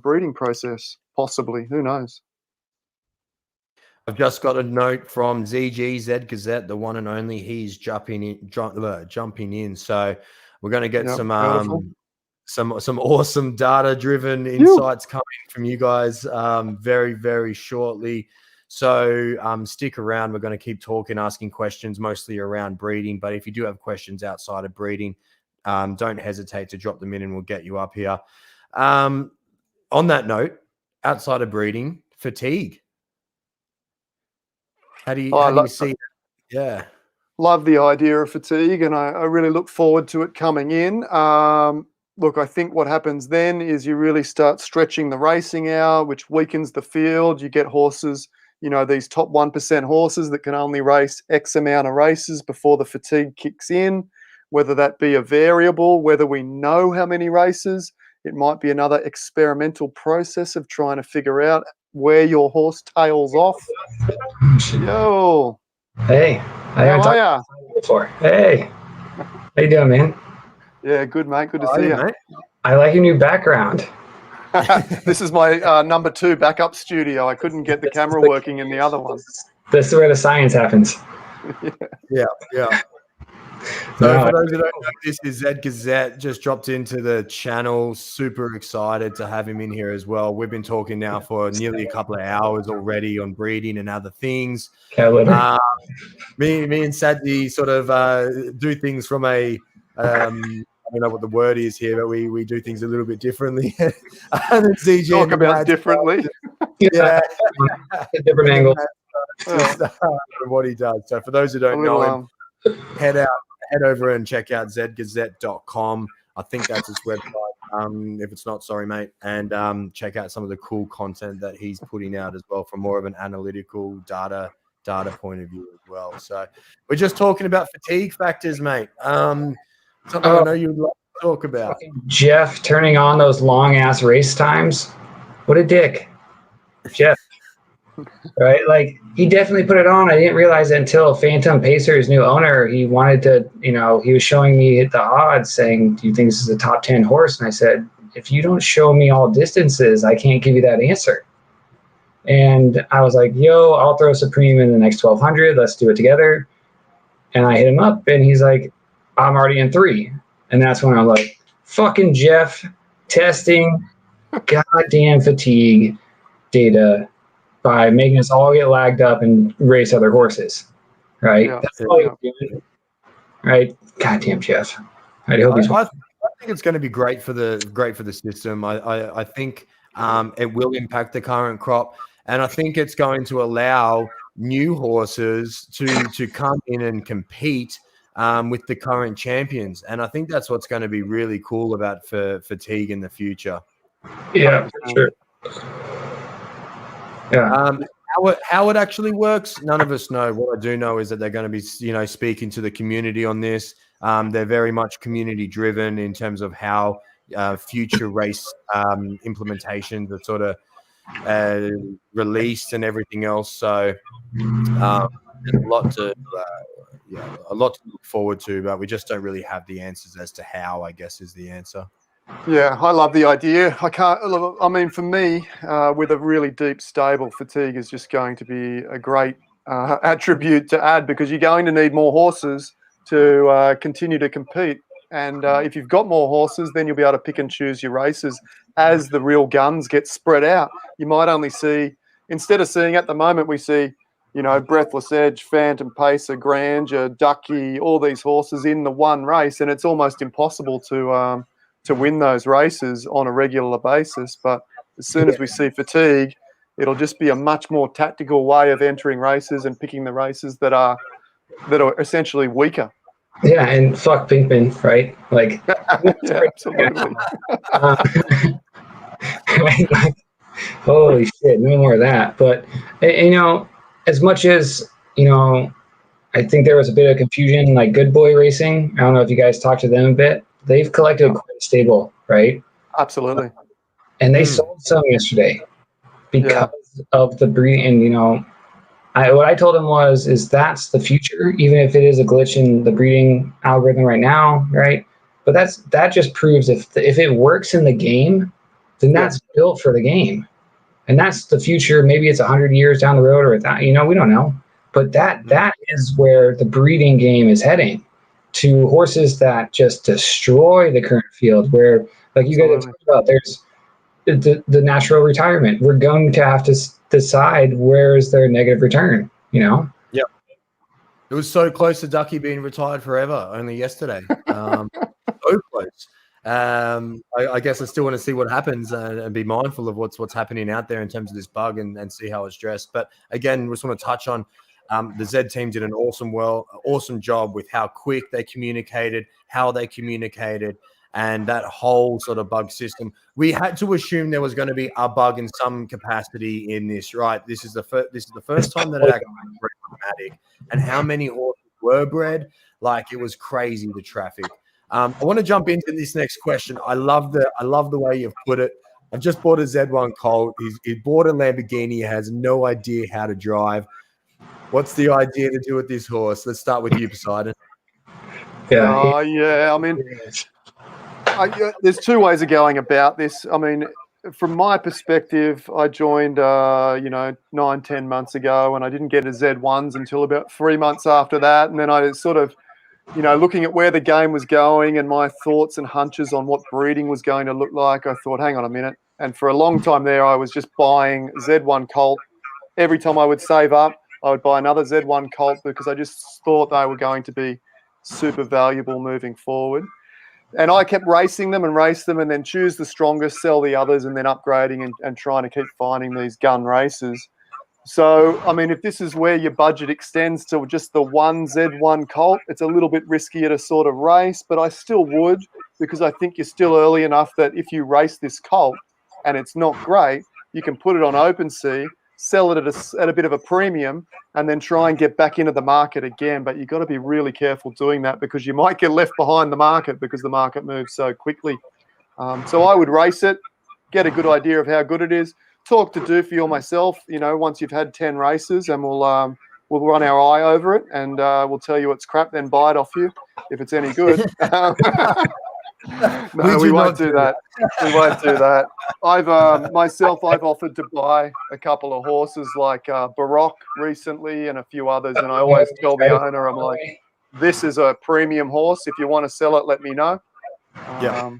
breeding process, possibly. Who knows? I've just got a note from ZG Zed Gazette, the one and only. He's jumping in. So we're going to get some awesome data-driven insights coming from you guys very, very shortly. So stick around. We're going to keep talking, asking questions, mostly around breeding. But if you do have questions outside of breeding, don't hesitate to drop them in, and we'll get you up here. On that note, outside of breeding, fatigue. How do you see that? Yeah. Love the idea of fatigue, and I really look forward to it coming in. Look, I think what happens then is you really start stretching the racing out, which weakens the field. You get horses, these top 1% horses that can only race X amount of races before the fatigue kicks in, whether that be a variable, whether we know how many races. It might be another experimental process of trying to figure out where your horse tails off. Yo. Hey. How are ya? Before. Hey. How you doing, man? Yeah, good, mate. Good to see you. Mate? I like your new background. This is my number 2 backup studio. I couldn't get the camera working in the other one. This is where the science happens. Yeah. So for those who don't know, this is Zed Gazette, just dropped into the channel. Super excited to have him in here as well. We've been talking now for nearly a couple of hours already on breeding and other things. Me and Sadie sort of do things from a I don't know what the word is here, but we do things a little bit differently. CG talk about differently. Yeah. Different angle. What he does. So for those who don't know him, head over and check out zgazette.com. I think that's his website. If it's not, sorry, mate. And check out some of the cool content that he's putting out as well from more of an analytical data point of view as well. So we're just talking about fatigue factors, mate. Something I know you'd like to talk about. Jeff turning on those long-ass race times. What a dick. Jeff. Right? Like, he definitely put it on. I didn't realize it until Phantom Pacer's new owner, he wanted to, he was showing me the odds saying, do you think this is a top 10 horse? And I said, if you don't show me all distances, I can't give you that answer. And I was like, yo, I'll throw Supreme in the next 1200. Let's do it together. And I hit him up, and he's like, I'm already in 3. And that's when I'm like, fucking Jeff, testing goddamn fatigue data by making us all get lagged up and race other horses, right? Yeah. That's all you're doing, right? Goddamn Jeff. I hope I think it's going to be great for the system. I think it will impact the current crop, and I think it's going to allow new horses to come in and compete with the current champions, and I think that's what's going to be really cool about for fatigue in the future. Yeah, for sure. Yeah. How it actually works, none of us know. What I do know is that they're going to be, speaking to the community on this. They're very much community driven in terms of how future race implementations are sort of released and everything else. So there's a lot to look forward to, but we just don't really have the answers as to how, I guess, is the answer. Yeah, I love the idea. For me, with a really deep stable, fatigue is just going to be a great attribute to add, because you're going to need more horses to continue to compete. And if you've got more horses, then you'll be able to pick and choose your races as the real guns get spread out. You might only see, instead of seeing at the moment, we see, Breathless Edge, Phantom Pacer, Grandeur, Ducky, all these horses in the one race, and it's almost impossible to win those races on a regular basis. But as soon as we see fatigue, it'll just be a much more tactical way of entering races and picking the races that are essentially weaker. Yeah, and fuck Pinkman, right? Like, yeah, absolutely. Like, holy shit, no more of that. But as much as I think there was a bit of confusion, like Good Boy Racing. I don't know if you guys talked to them a bit. They've collected quite a stable, right? Absolutely. And they sold some yesterday because of the breeding. And what I told him is that's the future, even if it is a glitch in the breeding algorithm right now, right? But that just proves if it works in the game, then that's built for the game, and that's the future. Maybe it's 100 years down the road, or we don't know. But that is where the breeding game is heading, to horses that just destroy the current field. Where, like you guys have talked about, there's the natural retirement. We're going to have to decide where is their negative return. Yep. It was so close to Ducky being retired forever only yesterday. So close. I guess I still want to see what happens and be mindful of what's happening out there in terms of this bug and see how it's dressed. But again, we just want to touch on the Z team did an awesome job with how quick they communicated, how they communicated, and that whole sort of bug system. We had to assume there was going to be a bug in some capacity in this, right? This is the first time that it actually was dramatic, and how many horses were bred. Like, it was crazy, the traffic. I want to jump into this next question. I love the way you've put it. I've just bought a Z1 Colt. He bought a Lamborghini. He has no idea how to drive. What's the idea to do with this horse? Let's start with you, Poseidon. Yeah. I mean, there's two ways of going about this. I mean, from my perspective, I joined, 9-10 months ago, and I didn't get a Z1s until about 3 months after that. And then I sort of, looking at where the game was going and my thoughts and hunches on what breeding was going to look like, I thought, hang on a minute. And for a long time there, I was just buying Z1 Colt. Every time I would save up, I would buy another Z1 Colt because I just thought they were going to be super valuable moving forward. And I kept racing them and then choose the strongest, sell the others, and then upgrading and trying to keep finding these gun races. So, I mean, if this is where your budget extends to just the one Z1 Colt, it's a little bit riskier to sort of race, but I still would, because I think you're still early enough that if you race this Colt and it's not great, you can put it on OpenSea, sell it at a bit of a premium, and then try and get back into the market again. But you've got to be really careful doing that, because you might get left behind the market because the market moves so quickly. So I would race it, get a good idea of how good it is, talk to Doofy or myself, once you've had 10 races, and we'll run our eye over it, and we'll tell you it's crap, then buy it off you if it's any good. No, we won't do that. We won't do that. I've offered to buy a couple of horses like Baroque recently and a few others, and I always tell the owner, I'm like, this is a premium horse. If you want to sell it, let me know. They I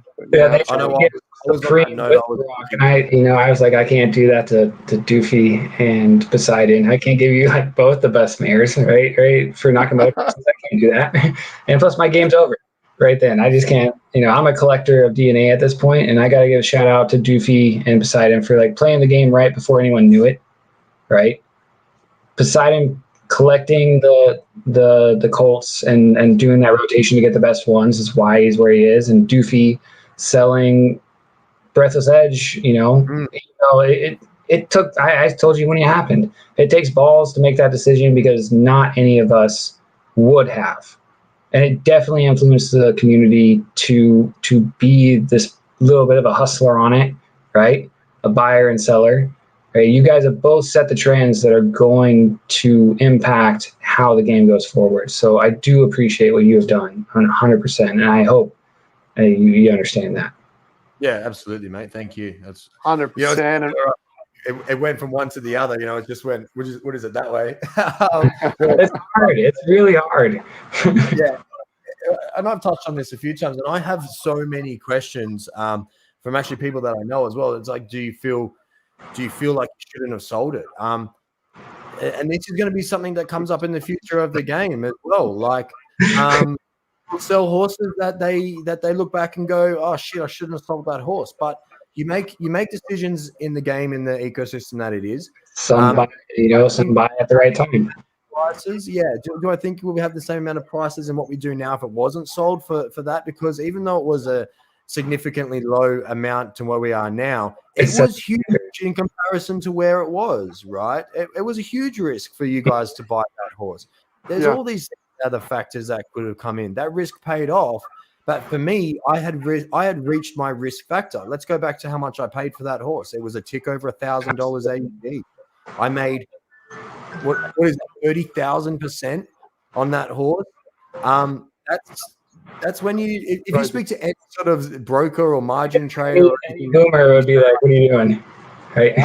was like, I can't do that to Doofy and Poseidon. I can't give you like both the best mares, right? For Nakamoto, I can't do that. And plus, my game's over right then. I just can't. I'm a collector of DNA at this point, and I got to give a shout out to Doofy and Poseidon for like playing the game right before anyone knew it, right? Poseidon collecting the Colts and doing that rotation to get the best ones is why he's where he is, and Doofy selling Breathless Edge. It took. I told you when it happened. It takes balls to make that decision, because not any of us would have. And it definitely influenced the community to be this little bit of a hustler on it, right? A buyer and seller. Right? You guys have both set the trends that are going to impact how the game goes forward. So I do appreciate what you have done 100%, and I hope you understand that. Yeah, absolutely, mate. Thank you. That's 100%. It went from one to the other. It just went. What is it that way? It's hard. It's really hard. Yeah. and I've touched on this a few times, and I have so many questions from actually people that I know as well. It's like, do you feel like you shouldn't have sold it? And this is going to be something that comes up in the future of the game as well. Like, sell horses that they look back and go, oh shit, I shouldn't have sold that horse. But you make decisions in the game, in the ecosystem that it is. Some buy, some buy at the right time. Prices, yeah. Do I think we'll have the same amount of prices in what we do now if it wasn't sold for that? Because even though it was a significantly low amount to where we are now, it was huge in comparison to where it was, right? It was a huge risk for you guys to buy that horse. There's all these other factors that could have come in. That risk paid off, but for me, I had reached my risk factor. Let's go back to how much I paid for that horse. It was a tick over $1,000 AUD. I made what is that, 30,000% on that horse. That's when if you speak to any sort of broker or margin trader, any boomer would be like, "What are you doing?" Right?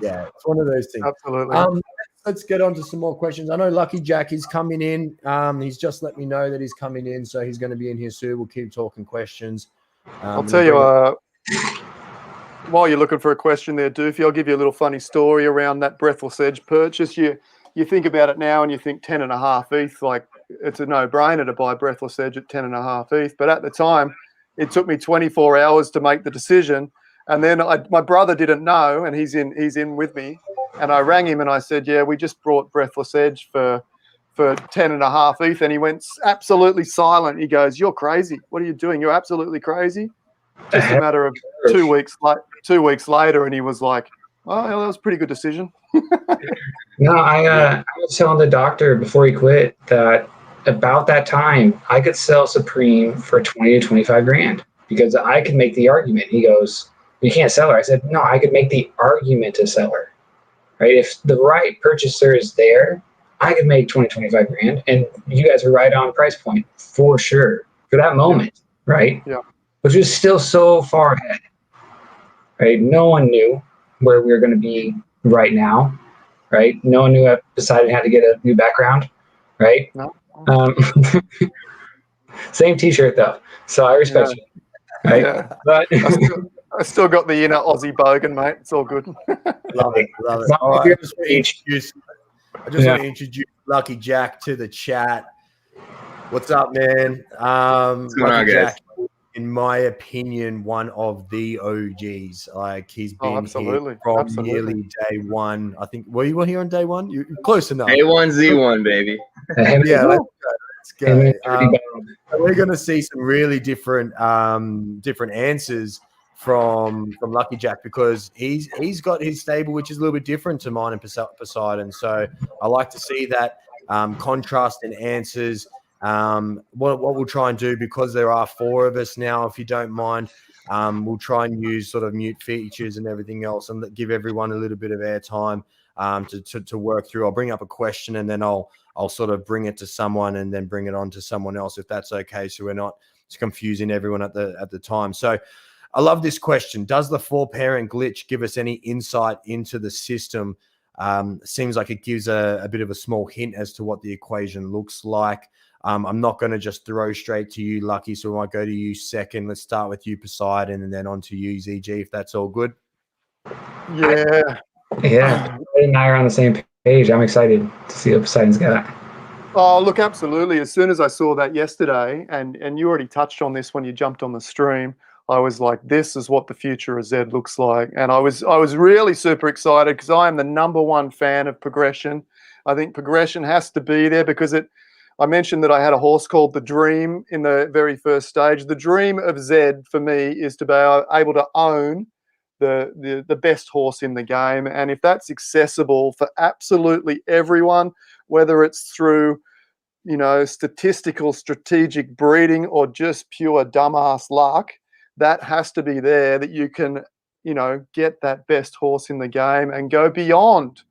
Yeah, it's one of those things. Absolutely. Let's get on to some more questions. I know Lucky Jack is coming in. He's just let me know that he's coming in, so he's going to be in here soon. We'll keep talking questions. I'll tell you, while you're looking for a question there, Doofy, I'll give you a little funny story around that Breathless Edge purchase. You think about it now and you think 10.5 ETH, like it's a no-brainer to buy Breathless Edge at 10.5 ETH. But at the time, it took me 24 hours to make the decision. And then my brother didn't know, and he's in with me. And I rang him and I said, yeah, we just brought Breathless Edge for 10.5 ETH. And he went absolutely silent. He goes, "You're crazy. What are you doing? You're absolutely crazy." Just a matter of 2 weeks later, and he was like, "Oh, yeah, that was a pretty good decision." No, I was telling the doctor before he quit that about that time I could sell Supreme for 20 to 25 grand because I could make the argument. He goes, "You can't sell her." I said, "No, I could make the argument to sell her. Right? If the right purchaser is there, I could make 20, 25 grand." And you guys are right on price point for sure for that moment, right? Yeah. Which was still so far ahead. Right? No one knew where we were going to be right now. Right? No one knew I decided how to get a new background. Right? No. Same T-shirt though, so I respect you. Right? Yeah. But I still got the inner Aussie bogan, mate. It's all good. Love it. All right, I just want to introduce Lucky Jack to the chat. What's up, man? Lucky Jack, in my opinion, one of the OGs. Like, he's been here from nearly day one. I think, were you here on day one? You're close enough. A1 Z1, baby. Yeah, let's go. We're going to see some really different answers from Lucky Jack, because he's got his stable, which is a little bit different to mine and Poseidon. So I like to see that contrast in answers. What we'll try and do, because there are 4 of us now, if you don't mind, we'll try and use sort of mute features and everything else, and give everyone a little bit of airtime to work through. I'll bring up a question, and then I'll sort of bring it to someone, and then bring it on to someone else, if that's okay, so we're not confusing everyone at the time. So I love this question. Does the 4-parent glitch give us any insight into the system? Seems like it gives a bit of a small hint as to what the equation looks like. I'm not going to just throw straight to you, Lucky, so I might go to you second. Let's start with you, Poseidon, and then on to you, ZG, if that's all good. Yeah. Ed and I are on the same page. I'm excited to see what Poseidon's got. Oh, look, absolutely. As soon as I saw that yesterday, and you already touched on this when you jumped on the stream, I was like, this is what the future of Zed looks like. And I was really super excited, because I am the #1 fan of progression. I think progression has to be there, because I mentioned that I had a horse called the Dream in the very first stage. The dream of Zed for me is to be able to own the best horse in the game. And if that's accessible for absolutely everyone, whether it's through, statistical strategic breeding or just pure dumbass luck, that has to be there, that you can, get that best horse in the game and go beyond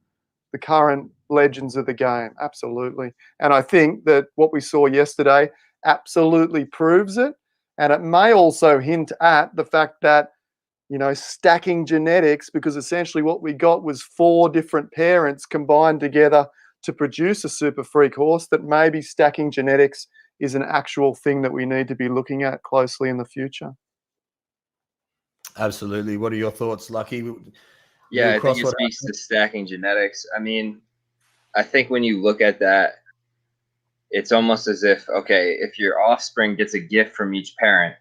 the current legends of the game. Absolutely. And I think that what we saw yesterday absolutely proves it. And it may also hint at the fact that, stacking genetics, because essentially what we got was 4 different parents combined together to produce a super freak horse, that maybe stacking genetics is an actual thing that we need to be looking at closely in the future. Absolutely. What are your thoughts, Lucky? Yeah, I think it speaks to stacking genetics. I mean, I think when you look at that, it's almost as if, okay, if your offspring gets a gift from each parent,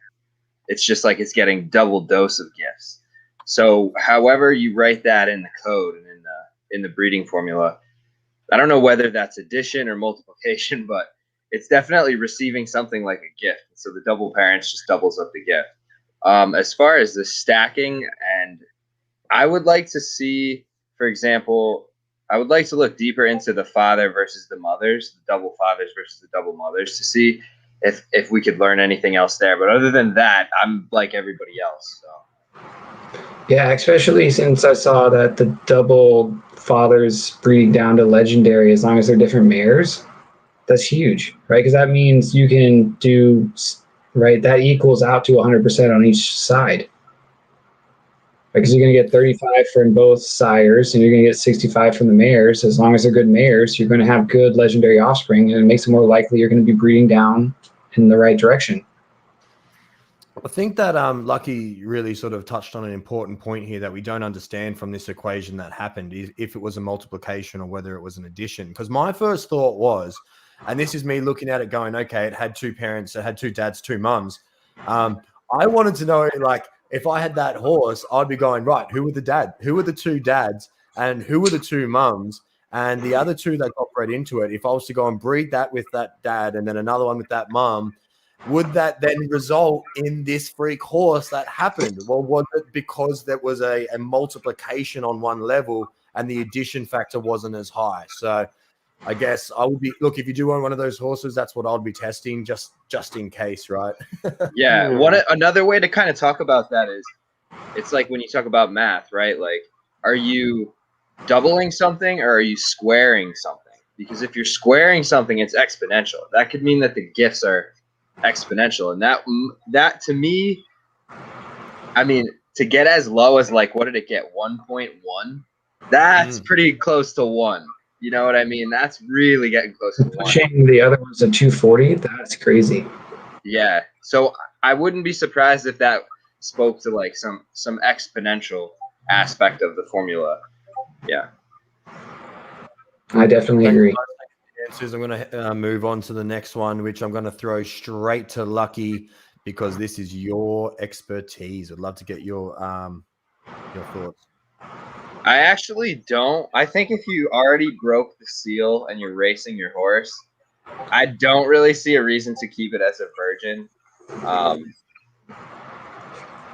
it's just like it's getting double dose of gifts. So however you write that in the code and in the breeding formula, I don't know whether that's addition or multiplication, but it's definitely receiving something like a gift. So the double parents just doubles up the gift. As far as the stacking, and I would like to see, for example, I would like to look deeper into the father versus the mothers, the double fathers versus the double mothers, to see if we could learn anything else there. But other than that, I'm like everybody else. So. Yeah, especially since I saw that the double fathers breeding down to legendary as long as they're different mares. That's huge, right? Because that means you can do, right, that equals out to 100% on each side. Because you're going to get 35 from both sires and you're going to get 65 from the mares. As long as they're good mares, you're going to have good legendary offspring, and it makes it more likely you're going to be breeding down in the right direction. I think that Lucky really sort of touched on an important point here that we don't understand from this equation that happened, if it was a multiplication or whether it was an addition. Because my first thought was, and this is me looking at it going, okay, it had two parents, it had two dads, two mums. I wanted to know, like, if I had that horse, I'd be going, right, who were the two dads and who were the two mums and the other two that got bred into it? If I was to go and breed that with that dad and then another one with that mum, would that then result in this freak horse that happened? Well, was it because there was a multiplication on one level and the addition factor wasn't as high? So I guess I would be, look, if you do want one of those horses, that's what I'll be testing just in case, right? Yeah. Another way to kind of talk about that is, it's like when you talk about math, right? Like, are you doubling something or are you squaring something? Because if you're squaring something, it's exponential. That could mean that the gifts are exponential, and that to me, I mean, to get as low as, like, what did it get, 1.1? That's pretty close to 1. You know what I mean? That's really getting close to 1. Pushing the other one's a 240. That's crazy. Yeah, so I wouldn't be surprised if that spoke to, like, some exponential aspect of the formula. Yeah, I definitely agree. Answers. I'm going to move on to the next one, which I'm going to throw straight to Lucky because this is your expertise. I'd love to get your thoughts. I actually don't. I think if you already broke the seal and you're racing your horse, I don't really see a reason to keep it as a virgin,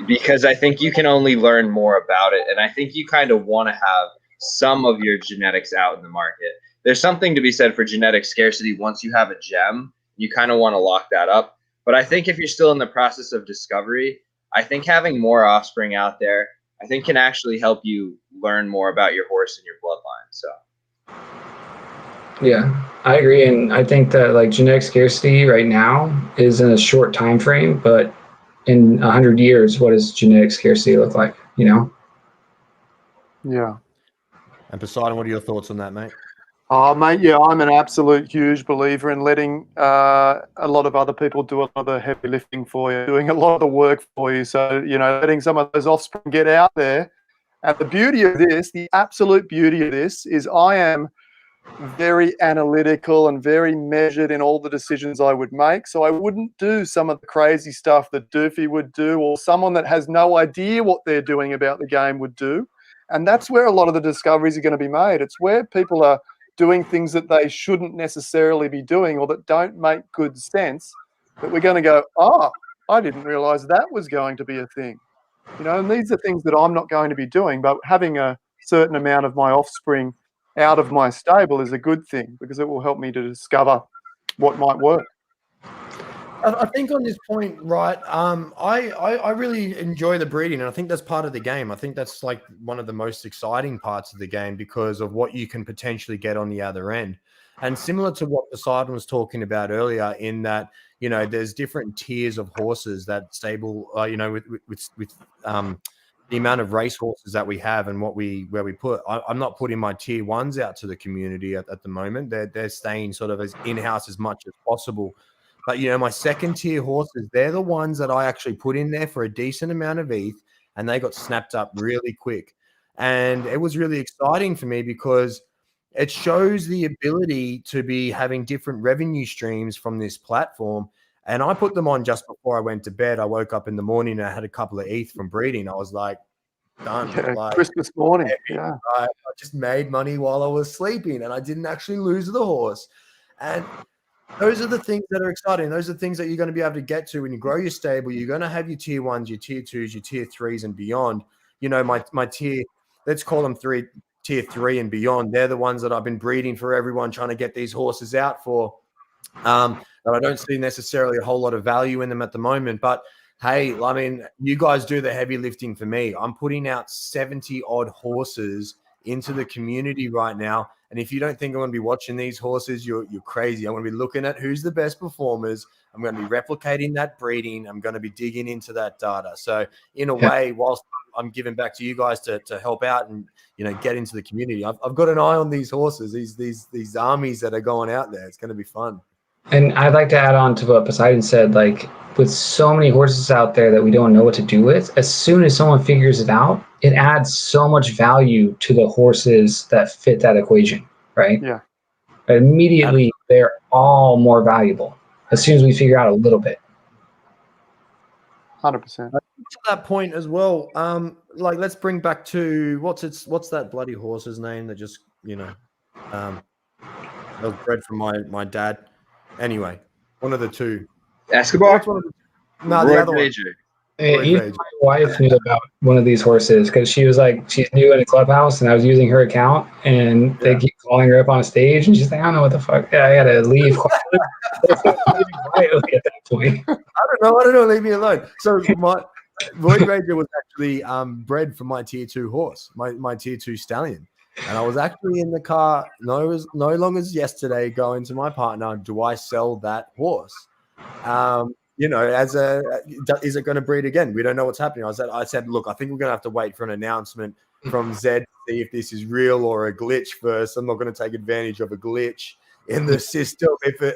because I think you can only learn more about it, and I think you kind of want to have some of your genetics out in the market. There's something to be said for genetic scarcity. Once you have a gem, you kind of want to lock that up. But I think if you're still in the process of discovery, I think having more offspring out there, I think, can actually help you learn more about your horse and your bloodline. So. Yeah, I agree. And I think that, like, genetic scarcity right now is in a short time frame, but in 100 years, what does genetic scarcity look like? You know? Yeah. And Poseidon, what are your thoughts on that, mate? Oh, mate, yeah, I'm an absolute huge believer in letting a lot of other people do a lot of the heavy lifting for you, doing a lot of the work for you. So, you know, letting some of those offspring get out there. And the beauty of this, the absolute beauty of this, is I am very analytical and very measured in all the decisions I would make. So I wouldn't do some of the crazy stuff that Doofy would do, or someone that has no idea what they're doing about the game would do. And that's where a lot of the discoveries are going to be made. It's where people are doing things that they shouldn't necessarily be doing or that don't make good sense, that we're going to go, oh, I didn't realize that was going to be a thing. You know, and these are things that I'm not going to be doing, but having a certain amount of my offspring out of my stable is a good thing because it will help me to discover what might work. I think on this point, right, I really enjoy the breeding, and I think that's part of the game. I think that's like one of the most exciting parts of the game because of what you can potentially get on the other end. And similar to what Poseidon was talking about earlier, in that, you know, there's different tiers of horses that stable, you know, with the amount of race horses that we have and where we put. I'm not putting my tier ones out to the community at the moment. They're staying sort of as in-house as much as possible. But, you know, my second tier horses, they're the ones that I actually put in there for a decent amount of ETH, and they got snapped up really quick. And it was really exciting for me because it shows the ability to be having different revenue streams from this platform. And I put them on just before I went to bed. I woke up in the morning and I had a couple of ETH from breeding. I was like, done. Yeah, like, Christmas morning. Yeah. I just made money while I was sleeping and I didn't actually lose the horse. And those are the things that are exciting. Those are the things that you're going to be able to get to when you grow your stable. You're going to have your tier ones, your tier twos, your tier threes and beyond. You know, my tier, let's call them tier three and beyond. They're the ones that I've been breeding for everyone, trying to get these horses out for. That I don't see necessarily a whole lot of value in them at the moment. But hey, I mean, you guys do the heavy lifting for me. I'm putting out 70 odd horses into the community right now. And if you don't think I'm going to be watching these horses, you're crazy. I'm going to be looking at who's the best performers. I'm going to be replicating that breeding. I'm going to be digging into that data. So in a way, whilst I'm giving back to you guys to help out and, you know, get into the community, I've got an eye on these horses, these armies that are going out there. It's going to be fun. And I'd like to add on to what Poseidon said, like with so many horses out there that we don't know what to do with, as soon as someone figures it out, it adds so much value to the horses that fit that equation, right? Yeah. Immediately, they're all more valuable as soon as we figure out a little bit. 100%. To that point as well, like let's bring back to what's that bloody horse's name that just, you know, that was bred from my dad. Anyway, one of the two. Escobar? No, the other one. Even my wife knew about one of these horses because she was like, she's new in a clubhouse and I was using her account and they keep calling her up on stage and she's like, I don't know what the fuck. Yeah, I gotta leave quietly at that point. I don't know. Leave me alone. So my Void Ranger was actually bred from my tier 2 horse, my tier 2 stallion. And I was actually in the car no longer as yesterday going to my partner, do I sell that horse? You know, is it going to breed again? We don't know what's happening. I said, look, I think we're going to have to wait for an announcement from Zed to see if this is real or a glitch first. I'm not going to take advantage of a glitch in the system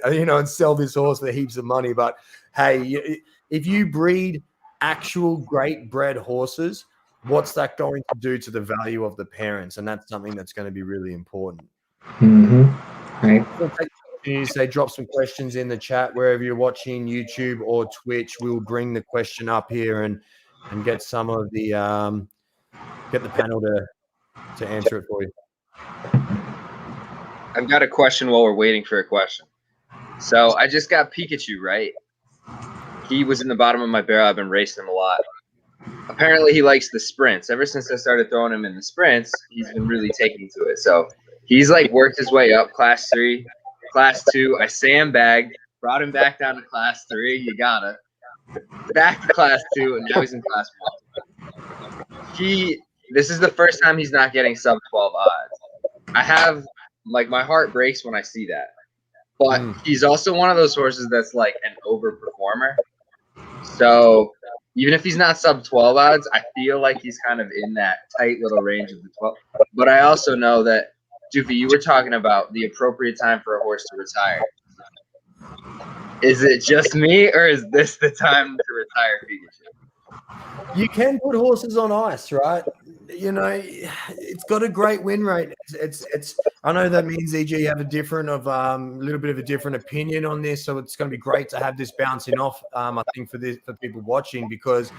and sell this horse for heaps of money. But hey, if you breed actual great bred horses, what's that going to do to the value of the parents? And that's something that's going to be really important. Mm-hmm. Right. You say drop some questions in the chat wherever you're watching, YouTube or Twitch. We'll bring the question up here and get some of the get the panel to answer it for you. I've got a question while we're waiting for a question. So I just got Pikachu, right? He was in the bottom of my barrel. I've been racing him a lot. Apparently he likes the sprints. Ever since I started throwing him in the sprints, he's been really taking to it. So he's like worked his way up, class 3. Class 2, I sandbagged, brought him back down to class 3. You gotta. Back to class 2, and now he's in class 1. This is the first time he's not getting sub 12 odds. I have, like, my heart breaks when I see that. But he's also one of those horses that's like an overperformer. So even if he's not sub 12 odds, I feel like he's kind of in that tight little range of the 12. But I also know that, Doofy, you were talking about the appropriate time for a horse to retire. Is it just me, or is this the time to retire Pikachu? You can put horses on ice, right? You know, it's got a great win rate. It's. I know that means EG have a little bit of a different opinion on this, so it's going to be great to have this bouncing off. I think for people watching, because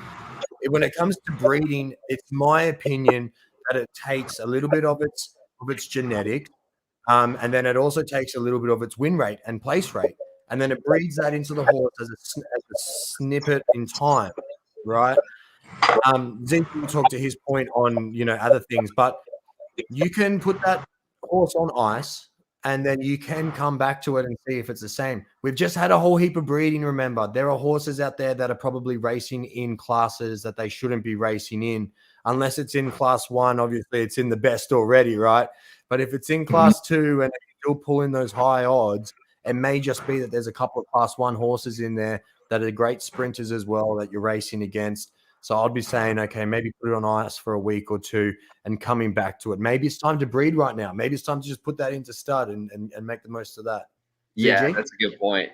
when it comes to breeding, it's my opinion that it takes a little bit of its genetics, and then it also takes a little bit of its win rate and place rate, and then it breeds that into the horse as a snippet in time, right? Zinc will talk to his point on other things, but you can put that horse on ice and then you can come back to it and see if it's the same. We've just had a whole heap of breeding. Remember, there are horses out there that are probably racing in classes that they shouldn't be racing in. Unless it's in class 1, obviously it's in the best already, right? But if it's in class 2 and you're still pulling those high odds, it may just be that there's a couple of class 1 horses in there that are great sprinters as well that you're racing against. So I'd be saying, okay, maybe put it on ice for a week or two and coming back to it. Maybe it's time to breed right now. Maybe it's time to just put that into stud and make the most of that. Yeah, ZG? that's a good point.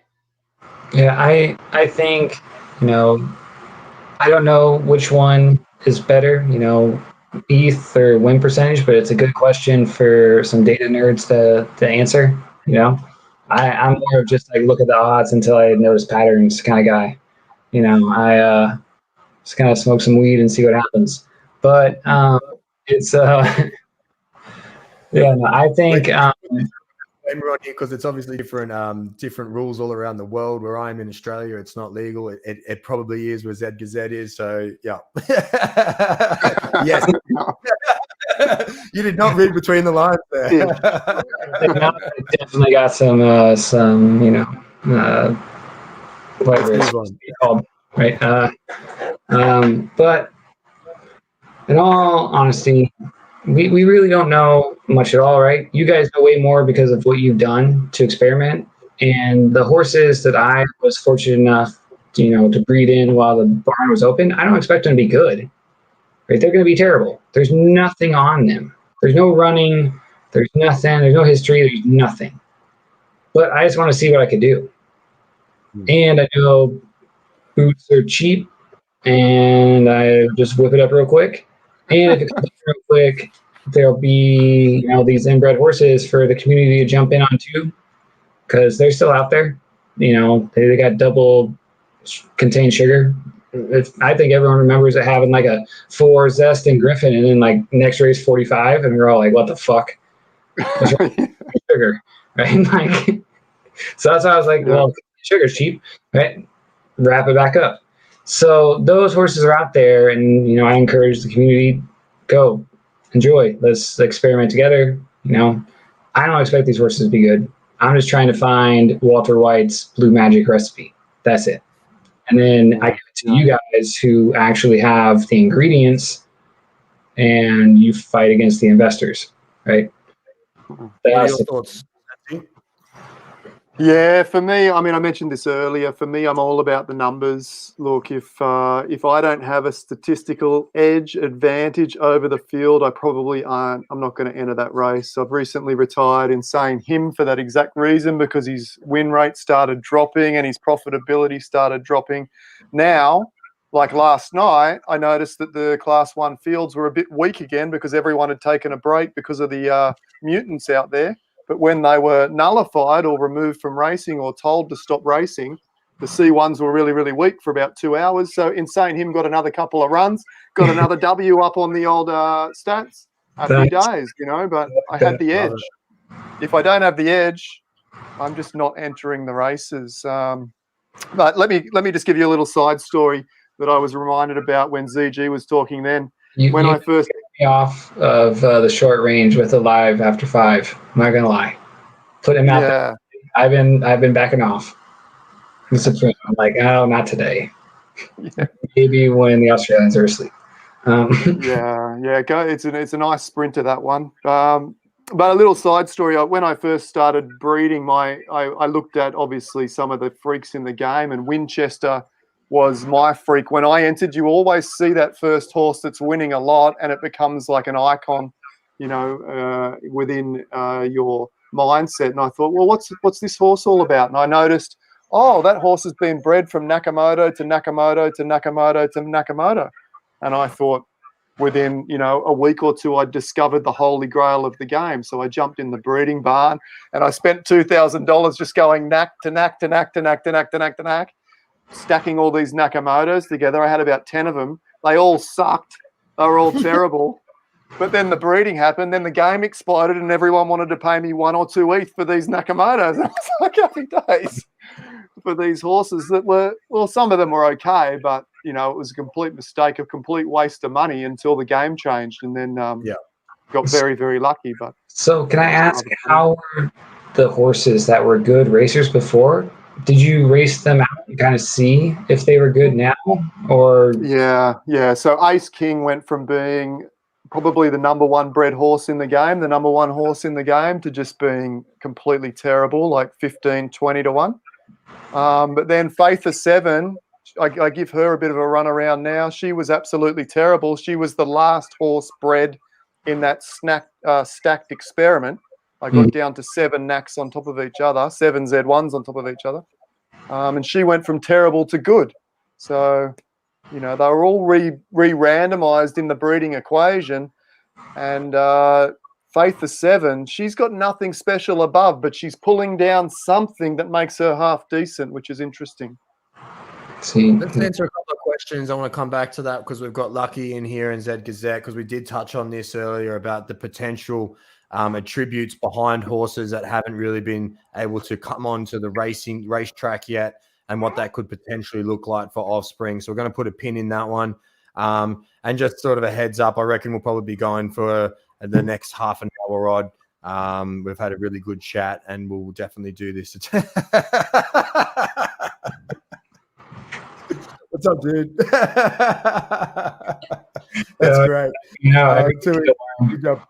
Yeah, I think, I don't know which one is better, ETH or win percentage, but it's a good question for some data nerds to answer. I'm more of just like look at the odds until I notice patterns kind of guy. I just kind of smoke some weed and see what happens. But it's yeah, no, I think because it's obviously different rules all around the world. Where I'm in Australia, it's not legal. It probably is where ZGZ is. So yeah, yes. You did not read between the lines there. they definitely got some whatever it's called, right? But in all honesty, we really don't know much at all, right? You guys know way more because of what you've done to experiment. And the horses that I was fortunate enough to breed in while the barn was open, I don't expect them to be good. Right? They're going to be terrible. There's nothing on them. There's no running. There's nothing. There's no history. There's nothing. But I just want to see what I could do. And I know boots are cheap, and I just whip it up real quick. And if it comes up real quick, there'll be these inbred horses for the community to jump in on too, because they're still out there. They got double contained sugar. I think everyone remembers it having like a 4 Zest and Griffin, and then like next race 45, and we're all like, "What the fuck?" Sugar, right? Like, so that's why I was like, "Well, sugar's cheap, right? Wrap it back up." So those horses are out there, and I encourage the community, go enjoy. Let's experiment together. I don't expect these horses to be good. I'm just trying to find Walter White's Blue Magic recipe. That's it. And then I give it to you guys who actually have the ingredients, and you fight against the investors, right? What are your thoughts? Yeah, for me, I mean, I mentioned this earlier. For me, I'm all about the numbers. Look, if I don't have a statistical edge advantage over the field, I probably aren't. I'm not going to enter that race. I've recently retired Insane Him for that exact reason, because his win rate started dropping and his profitability started dropping. Now, like last night, I noticed that the Class 1 fields were a bit weak again because everyone had taken a break because of the mutants out there. But when they were nullified or removed from racing or told to stop racing, the C1s were really, really weak for about 2 hours. So Insane Him got another couple of runs, got another W up on the old stats a few days, but I had the edge. If I don't have the edge, I'm just not entering the races. But let me just give you a little side story that I was reminded about when ZG was talking then. I first me off of the short range with a live after 5. I'm not gonna lie. Put him out there. I've been backing off. I'm like, oh, not today. Yeah. Maybe when the Australians are asleep. Go. It's a nice sprinter, that one. But a little side story. When I first started breeding, I looked at obviously some of the freaks in the game, and Winchester was my freak. When I entered, you always see that first horse that's winning a lot, and it becomes like an icon, within your mindset. And I thought, well, what's this horse all about? And I noticed, that horse has been bred from Nakamoto to Nakamoto to Nakamoto to Nakamoto. And I thought, within a week or two, I discovered the holy grail of the game. So I jumped in the breeding barn, and I spent $2,000 just going knack to knack to knack to knack to knack to knack to knack, stacking all these Nakamotos together. I had about 10 of them. They all sucked. They were all terrible. But then the breeding happened. Then the game exploded, and everyone wanted to pay me 1 or 2 ETH for these Nakamotos. And I was like, happy days for these horses that were, well, some of them were okay, but it was a complete mistake, a complete waste of money until the game changed, and then got very, very lucky. But so, can I ask, how were the horses that were good racers before? Did you race them out and kind of see if they were good now, or? Yeah. So Ace King went from being probably the number 1 bred horse in the game, the number 1 horse in the game, to just being completely terrible, like 15, 20 to 1. But then Faith of 7, I give her a bit of a run around now. She was absolutely terrible. She was the last horse bred in that stacked experiment. I got down to 7 knacks on top of each other, 7 Z1s on top of each other. And she went from terrible to good. So, they were all re-randomized in the breeding equation. And Faith the 7, she's got nothing special above, but she's pulling down something that makes her half decent, which is interesting. Let's answer a couple of questions. I want to come back to that because we've got Lucky in here and Zed Gazette, because we did touch on this earlier about the potential attributes behind horses that haven't really been able to come onto the racetrack yet, and what that could potentially look like for offspring. So we're going to put a pin in that one. And just sort of a heads up, I reckon we'll probably be going for the next half an hour odd. We've had a really good chat, and we'll definitely do this. What's up, dude? That's great. Good job.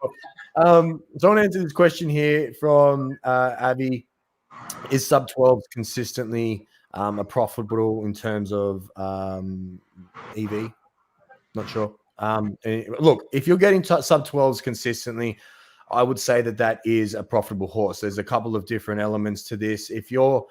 So I want to answer this question here from Abby. Is sub 12 consistently a profitable in terms of EV? Not sure. Look, if you're getting sub 12s consistently, I would say that is a profitable horse. There's a couple of different elements to this. If you're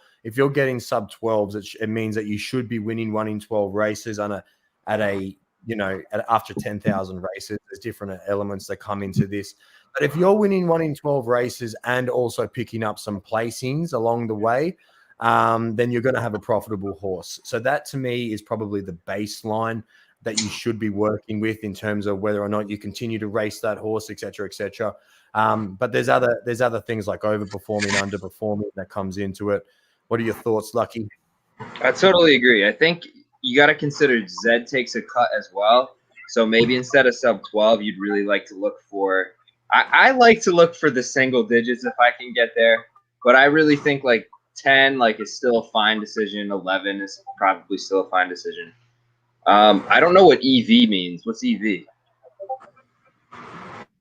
getting sub 12s, it means that you should be winning 1 in 12 races after 10,000 races. There's different elements that come into this. But if you're winning 1 in 12 races and also picking up some placings along the way, then you're going to have a profitable horse. So that to me is probably the baseline that you should be working with in terms of whether or not you continue to race that horse, et cetera, et cetera. But there's other things like overperforming, underperforming that comes into it. What are your thoughts, Lucky? I totally agree. I think you got to consider Zed takes a cut as well. So maybe instead of sub 12, you'd really like to look for – I like to look for the single digits if I can get there. But I really think like 10 is still a fine decision. 11 is probably still a fine decision. I don't know what EV means. What's EV?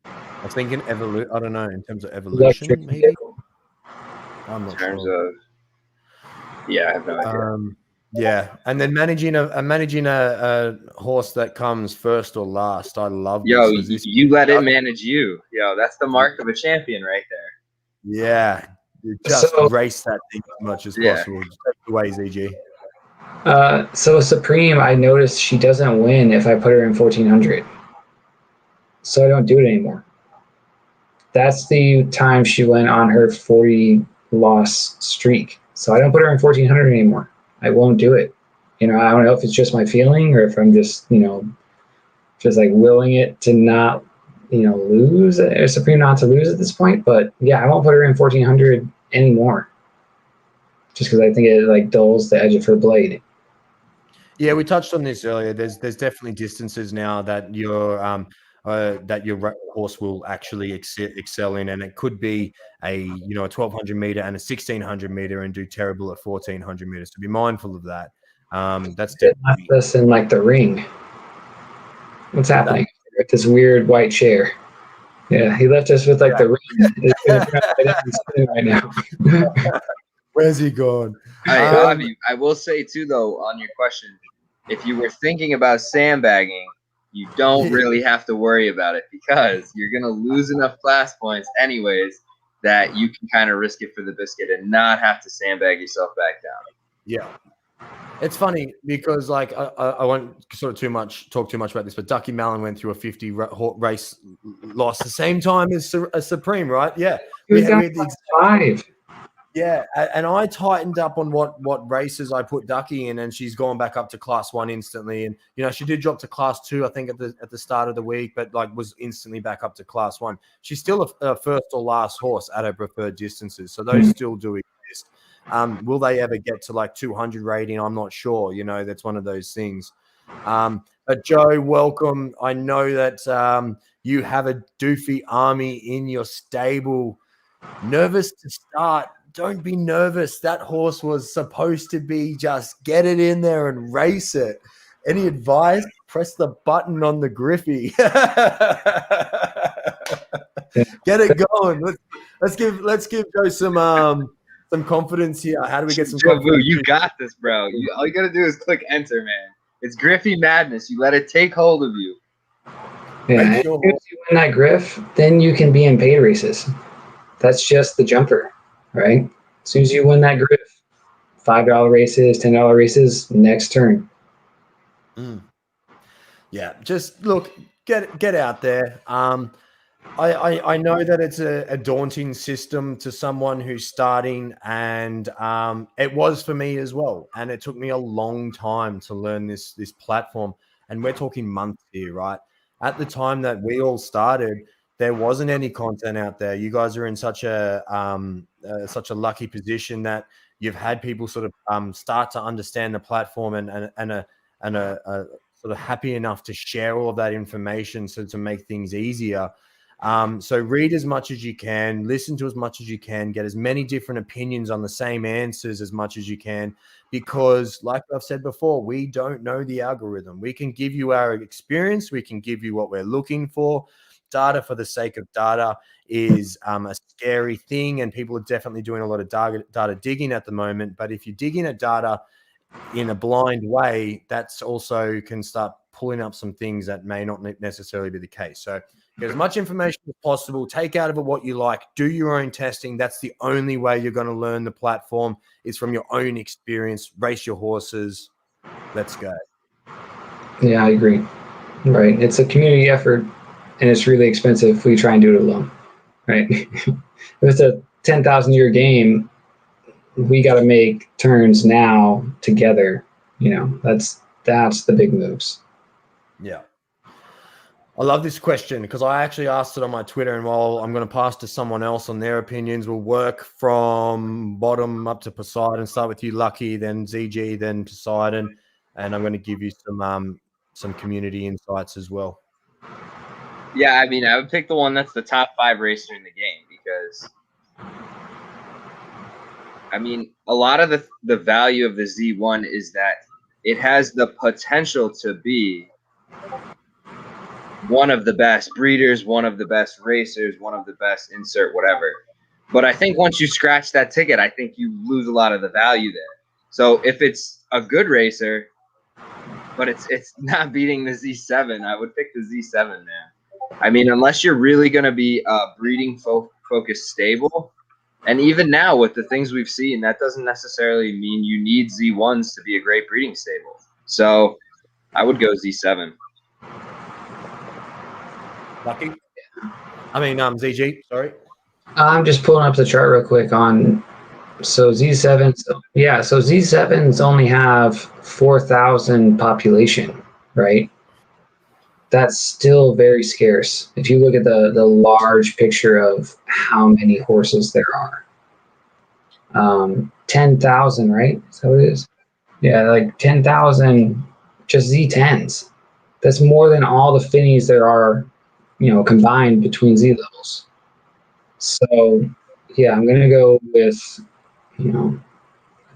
I was thinking evolution. I don't know, in terms of evolution, maybe. I'm not sure. I have no idea. Yeah, and then managing a horse that comes first or last. I love this. You let it manage you. That's the mark of a champion right there. Yeah, just race that thing as much as possible. Just take it away, ZG. So Supreme, I noticed she doesn't win if I put her in 1400. So I don't do it anymore. That's the time she went on her 40 loss streak. So I don't put her in 1400 anymore. I won't do it. I don't know if it's just my feeling or if I'm just, just like willing it to not, lose, or Supreme not to lose at this point. But yeah, I won't put her in 1400 anymore. Just because I think it dulls the edge of her blade. Yeah, we touched on this earlier. There's definitely distances now that your horse will actually excel in, and it could be a 1200 meter and a 1600 meter and do terrible at 1400 meters. So be mindful of that. That's definitely us in the ring. What's happening with this weird white chair? Yeah, he left us with the ring. It's right now. Where's he gone? I will say too, though, on your question, if you were thinking about sandbagging, you don't really have to worry about it because you're going to lose enough class points anyways that you can kind of risk it for the biscuit and not have to sandbag yourself back down. Yeah. It's funny because I won't talk too much about this, but Ducky Mallon went through a 50 race loss the same time as Supreme, right? Yeah. We had 5. Yeah, and I tightened up on what races I put Ducky in, and she's gone back up to class 1 instantly. And she did drop to class 2, I think, at the start of the week, but was instantly back up to class 1. She's still a first or last horse at her preferred distances, so those still do exist. Will they ever get to 200 rating? I'm not sure. That's one of those things. But Joe, welcome. I know that you have a doofy army in your stable. Nervous to start. Don't be nervous. That horse was supposed to be just get it in there and race it. Any advice? Press the button on the Griffey. Get it going. Let's give Joe some some confidence here? How do we get some Joe confidence? Boo, you got this, bro. All you got to do is click enter, man. It's Griffey madness. You let it take hold of you. Yeah, as soon as you win that Griff, then you can be in paid races. That's just the jumper, right? As soon as you win that Griff, $5 races, $10 races, next turn. Yeah, just look, get out there. I know that it's a daunting system to someone who's starting, and it was for me as well. And it took me a long time to learn this platform, and we're talking months here, right? At the time that we all started, there wasn't any content out there. You guys are in such a lucky position that you've had people sort of start to understand the platform and a sort of happy enough to share all of that information so to make things easier. So read as much as you can, listen to as much as you can, get as many different opinions on the same answers as much as you can, because like I've said before, we don't know the algorithm. We can give you our experience. We can give you what we're looking for. Data for the sake of data is a scary thing, and people are definitely doing a lot of data digging at the moment. But if you're digging at data in a blind way, that's also can start pulling up some things that may not necessarily be the case. So get as much information as possible, take out of it what you like, do your own testing. That's the only way you're going to learn the platform is from your own experience. Race your horses. Let's go. Yeah, I agree. Right. It's a community effort, and it's really expensive if we try and do it alone. Right. If it's a 10,000-year game, we got to make turns now together. That's the big moves. Yeah. I love this question because I actually asked it on my Twitter, and while I'm going to pass to someone else on their opinions, we'll work from bottom up to Poseidon. Start with you, Lucky, then ZG, then Poseidon, and I'm going to give you some community insights as well. Yeah, I mean, I would pick the one that's the top 5 racer in the game because, I mean, a lot of the value of the Z1 is that it has the potential to be one of the best breeders, one of the best racers, one of the best insert whatever. But I think once you scratch that ticket, I think you lose a lot of the value there. So if it's a good racer, but it's not beating the Z7, I would pick the Z7, man. I mean, unless you're really going to be breeding focused stable, and even now with the things we've seen, that doesn't necessarily mean you need Z1s to be a great breeding stable. So I would go Z7. Lucky? I mean, ZG, sorry. I'm just pulling up the chart real quick on Z7s. Yeah, so Z7s only have 4,000 population, right? That's still very scarce. If you look at the large picture of how many horses there are. 10,000, right? So it is. Yeah, like 10,000 just Z10s. That's more than all the Finnies there are, combined between Z levels. So, yeah, I'm gonna go with,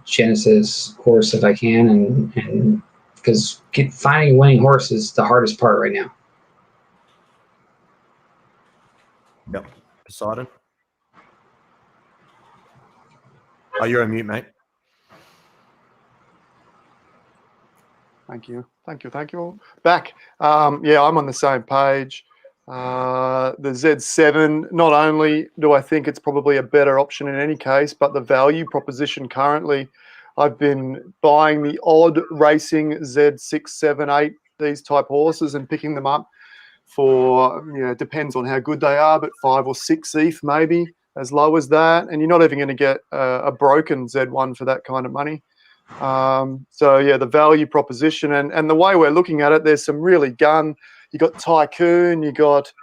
Genesis horse if I can, and because finding a winning horse is the hardest part right now. Yep. Poseidon? Oh, you're on mute, mate. Thank you. Back. Yeah, I'm on the same page. The Z7, not only do I think it's probably a better option in any case, but the value proposition currently, I've been buying the odd racing Z6, 7, 8, these type horses and picking them up for, depends on how good they are, but 5 or 6 ETH maybe, as low as that. And you're not even going to get a broken Z1 for that kind of money. So yeah, the value proposition and the way we're looking at it, there's some really gun. You got Tycoon, you got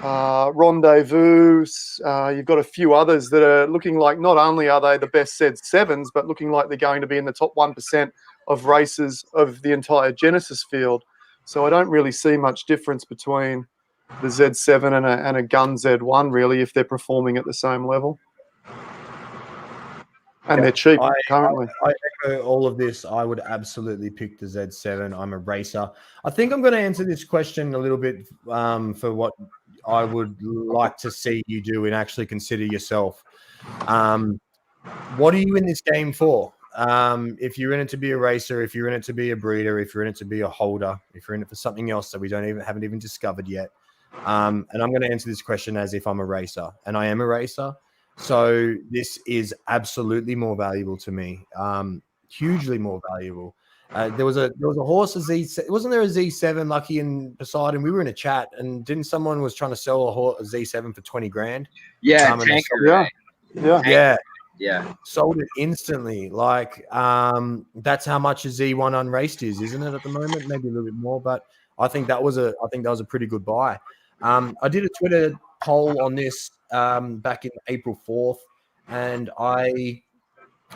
Rendezvous, you've got a few others that are looking like not only are they the best Z7s, but looking like they're going to be in the top 1% of races of the entire Genesis field. So I don't really see much difference between the Z7 and a gun Z1 really if they're performing at the same level. And they're cheap currently. I echo all of this. I would absolutely pick the Z7. I'm a racer. I think I'm going to answer this question a little bit for what I would like to see you do and actually consider yourself. what are you in this game for? If you're in it to be a racer, if you're in it to be a breeder, if you're in it to be a holder, if you're in it for something else that we haven't even discovered yet. And I'm going to answer this question as if I'm a racer, and I am a racer. So this is absolutely more valuable to me, hugely more valuable. There was a horse, wasn't there a Z7 Lucky in Poseidon? We were in a chat, and didn't someone was trying to sell a Z7 for 20 grand? Yeah, Yeah. Sold it instantly. Like, that's how much a Z1 unraced is, isn't it, at the moment? Maybe a little bit more, but I think that was a pretty good buy. I did a Twitter poll on this back in April 4th, and I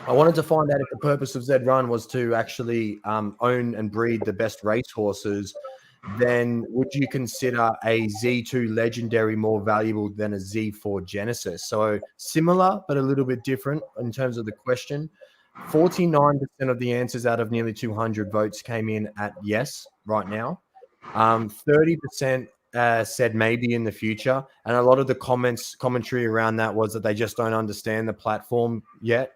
wanted to find out if the purpose of Z Run was to actually own and breed the best race horses. Then would you consider a Z2 Legendary more valuable than a Z4 Genesis? So similar, but a little bit different in terms of the question. 49% of the answers out of nearly 200 votes came in at yes right now. 30% said maybe in the future. And a lot of the commentary around that was that they just don't understand the platform yet.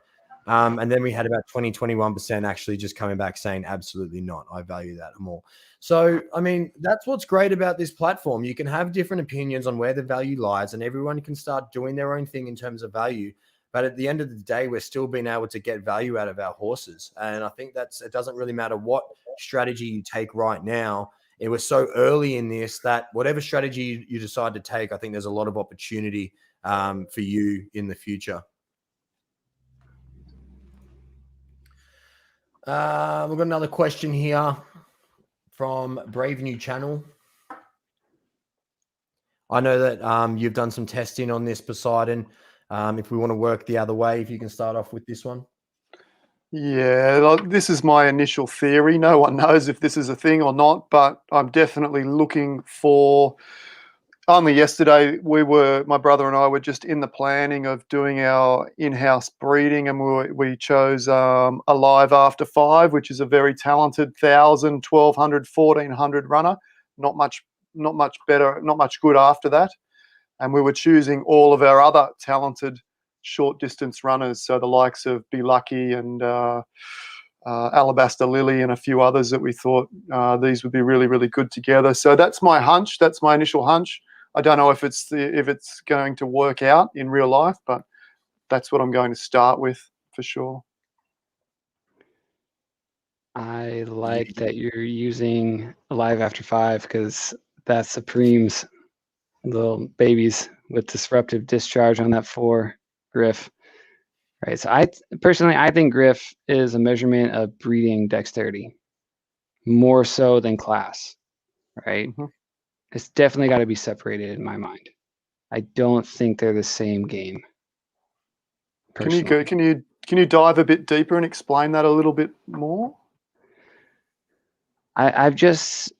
And then we had about 21% actually just coming back saying absolutely not. I value that more. So, I mean, that's what's great about this platform. You can have different opinions on where the value lies, and everyone can start doing their own thing in terms of value. But at the end of the day, we're still being able to get value out of our horses. And I think it doesn't really matter what strategy you take right now. It was so early in this that whatever strategy you decide to take, I think there's a lot of opportunity for you in the future. We've got another question here from Brave New Channel. I know that you've done some testing on this, Poseidon. If we want to work the other way, if you can start off with this one. Yeah, this is my initial theory. No one knows if this is a thing or not, but I'm definitely looking for... Only yesterday, my brother and I were just in the planning of doing our in-house breeding, and we chose a live after 5, which is a very talented 1,000, 1,200, 1,400 runner. Not much better, not much good after that. And we were choosing all of our other talented short distance runners, so the likes of Be Lucky and Alabaster Lily and a few others that we thought these would be really, really good together. So that's my hunch. That's my initial hunch. I don't know if it's going to work out in real life, but that's what I'm going to start with for sure. I like that you're using Live After 5 because that's Supreme's little babies with disruptive discharge on that 4 Griff. Right. So I think Griff is a measurement of breeding dexterity more so than class. Right. Mm-hmm. It's definitely got to be separated in my mind. I don't think they're the same game. Personally. Can you dive a bit deeper and explain that a little bit more? I've just,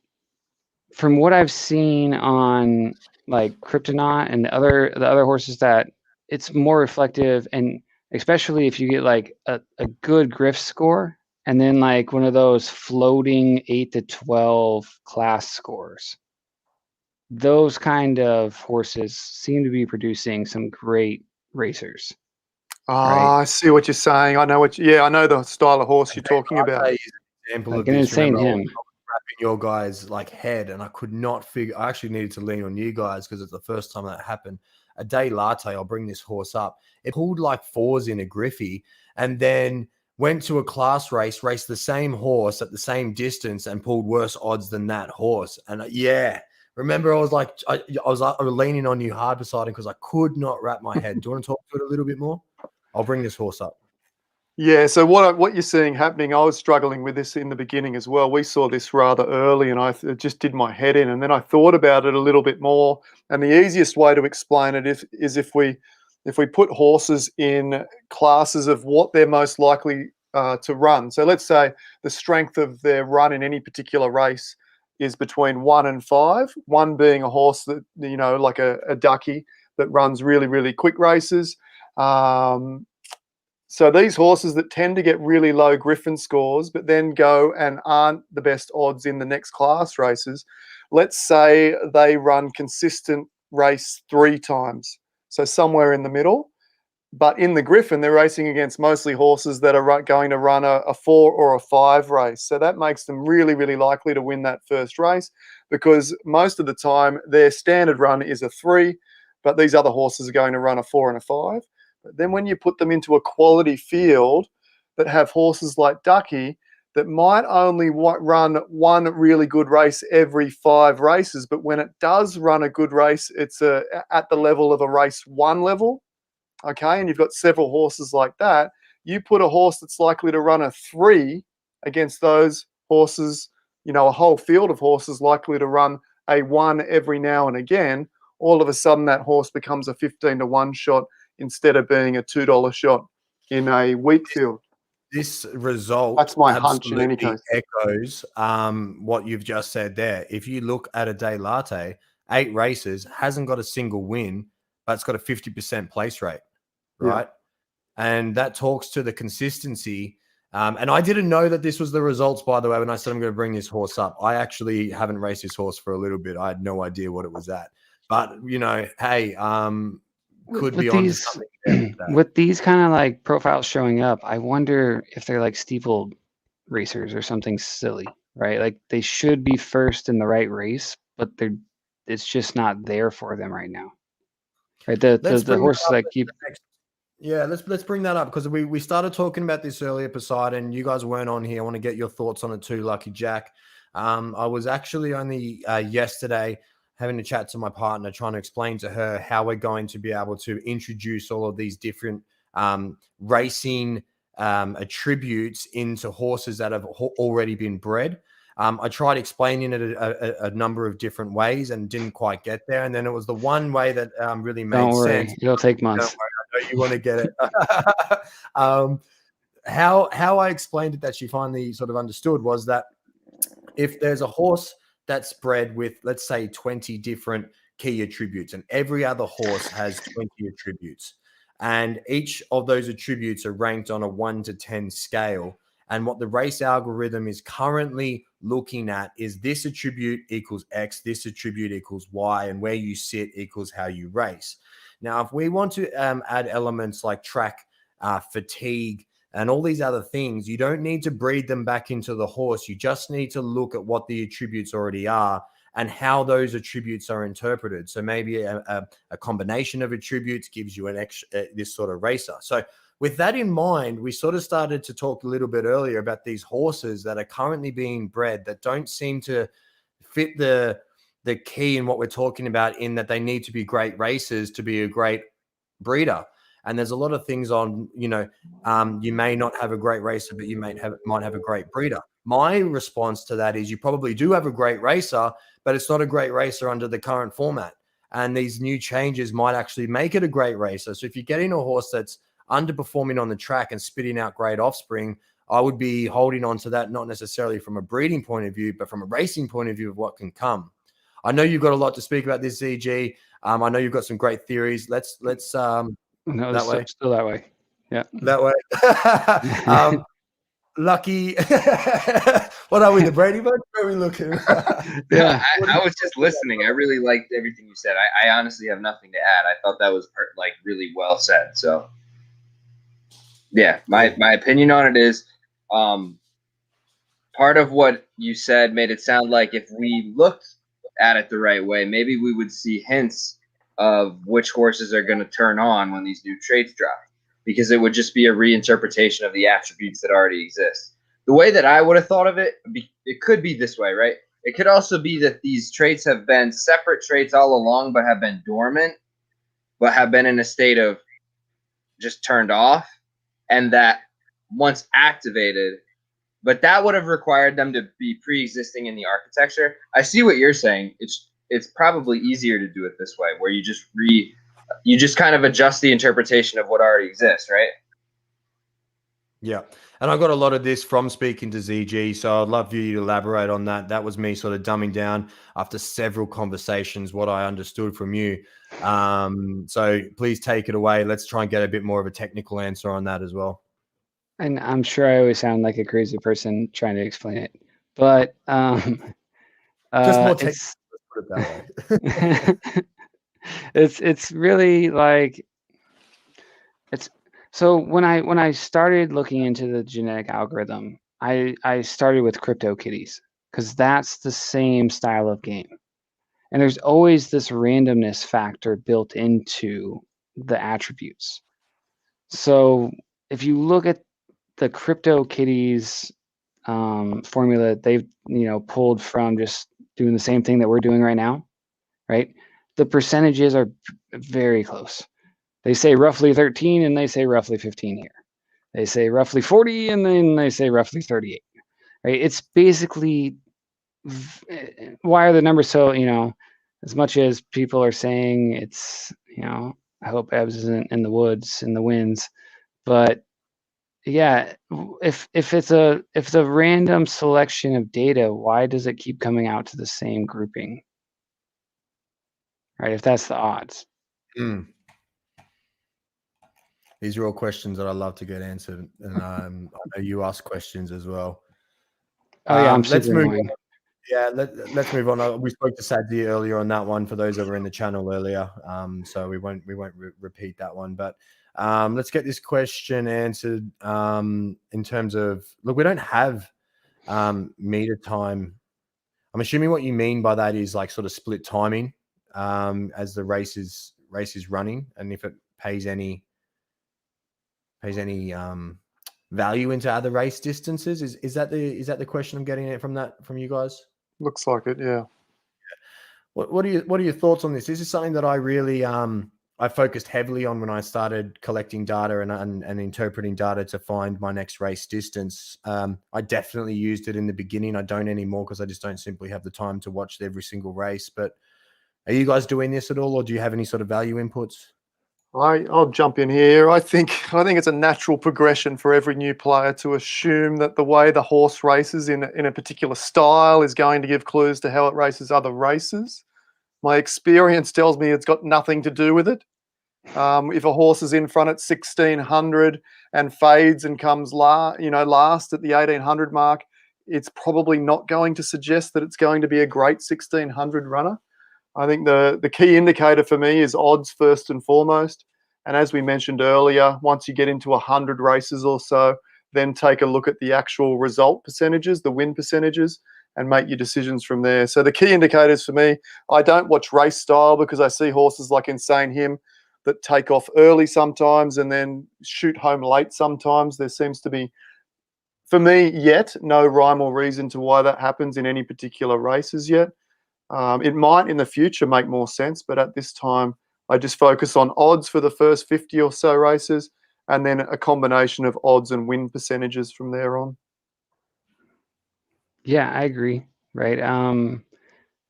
from what I've seen on like Kryptonaut and the other horses, that it's more reflective, and especially if you get like a good Griff score and then like one of those floating 8 to 12 class scores. Those kind of horses seem to be producing some great racers. Right? I see what you're saying. I know I know the style of horse you're talking about. Example of this. Insane him. I was wrapping your guys' like head, and I could not figure. I actually needed to lean on you guys because it's the first time that happened. A day latte, I'll bring this horse up. It pulled like 4s in a Griffey, and then went to a class race, raced the same horse at the same distance, and pulled worse odds than that horse. And remember, I was like, I was leaning on you hard, Poseidon, because I could not wrap my head. Do you want to talk to it a little bit more? I'll bring this horse up. Yeah, so what you're seeing happening, I was struggling with this in the beginning as well. We saw this rather early, and it just did my head in. And then I thought about it a little bit more. And the easiest way to explain it is if we put horses in classes of what they're most likely to run. So let's say the strength of their run in any particular race is between 1 and 5. 1 being a horse that, like a ducky that runs really, really quick races. So these horses that tend to get really low Griffin scores, but then go and aren't the best odds in the next class races, let's say they run consistent race 3 times. So somewhere in the middle. But in the Griffin, they're racing against mostly horses that are going to run a 4 or a 5 race. So that makes them really, really likely to win that first race, because most of the time their standard run is a 3, but these other horses are going to run a 4 and a 5. But then when you put them into a quality field that have horses like Ducky that might only run one really good race every 5 races, but when it does run a good race, it's at the level of a race 1 level. Okay, and you've got several horses like that. You put a horse that's likely to run a 3 against those horses, a whole field of horses likely to run a 1 every now and again. All of a sudden, that horse becomes a 15-to-1 shot instead of being a $2 shot in a weak field. This result, that's my hunch in any case, echoes what you've just said there. If you look at a Day Latte, 8 races, hasn't got a single win, but it's got a 50% place rate. Right. Yeah. And that talks to the consistency. And I didn't know that this was the results, by the way, when I said I'm going to bring this horse up. I actually haven't raced this horse for a little bit. I had no idea what it was at. But, hey, could be on something. With these kind of like profiles showing up, I wonder if they're like steeple racers or something silly, right? Like they should be first in the right race, but it's just not there for them right now. Right. The horses like keep. Yeah, let's bring that up, because we started talking about this earlier, Poseidon. You guys weren't on here. I want to get your thoughts on it too, Lucky Jack. I was actually only yesterday having a chat to my partner, trying to explain to her how we're going to be able to introduce all of these different racing attributes into horses that have already been bred. I tried explaining it a number of different ways and didn't quite get there. And then it was the one way that really made sense. It'll take months. I know you want to get it. How I explained it that she finally sort of understood was that if there's a horse that's bred with, let's say, 20 different key attributes, and every other horse has 20 attributes, and each of those attributes are ranked on a 1 to 10 scale, and what the race algorithm is currently looking at is this attribute equals X, this attribute equals Y, and where you sit equals how you race. Now, if we want to add elements like track fatigue and all these other things, you don't need to breed them back into the horse. You just need to look at what the attributes already are and how those attributes are interpreted. So maybe a combination of attributes gives you an extra, this sort of racer. So with that in mind, we sort of started to talk a little bit earlier about these horses that are currently being bred that don't seem to fit the key in what we're talking about, in that they need to be great racers to be a great breeder. And there's a lot of things on, you may not have a great racer, but you might have a great breeder. My response to that is you probably do have a great racer, but it's not a great racer under the current format. And these new changes might actually make it a great racer. So if you're getting a horse that's underperforming on the track and spitting out great offspring, I would be holding on to that, not necessarily from a breeding point of view, but from a racing point of view of what can come. I know you've got a lot to speak about this, ZG. I know you've got some great theories. Let's no, that way. Still that way. Yeah. That way. Lucky. What are we, the Brady Bunch? Where are we looking? Yeah, I was just listening. I really liked everything you said. I honestly have nothing to add. I thought that was really well said. So, yeah, my opinion on it is, part of what you said made it sound like if we looked at it the right way, maybe we would see hints of which horses are going to turn on when these new traits drop, because it would just be a reinterpretation of the attributes that already exist. The way that I would have thought of it, it could be this way, right? It could also be that these traits have been separate traits all along, but have been dormant, but have been in a state of just turned off, and that once activated, but that would have required them to be pre-existing in the architecture. I see what you're saying. It's probably easier to do it this way, where you just kind of adjust the interpretation of what already exists, right? Yeah. And I got a lot of this from speaking to ZG, so I'd love for you to elaborate on that. That was me sort of dumbing down after several conversations what I understood from you. So please take it away. Let's try and get a bit more of a technical answer on that as well. And I'm sure I always sound like a crazy person trying to explain it, but just more technical. Let's put it that way. It's really like So when I started looking into the genetic algorithm, I started with CryptoKitties because that's the same style of game. And there's always this randomness factor built into the attributes. So if you look at the CryptoKitties formula, they've pulled from just doing the same thing that we're doing right now, right? The percentages are very close. They say roughly 13 and they say roughly 15 here. They say roughly 40 and then they say roughly 38. Right? It's basically, why are the numbers so, as much as people are saying it's, I hope Ebbs isn't in the woods in the winds, but yeah, if it's a random selection of data, why does it keep coming out to the same grouping? Right? If that's the odds. These are all questions that I love to get answered, and I know you ask questions as well. Oh yeah, let's move on. Yeah, let's move on. We spoke to Sadzi earlier on that one for those that were in the channel earlier, so we won't repeat that one. But let's get this question answered in terms of, look, we don't have meter time. I'm assuming what you mean by that is like sort of split timing as the race is running, and if it pays any value into other race distances. Is that the question I'm getting from you guys? Looks like it, yeah. What are your thoughts on this? This is something that I really I focused heavily on when I started collecting data and interpreting data to find my next race distance. I definitely used it in the beginning. I don't anymore because I just don't simply have the time to watch every single race. But are you guys doing this at all, or do you have any sort of value inputs? I'll jump in here. I think it's a natural progression for every new player to assume that the way the horse races in a particular style is going to give clues to how it races other races. My experience tells me it's got nothing to do with it. If a horse is in front at 1600 and fades and comes last at the 1800 mark, it's probably not going to suggest that it's going to be a great 1600 runner. I think the key indicator for me is odds first and foremost. And as we mentioned earlier, once you get into 100 races or so, then take a look at the actual result percentages, the win percentages, and make your decisions from there. So the key indicators for me, I don't watch race style because I see horses like Insane Him that take off early sometimes and then shoot home late sometimes. There seems to be, for me, yet no rhyme or reason to why that happens in any particular races yet. It might in the future make more sense, but at this time, I just focus on odds for the first 50 or so races, and then a combination of odds and win percentages from there on. Yeah, I agree. Right.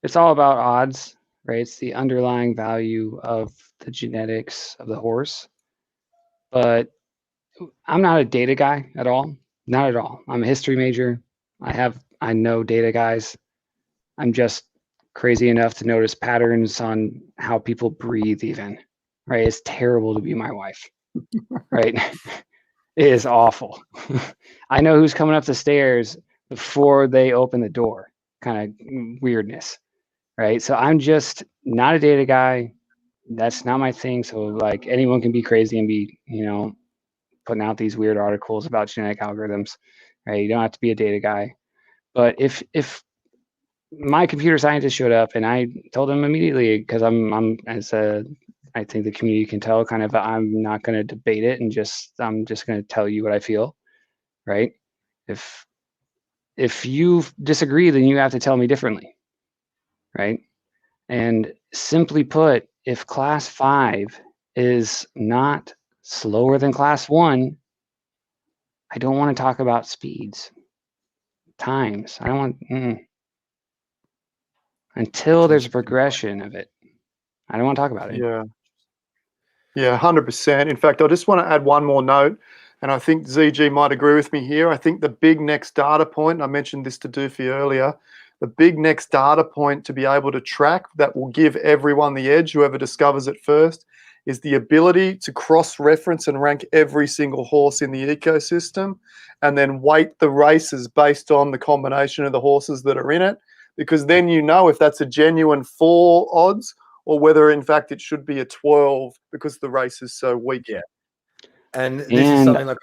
It's all about odds, right? It's the underlying value of the genetics of the horse. But I'm not a data guy at all. Not at all. I'm a history major. I know data guys. I'm just crazy enough to notice patterns on how people breathe even, right? It's terrible to be my wife, right? It is awful. I know who's coming up the stairs before they open the door, kind of weirdness, right? So I'm just not a data guy. That's not my thing. So like anyone can be crazy and be, putting out these weird articles about genetic algorithms, right? You don't have to be a data guy. But if my computer scientist showed up and I told him immediately, because I think the community can tell, kind of, I'm not going to debate it and I'm just going to tell you what I feel, right? If you disagree, then you have to tell me differently, right? And simply put, if class 5 is not slower than class 1, I don't want to talk about speeds, times. I don't want until there's a progression of it. I don't want to talk about it. Yeah, 100%. In fact, I just want to add one more note, and I think ZG might agree with me here. I think the big next data point, and I mentioned this to Doofy earlier, the big next data point to be able to track that will give everyone the edge, whoever discovers it first, is the ability to cross-reference and rank every single horse in the ecosystem and then weight the races based on the combination of the horses that are in it, because then you know if that's a genuine 4 odds or whether in fact it should be a 12 because the race is so weak. Yeah. And this is something like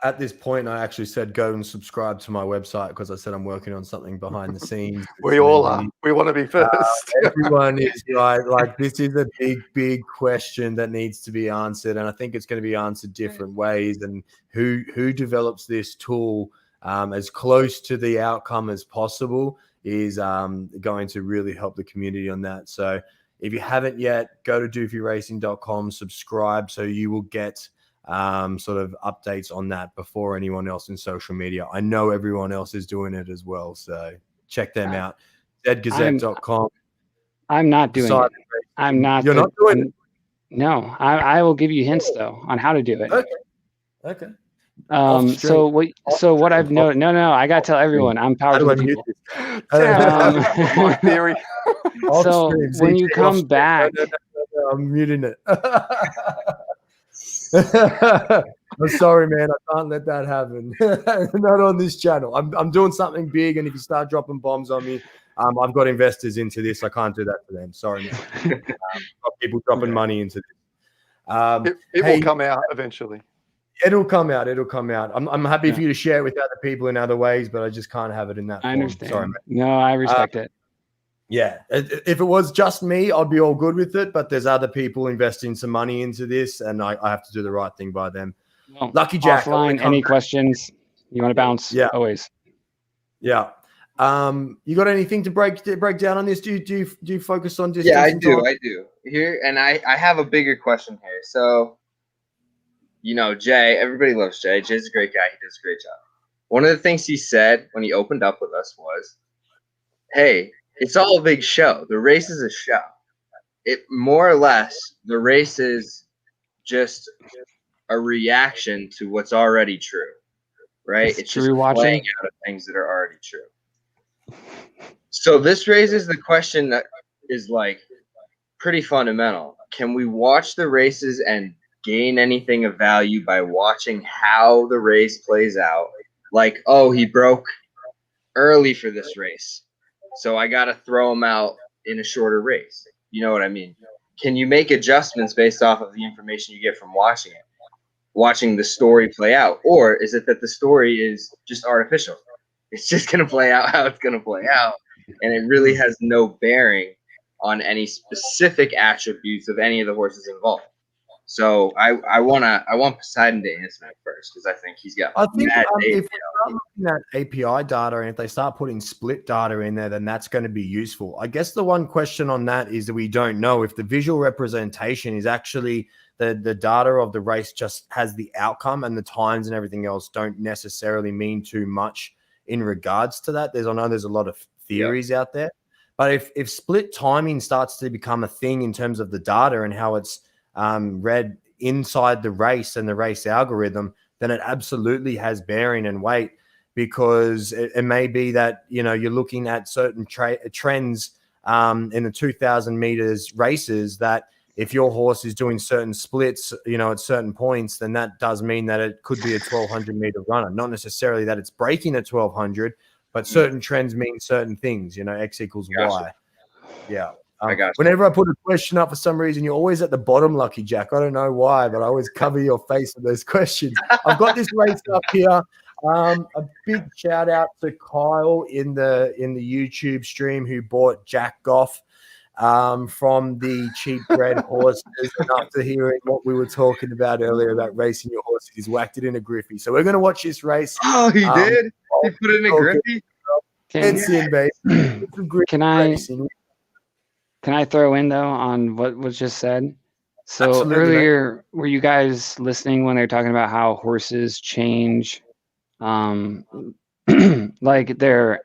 at this point, I actually said go and subscribe to my website because I said I'm working on something behind the scenes. We all are. We want to be first. Everyone is right. Like this is a big question that needs to be answered, and I think it's going to be answered different ways. And who develops this tool as close to the outcome as possible is going to really help the community on that. So if you haven't yet, go to doofyracing.com, subscribe, so you will get sort of updates on that before anyone else in social media. I know everyone else is doing it as well, so check them out. ZGazette.com. I'm not doing it. I'm not. You're not doing it? No, I will give you hints though on how to do it. Okay. So what I've noticed, no, I got to tell everyone I'm powered to the people. My theory. So when you come back, no, I'm muting it. I'm sorry, man. I can't let that happen. Not on this channel. I'm doing something big, and if you start dropping bombs on me, I've got investors into this. I can't do that for them. Sorry, man. Got people dropping money into this. It will come out eventually. It'll come out. I'm happy for you to share it with other people in other ways, but I just can't have it in that form. I understand. Sorry, man. No, I respect it. Yeah, if it was just me, I'd be all good with it. But there's other people investing some money into this, and I have to do the right thing by them. Well, Lucky Jack. Offline, any questions? You want to bounce? Yeah, always. Yeah. You got anything to break down on this? Do you focus on distance? Yeah, I do. Here, and I have a bigger question here. So, Jay, everybody loves Jay. Jay's a great guy. He does a great job. One of the things he said when he opened up with us was, hey, it's all a big show. The race is a show. It more or less, the race is just a reaction to what's already true, right? It's just playing out of things that are already true. So this raises the question that is like pretty fundamental. Can we watch the races and gain anything of value by watching how the race plays out? Like, oh, he broke early for this race, so I got to throw him out in a shorter race. You know what I mean? Can you make adjustments based off of the information you get from watching it, watching the story play out? Or is it that the story is just artificial? It's just going to play out how it's going to play out, and it really has no bearing on any specific attributes of any of the horses involved. So I want Poseidon to answer that first, because I think he's got mad data. If we start looking at API data, and if they start putting split data in there, then that's going to be useful. I guess the one question on that is that we don't know if the visual representation is actually the data of the race just has the outcome, and the times and everything else don't necessarily mean too much in regards to that. I know there's a lot of theories out there, but if split timing starts to become a thing in terms of the data and how it's read inside the race and the race algorithm, then it absolutely has bearing and weight, because it may be that, you're looking at certain trends in the 2,000 meters races, that if your horse is doing certain splits, at certain points, then that does mean that it could be a 1,200 meter runner. Not necessarily that it's breaking a 1,200, but certain trends mean certain things, X equals Y. Yeah. Whenever I put a question up, for some reason, you're always at the bottom, Lucky Jack. I don't know why, but I always cover your face with those questions. I've got this race up here. A big shout out to Kyle in the YouTube stream, who bought Jack Goff from the Cheap Bred Horses. And after hearing what we were talking about earlier about racing your horses, he's whacked it in a Griffey. So we're going to watch this race. Oh, he did? He put it in a Griffey? It's in, baby. Can I throw in, though, on what was just said? So Absolutely, earlier, were you guys listening when they were talking about how horses change? Like they're,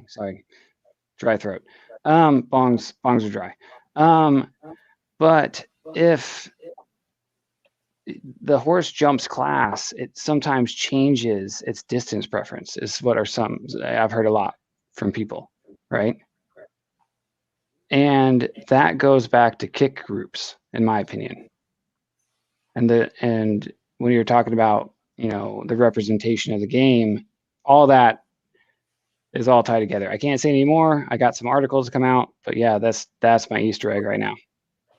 sorry, dry throat. Bongs are dry. But if the horse jumps class, it sometimes changes its distance preference, is what are some I've heard a lot from people, right? And that goes back to kick groups, in my opinion. And when you're talking about, the representation of the game, all that is all tied together. I can't say any more. I got some articles to come out, but yeah, that's my Easter egg right now.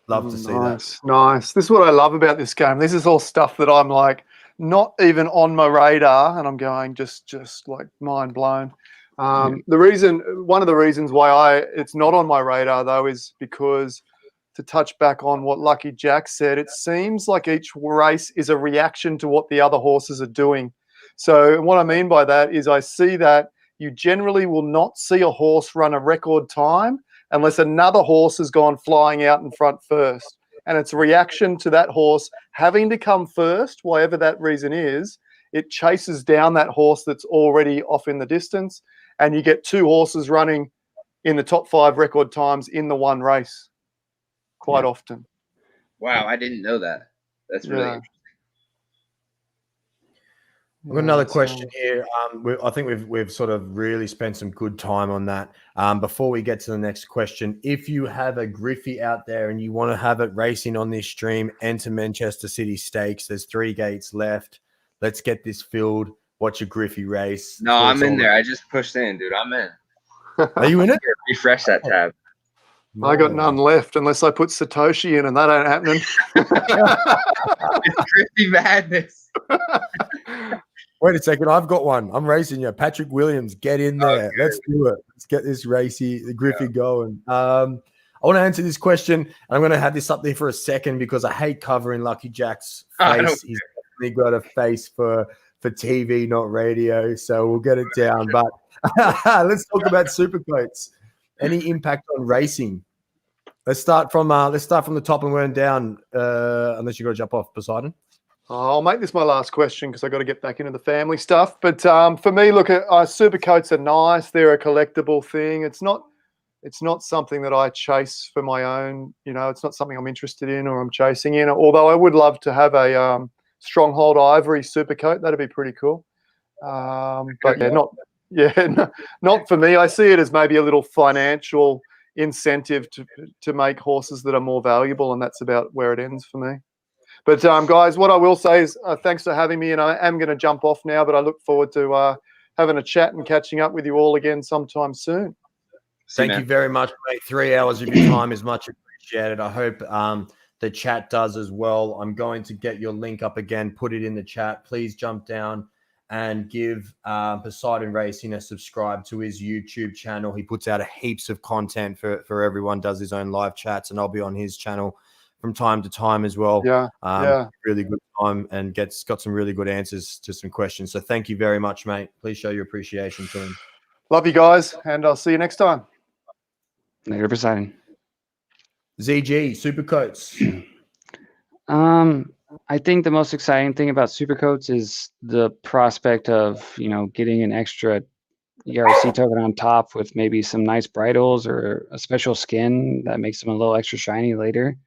Love to see that. Nice. This is what I love about this game. This is all stuff that I'm like, not even on my radar, and I'm going just like mind blown. One of the reasons why it's not on my radar though is because, to touch back on what Lucky Jack said, it seems like each race is a reaction to what the other horses are doing. So what I mean by that is I see that you generally will not see a horse run a record time unless another horse has gone flying out in front first. And it's a reaction to that horse having to come first, whatever that reason is. It chases down that horse that's already off in the distance, and you get two horses running in the top 5 record times in the one race quite often. Wow, I didn't know that. That's really interesting. I've got another question here. I think we've sort of really spent some good time on that. Before we get to the next question, if you have a Griffey out there and you want to have it racing on this stream, enter Manchester City Stakes. There's 3 gates left. Let's get this filled. Watch a Griffey race. No, I'm in there. I just pushed in, dude. I'm in. Are you in it? Refresh that tab. I got none left unless I put Satoshi in, and that ain't happening. It's Griffey madness. Wait a second, I've got one. I'm racing you. Patrick Williams, get in there. Okay. Let's do it. Let's get this the Griffey going. I want to answer this question. I'm going to have this up there for a second because I hate covering Lucky Jack's face. He's definitely got a face for TV, not radio. So we'll get it down. But let's talk about Supercoats. Any impact on racing? Let's start from the top and work down. Unless you got to jump off, Poseidon. I'll make this my last question because I got to get back into the family stuff. But for me, look, Supercoats are nice. They're a collectible thing. It's not something that I chase for my own. It's not something I'm interested in or I'm chasing in. Although I would love to have a Stronghold Ivory Supercoat. That'd be pretty cool. But not for me. I see it as maybe a little financial incentive to make horses that are more valuable, and that's about where it ends for me. But guys, what I will say is thanks for having me, and I am going to jump off now, but I look forward to having a chat and catching up with you all again sometime soon. Thank you very much, mate. 3 hours of your time is much appreciated. I hope the chat does as well. I'm going to get your link up again, put it in the chat. Please jump down and give Poseidon Racing a subscribe to his YouTube channel. He puts out heaps of content for everyone, does his own live chats, and I'll be on his channel from time to time as well. Really good time, and got some really good answers to some questions. So thank you very much, mate. Please show your appreciation to him. Love you guys, and I'll see you next time. Later, Poseidon. ZG, Supercoats. I think the most exciting thing about Supercoats is the prospect of, getting an extra ERC token on top with maybe some nice bridles or a special skin that makes them a little extra shiny later.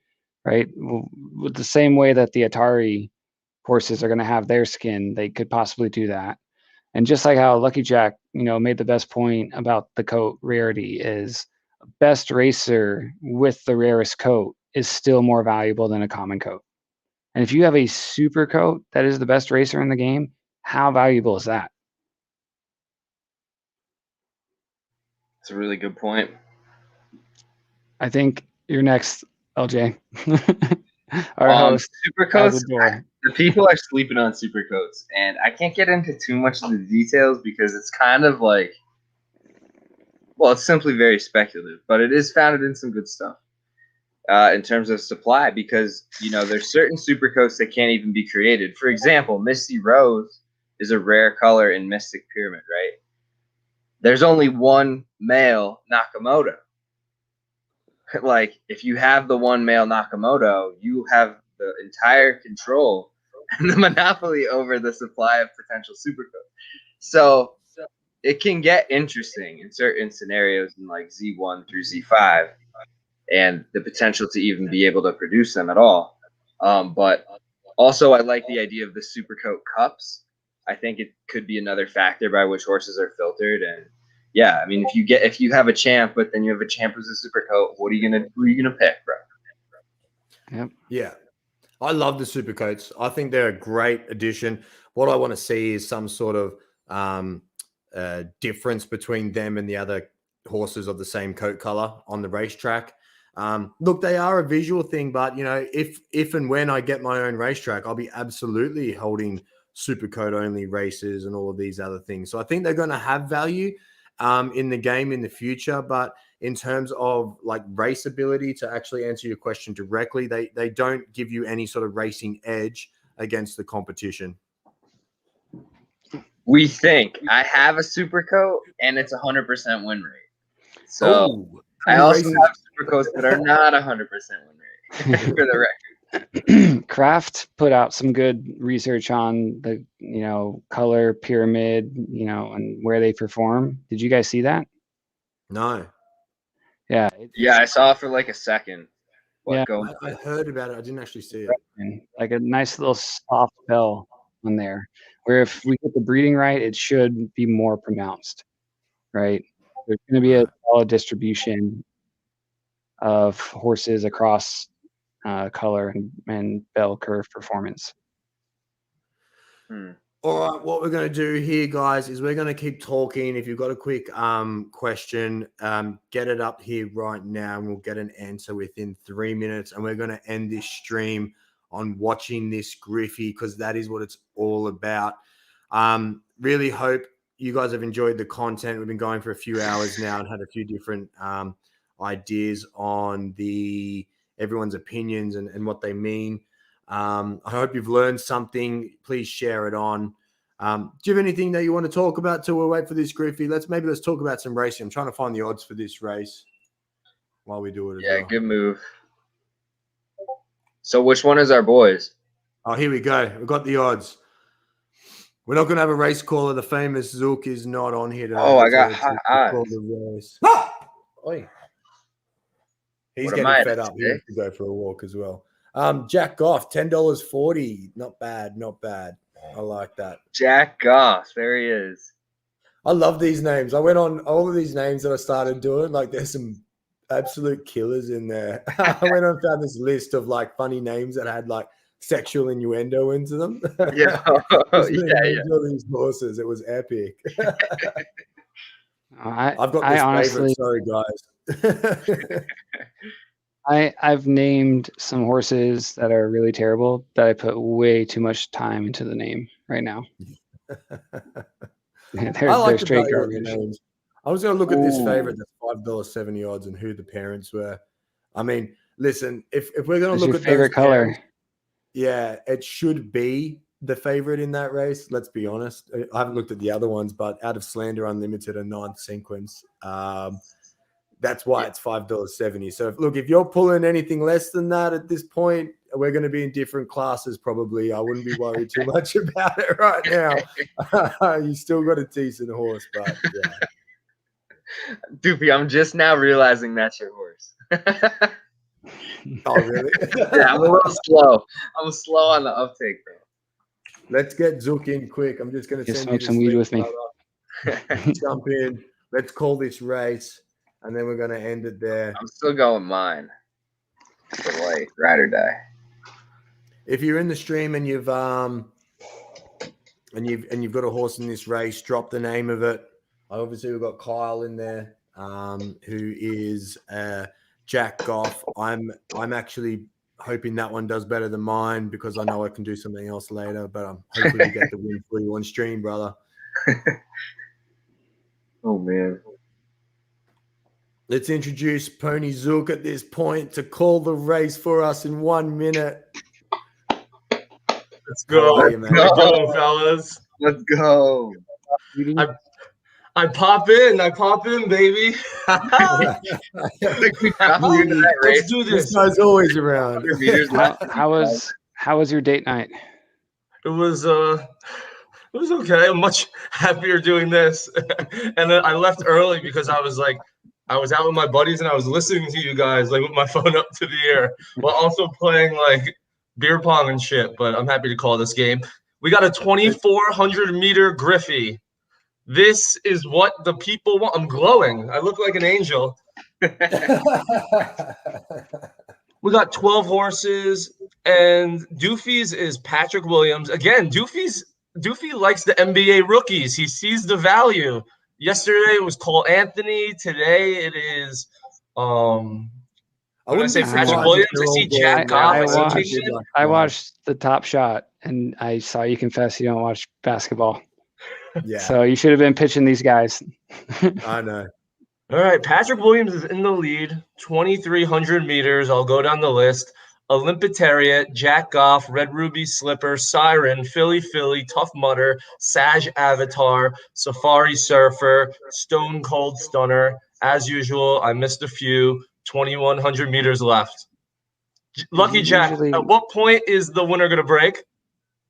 Right, with the same way that the Atari horses are going to have their skin, they could possibly do that. And just like how Lucky Jack, made the best point about the coat rarity is best racer with the rarest coat is still more valuable than a common coat. And if you have a super coat that is the best racer in the game, how valuable is that? That's a really good point. I think you're next, LJ. Supercoats. The people are sleeping on Supercoats, and I can't get into too much of the details because it's kind of like, it's simply very speculative, but it is founded in some good stuff in terms of supply because, there's certain Supercoats that can't even be created. For example, Misty Rose is a rare color in Mystic Pyramid, right? There's only one male Nakamoto. Like, if you have the one male Nakamoto, you have the entire control and the monopoly over the supply of potential Supercoats. So it can get interesting in certain scenarios in like Z1 through Z5 and the potential to even be able to produce them at all. But also I like the idea of the Supercoat cups. I think it could be another factor by which horses are filtered. And yeah, I mean, if you have a champ, but then you have a champ who's a Supercoat, who are you gonna pick, bro? Yep. Yeah. I love the Supercoats. I think they're a great addition. What I want to see is some sort of difference between them and the other horses of the same coat color on the racetrack. Look, they are a visual thing, but if and when I get my own racetrack, I'll be absolutely holding super code only races and all of these other things. So I think they're going to have value in the game in the future. But in terms of like race ability, to actually answer your question directly, they don't give you any sort of racing edge against the competition. We think. I have a super coat and it's 100% win rate. So I also have super coats that are not 100% win rate for the record. Kraft put out some good research on the, color pyramid, and where they perform. Did you guys see that? No. Yeah. Yeah, I saw it for like a second. Yeah, I heard about it. I didn't actually see it. Like a nice little soft bell on there, where if we get the breeding right, it should be more pronounced, right? There's going to be a solid distribution of horses across color and bell curve performance. All right, what we're going to do here, guys, is we're going to keep talking. If you've got a quick question, get it up here right now, and we'll get an answer within 3 minutes. And we're going to end this stream on watching this Griffey, because that is what it's all about. Really hope you guys have enjoyed the content. We've been going for a few hours now and had a few different ideas on everyone's opinions and what they mean. I hope you've learned something. Please share it on. Do you have anything that you want to talk about till we wait for this Griffey? Let's talk about some racing. I'm trying to find the odds for this race while we do it. Yeah, good move. So which one is our boys? Oh, here we go. We've got the odds. We're not going to have a race caller. The famous Zook is not on here today. Oh, I got hot eyes. Oi. He's getting fed up. He needs to go for a walk as well. Jack Goff, $10.40. Not bad. I like that. Jack Goff. There he is. I love these names. I went on all of these names that I started doing. Like, there's some absolute killers in there. I went on and found this list of like funny names that had like sexual innuendo into them. Yeah. All these horses. It was epic. I've got this honestly, favorite. Sorry, guys. I've named some horses that are really terrible that I put way too much time into the name right now. They're straight garbage. I was going to look at this favorite that's $5.70 odds and who the parents were. I mean, listen, if we're going to look at favorite color, parents, yeah, it should be the favorite in that race. Let's be honest. I haven't looked at the other ones, but Out of Slander Unlimited and Ninth Sequence. That's why it's $5.70. So if you're pulling anything less than that at this point, we're going to be in different classes probably. I wouldn't be worried too much about it right now. You still got a decent horse, but yeah. Doofy, I'm just now realizing that's your horse. Oh, really? Yeah, I'm a little slow. I'm slow on the uptake, bro. Let's get Zook in quick. I'm just going to smoke some weed with me. Jump in. Let's call this race, and then we're going to end it there. I'm still going mine. For like ride or die. If you're in the stream and you've got a horse in this race, drop the name of it. Obviously, we've got Kyle in there, who is Jack Goff. I'm actually hoping that one does better than mine because I know I can do something else later. But I'm hoping we get the win for you on stream, brother. Oh man! Let's introduce Pony Zook at this point to call the race for us in 1 minute. Let's go. Let's go, fellas. Let's go. I pop in, baby. Let's do this. This guy's always around. How was your date night? It was okay. I'm much happier doing this. And then I left early because I was out with my buddies and I was listening to you guys like with my phone up to the air while also playing like beer pong and shit. But I'm happy to call this game. We got a 2,400 meter Griffey. This is what the people want. I'm glowing. I look like an angel. We got 12 horses, and Doofy's is Patrick Williams. Again, Doofy likes the NBA rookies. He sees the value. Yesterday it was Cole Anthony. Today it is When I say be Patrick surprised Williams, if they're I all see going Jack well. Goff. I watched the Top Shot, and I saw you confess you don't watch basketball. Yeah, So you should have been pitching these guys. I know. All right, Patrick Williams is in the lead, 2,300 meters. I'll go down the list. Olympitariat, Jack Goff, Red Ruby Slipper, Siren, Philly, Tough Mudder, Saj Avatar, Safari Surfer, Stone Cold Stunner. As usual, I missed a few. 2,100 meters left. Lucky Jack, at what point is the winner going to break?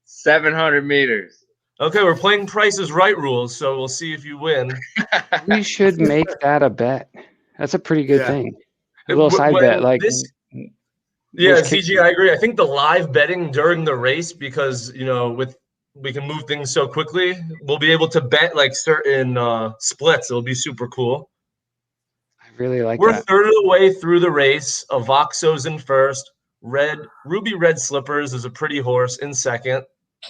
700 meters. Okay, we're playing Price is Right rules, so we'll see if you win. We should make that a bet. That's a pretty good thing. A little side When bet, like yeah, CG, I agree. I think the live betting during the race, because we can move things so quickly, we'll be able to bet like certain splits. It'll be super cool. I really like We're that. a third of the way through the race. Avoxo's in first. Ruby Red Slippers is a pretty horse in second.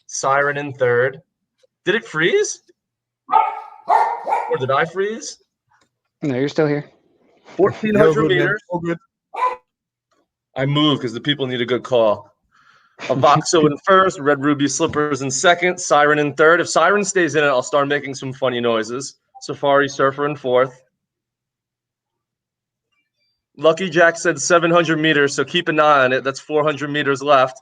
Siren in third. Did it freeze? Or did I freeze? No, you're still here. 1,400 meters. I moved because the people need a good call. Avoxo in first, Red Ruby Slippers in second, Siren in third. If Siren stays in it, I'll start making some funny noises. Safari Surfer in fourth. Lucky Jack said 700 meters, so keep an eye on it. That's 400 meters left.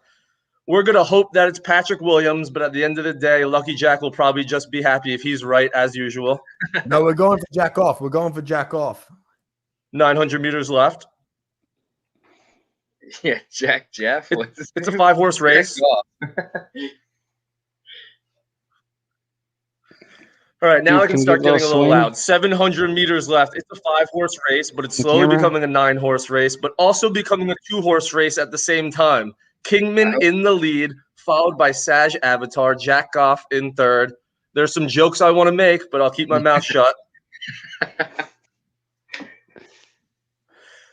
We're going to hope that it's Patrick Williams, but at the end of the day, Lucky Jack will probably just be happy if he's right as usual. No, we're going for Jack Off. 900 meters left. Yeah, Jack Jeff. It's a 5-horse race. All right, now I can start getting a little loud. 700 meters left. It's a 5-horse race, but it's slowly becoming a 9-horse race, but also becoming a 2-horse race at the same time. Kingman in the lead, followed by Saj Avatar, Jack Goff in third. There's some jokes I want to make, but I'll keep my mouth shut.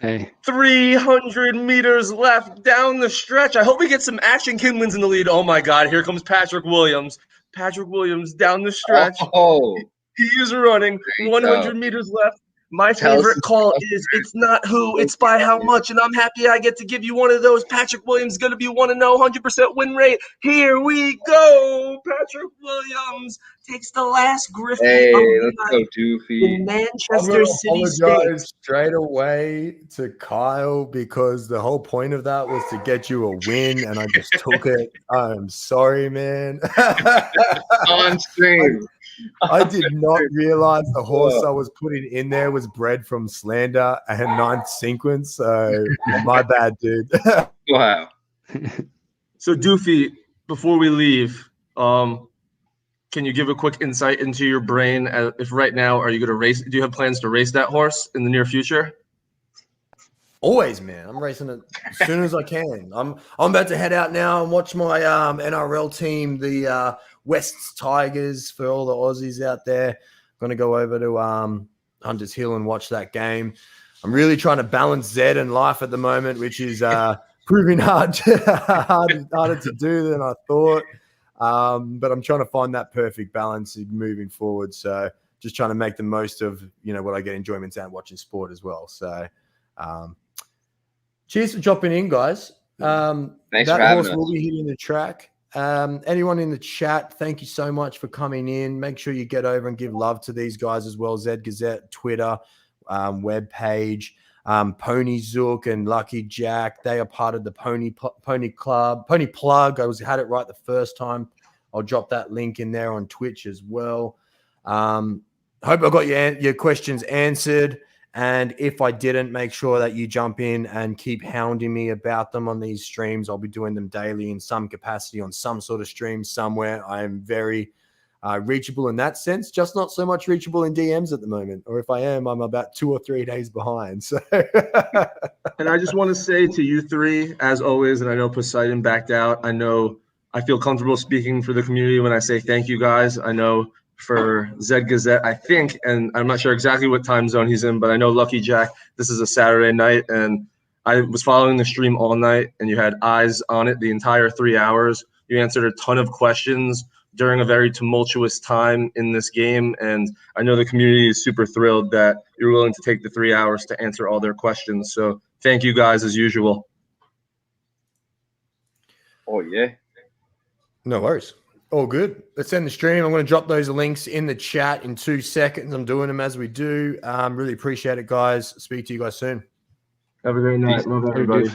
Hey. 300 meters left down the stretch. I hope we get some action. Kingman's in the lead. Oh, my God. Here comes Patrick Williams. Patrick Williams down the stretch. Oh, he is running. 100 meters left. My favorite call is it's not who, it's by how much, and I'm happy I get to give you one of those. Patrick Williams is going to be 1-0, 100% win rate. Here we go. Patrick Williams takes the last Griffin hey, of the let's go, Doofy. in Manchester City State. Straight away to Kyle because the whole point of that was to get you a win, and I just took it. I'm sorry, man. On stream. I did not realize the horse I was putting in there was bred from Slander and Ninth Sequence. So my bad, dude. Wow. So Doofy, before we leave, can you give a quick insight into your brain? If right now, are you going to race? Do you have plans to race that horse in the near future? Always, man. I'm racing it as soon as I can. I'm about to head out now and watch my NRL team, the Wests Tigers, for all the Aussies out there. Going to go over to Hunters Hill and watch that game. I'm really trying to balance Zed and life at the moment, which is proving harder to do than I thought. But I'm trying to find that perfect balance moving forward. So just trying to make the most of what I get enjoyment out watching sport as well. So cheers for dropping in, guys. Thanks that for having horse us. will be hitting the track. Anyone in the chat, thank you so much for coming in. Make sure you get over and give love to these guys as well. Zed Gazette, Twitter, webpage, Pony Zook and Lucky Jack. They are part of the Pony Club, Pony Plug. I had it right the first time. I'll drop that link in there on Twitch as well. Hope I got your questions answered. And if I didn't, make sure that you jump in and keep hounding me about them on these streams. I'll be doing them daily in some capacity on some sort of stream somewhere. I am very reachable in that sense, just not so much reachable in DMs at the moment. Or if I am, I'm about 2 or 3 days behind. So, and I just want to say to you three, as always, and I know Poseidon backed out. I feel comfortable speaking for the community when I say thank you guys. I know for Zed Gazette, I think, and I'm not sure exactly what time zone he's in, but I know Lucky Jack, this is a Saturday night, and I was following the stream all night, and you had eyes on it the entire 3 hours. You answered a ton of questions during a very tumultuous time in this game. And I know the community is super thrilled that you're willing to take the 3 hours to answer all their questions. So thank you guys as usual. Oh, yeah. No worries. All good. Let's end the stream. I'm going to drop those links in the chat in 2 seconds. I'm doing them as we do. Really appreciate it, guys. Speak to you guys soon. Have a great night. Love everybody.